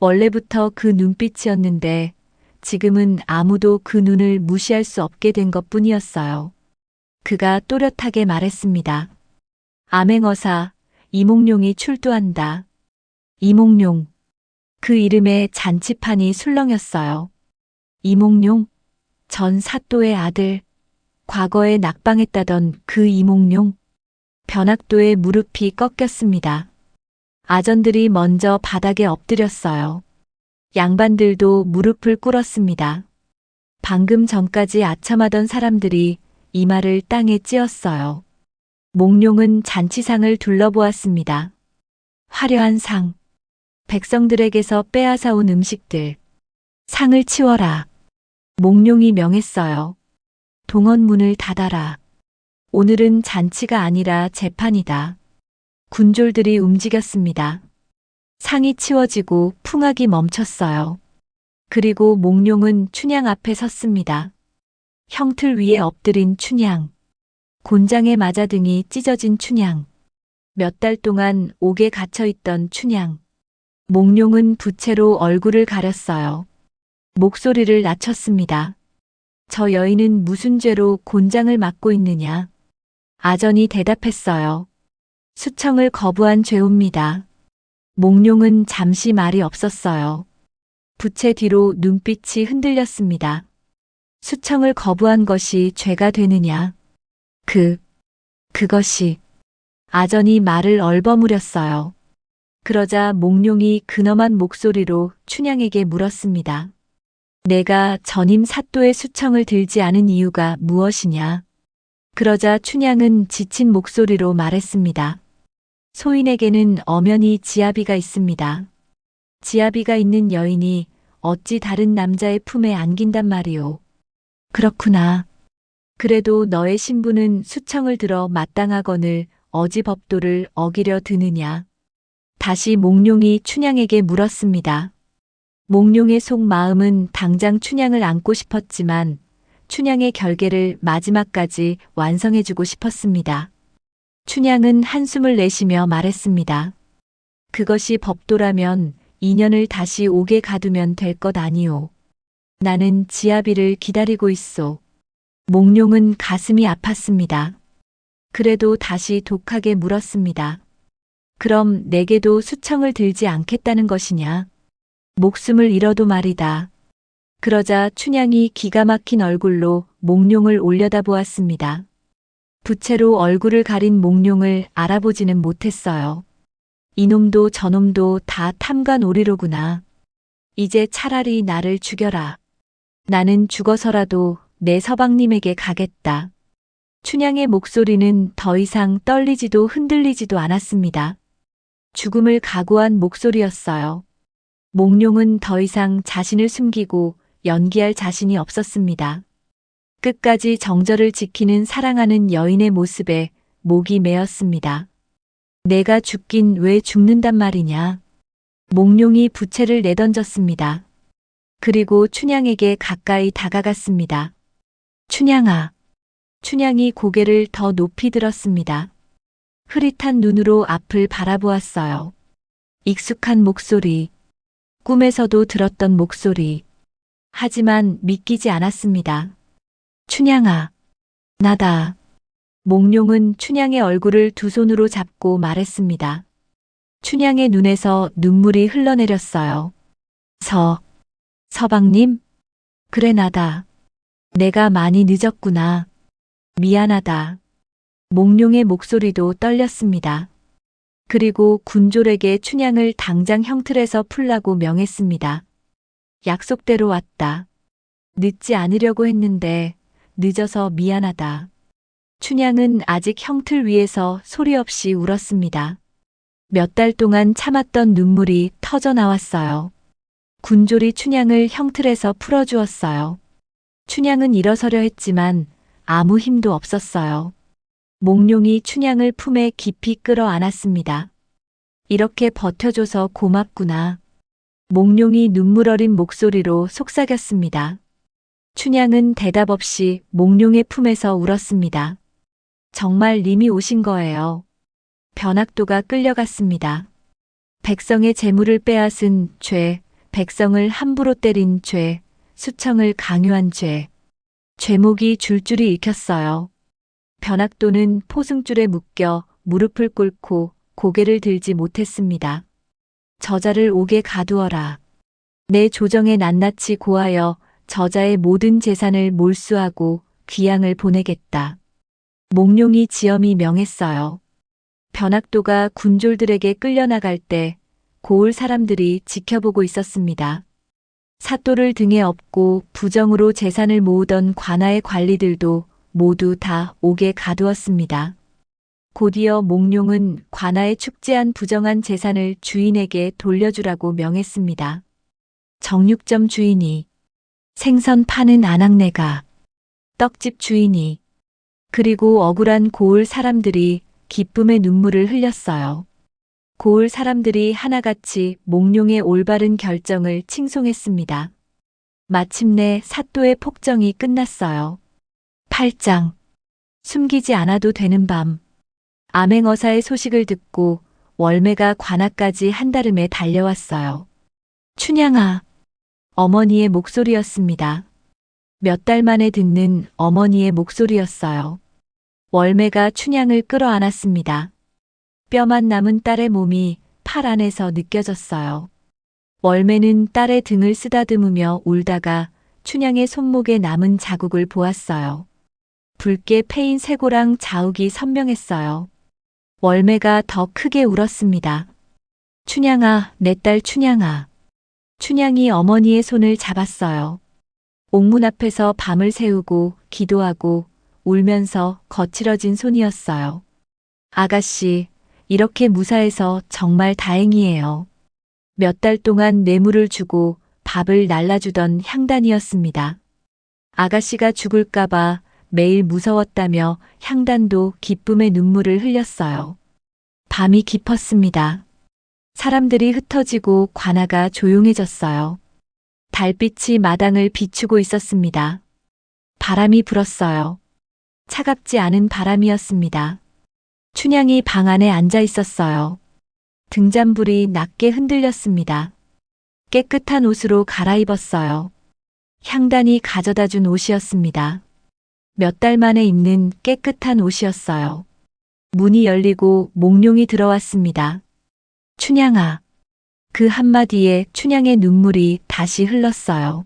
원래부터 그 눈빛이었는데 지금은 아무도 그 눈을 무시할 수 없게 된 것뿐이었어요. 그가 또렷하게 말했습니다. 암행어사, 이몽룡이 출두한다. 이몽룡. 그 이름에 잔치판이 술렁였어요. 이몽룡? 전 사또의 아들. 과거에 낙방했다던 그 이몽룡. 변학도의 무릎이 꺾였습니다. 아전들이 먼저 바닥에 엎드렸어요. 양반들도 무릎을 꿇었습니다. 방금 전까지 아첨하던 사람들이 이마를 땅에 찧었어요. 몽룡은 잔치상을 둘러보았습니다. 화려한 상. 백성들에게서 빼앗아온 음식들. 상을 치워라. 몽룡이 명했어요. 동원문을 닫아라. 오늘은 잔치가 아니라 재판이다. 군졸들이 움직였습니다. 상이 치워지고 풍악이 멈췄어요. 그리고 몽룡은 춘향 앞에 섰습니다. 형틀 위에 엎드린 춘향. 곤장에 맞아 등이 찢어진 춘향. 몇 달 동안 옥에 갇혀있던 춘향. 몽룡은 부채로 얼굴을 가렸어요. 목소리를 낮췄습니다. 저 여인은 무슨 죄로 곤장을 맞고 있느냐? 아전이 대답했어요. 수청을 거부한 죄옵니다. 몽룡은 잠시 말이 없었어요. 부채 뒤로 눈빛이 흔들렸습니다. 수청을 거부한 것이 죄가 되느냐? 그것이. 아전이 말을 얼버무렸어요. 그러자 몽룡이 근엄한 목소리로 춘향에게 물었습니다. 내가 전임 사또의 수청을 들지 않은 이유가 무엇이냐? 그러자 춘향은 지친 목소리로 말했습니다. 소인에게는 엄연히 지아비가 있습니다. 지아비가 있는 여인이 어찌 다른 남자의 품에 안긴단 말이오. 그렇구나. 그래도 너의 신부는 수청을 들어 마땅하거늘 어지 법도를 어기려 드느냐? 다시 몽룡이 춘향에게 물었습니다. 몽룡의 속마음은 당장 춘향을 안고 싶었지만 춘향의 결계를 마지막까지 완성해주고 싶었습니다. 춘향은 한숨을 내쉬며 말했습니다. 그것이 법도라면 인연을 다시 옥에 가두면 될 것 아니오. 나는 지아비를 기다리고 있소. 몽룡은 가슴이 아팠습니다. 그래도 다시 독하게 물었습니다. 그럼 내게도 수청을 들지 않겠다는 것이냐? 목숨을 잃어도 말이다. 그러자 춘향이 기가 막힌 얼굴로 몽룡을 올려다보았습니다. 부채로 얼굴을 가린 몽룡을 알아보지는 못했어요. 이놈도 저놈도 다 탐관오리로구나. 이제 차라리 나를 죽여라. 나는 죽어서라도 내 서방님에게 가겠다. 춘향의 목소리는 더 이상 떨리지도 흔들리지도 않았습니다. 죽음을 각오한 목소리였어요. 몽룡은 더 이상 자신을 숨기고 연기할 자신이 없었습니다. 끝까지 정절을 지키는 사랑하는 여인의 모습에 목이 메었습니다. 내가 죽긴 왜 죽는단 말이냐. 몽룡이 부채를 내던졌습니다. 그리고 춘향에게 가까이 다가갔습니다. 춘향아. 춘향이 고개를 더 높이 들었습니다. 흐릿한 눈으로 앞을 바라보았어요. 익숙한 목소리. 꿈에서도 들었던 목소리. 하지만 믿기지 않았습니다. 춘향아. 나다. 몽룡은 춘향의 얼굴을 두 손으로 잡고 말했습니다. 춘향의 눈에서 눈물이 흘러내렸어요. 서방님? 그래 나다. 내가 많이 늦었구나. 미안하다. 몽룡의 목소리도 떨렸습니다. 그리고 군졸에게 춘향을 당장 형틀에서 풀라고 명했습니다. 약속대로 왔다. 늦지 않으려고 했는데 늦어서 미안하다. 춘향은 아직 형틀 위에서 소리 없이 울었습니다. 몇 달 동안 참았던 눈물이 터져 나왔어요. 군졸이 춘향을 형틀에서 풀어주었어요. 춘향은 일어서려 했지만 아무 힘도 없었어요. 몽룡이 춘향을 품에 깊이 끌어안았습니다. 이렇게 버텨줘서 고맙구나. 몽룡이 눈물 어린 목소리로 속삭였습니다. 춘향은 대답 없이 몽룡의 품에서 울었습니다. 정말 님이 오신 거예요. 변학도가 끌려갔습니다. 백성의 재물을 빼앗은 죄, 백성을 함부로 때린 죄, 수청을 강요한 죄. 죄목이 줄줄이 읽혔어요. 변학도는 포승줄에 묶여 무릎을 꿇고 고개를 들지 못했습니다. 저자를 옥에 가두어라. 내 조정에 낱낱이 고하여 저자의 모든 재산을 몰수하고 귀양을 보내겠다. 몽룡이 지엄히 명했어요. 변학도가 군졸들에게 끌려나갈 때 고을 사람들이 지켜보고 있었습니다. 사또를 등에 업고 부정으로 재산을 모으던 관아의 관리들도 모두 다 옥에 가두었습니다. 곧이어 몽룡은 관아에 축제한 부정한 재산을 주인에게 돌려주라고 명했습니다. 정육점 주인이, 생선 파는 아낙네가, 떡집 주인이, 그리고 억울한 고을 사람들이 기쁨의 눈물을 흘렸어요. 고을 사람들이 하나같이 몽룡의 올바른 결정을 칭송했습니다. 마침내 사또의 폭정이 끝났어요. 8장. 숨기지 않아도 되는 밤. 암행어사의 소식을 듣고 월매가 관아까지 한달음에 달려왔어요. 춘향아. 어머니의 목소리였습니다. 몇 달 만에 듣는 어머니의 목소리였어요. 월매가 춘향을 끌어안았습니다. 뼈만 남은 딸의 몸이 팔 안에서 느껴졌어요. 월매는 딸의 등을 쓰다듬으며 울다가 춘향의 손목에 남은 자국을 보았어요. 붉게 패인 쇄고랑 자욱이 선명했어요. 월매가 더 크게 울었습니다. 춘향아, 내 딸 춘향아. 춘향이 어머니의 손을 잡았어요. 옥문 앞에서 밤을 새우고 기도하고 울면서 거칠어진 손이었어요. 아가씨, 이렇게 무사해서 정말 다행이에요. 몇 달 동안 뇌물을 주고 밥을 날라주던 향단이었습니다. 아가씨가 죽을까봐 매일 무서웠다며 향단도 기쁨의 눈물을 흘렸어요. 밤이 깊었습니다. 사람들이 흩어지고 관아가 조용해졌어요. 달빛이 마당을 비추고 있었습니다. 바람이 불었어요. 차갑지 않은 바람이었습니다. 춘향이 방 안에 앉아 있었어요. 등잔불이 낮게 흔들렸습니다. 깨끗한 옷으로 갈아입었어요. 향단이 가져다 준 옷이었습니다. 몇 달 만에 입는 깨끗한 옷이었어요. 문이 열리고 몽룡이 들어왔습니다. 춘향아. 그 한마디에 춘향의 눈물이 다시 흘렀어요.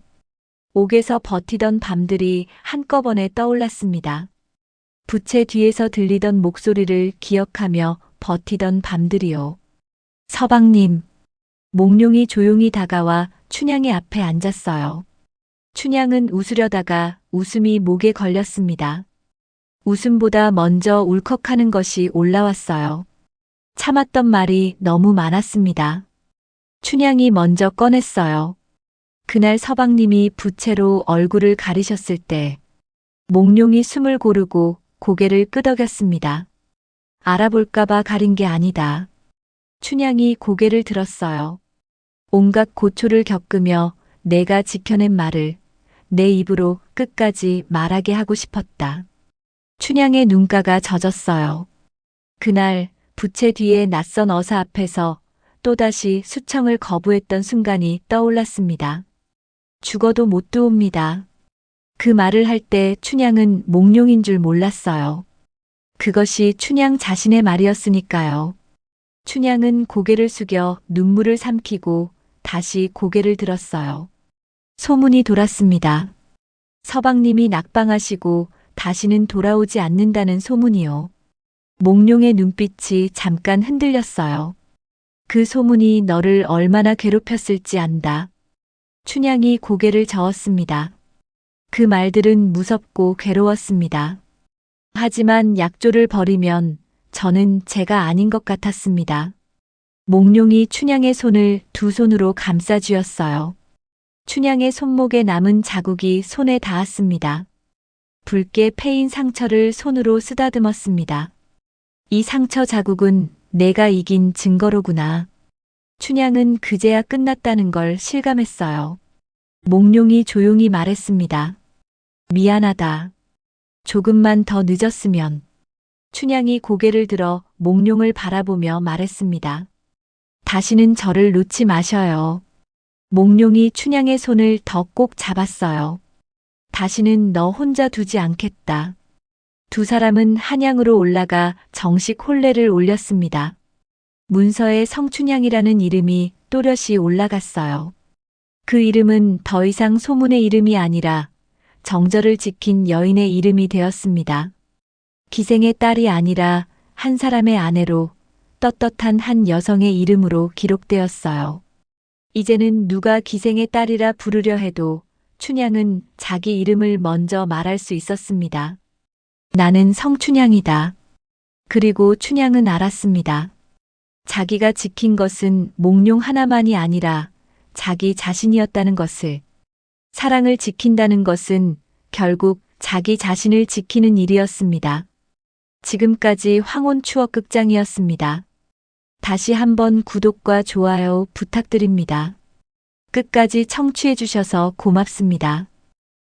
옥에서 버티던 밤들이 한꺼번에 떠올랐습니다. 부채 뒤에서 들리던 목소리를 기억하며 버티던 밤들이요. 서방님. 몽룡이 조용히 다가와 춘향의 앞에 앉았어요. 춘향은 웃으려다가 웃음이 목에 걸렸습니다. 웃음보다 먼저 울컥하는 것이 올라왔어요. 참았던 말이 너무 많았습니다. 춘향이 먼저 꺼냈어요. 그날 서방님이 부채로 얼굴을 가리셨을 때 몽룡이 숨을 고르고 고개를 끄덕였습니다. 알아볼까봐 가린 게 아니다. 춘향이 고개를 들었어요. 온갖 고초를 겪으며 내가 지켜낸 말을 내 입으로 끝까지 말하게 하고 싶었다. 춘향의 눈가가 젖었어요. 그날 부채 뒤에 낯선 어사 앞에서 또다시 수청을 거부했던 순간이 떠올랐습니다. 죽어도 못 두옵니다. 그 말을 할 때 춘향은 몽룡인 줄 몰랐어요. 그것이 춘향 자신의 말이었으니까요. 춘향은 고개를 숙여 눈물을 삼키고 다시 고개를 들었어요. 소문이 돌았습니다. 서방님이 낙방하시고 다시는 돌아오지 않는다는 소문이요. 몽룡의 눈빛이 잠깐 흔들렸어요. 그 소문이 너를 얼마나 괴롭혔을지 안다. 춘향이 고개를 저었습니다. 그 말들은 무섭고 괴로웠습니다. 하지만 약조를 버리면 저는 제가 아닌 것 같았습니다. 몽룡이 춘향의 손을 두 손으로 감싸 쥐었어요. 춘향의 손목에 남은 자국이 손에 닿았습니다. 붉게 패인 상처를 손으로 쓰다듬었습니다. 이 상처 자국은 내가 이긴 증거로구나. 춘향은 그제야 끝났다는 걸 실감했어요. 몽룡이 조용히 말했습니다. 미안하다. 조금만 더 늦었으면. 춘향이 고개를 들어 몽룡을 바라보며 말했습니다. 다시는 저를 놓지 마셔요. 몽룡이 춘향의 손을 더 꼭 잡았어요. 다시는 너 혼자 두지 않겠다. 두 사람은 한양으로 올라가 정식 혼례를 올렸습니다. 문서에 성춘향이라는 이름이 또렷이 올라갔어요. 그 이름은 더 이상 소문의 이름이 아니라 정절을 지킨 여인의 이름이 되었습니다. 기생의 딸이 아니라 한 사람의 아내로 떳떳한 한 여성의 이름으로 기록되었어요. 이제는 누가 기생의 딸이라 부르려 해도 춘향은 자기 이름을 먼저 말할 수 있었습니다. 나는 성춘향이다. 그리고 춘향은 알았습니다. 자기가 지킨 것은 몽룡 하나만이 아니라 자기 자신이었다는 것을. 사랑을 지킨다는 것은 결국 자기 자신을 지키는 일이었습니다. 지금까지 황혼 추억 극장이었습니다. 다시 한번 구독과 좋아요 부탁드립니다. 끝까지 청취해 주셔서 고맙습니다.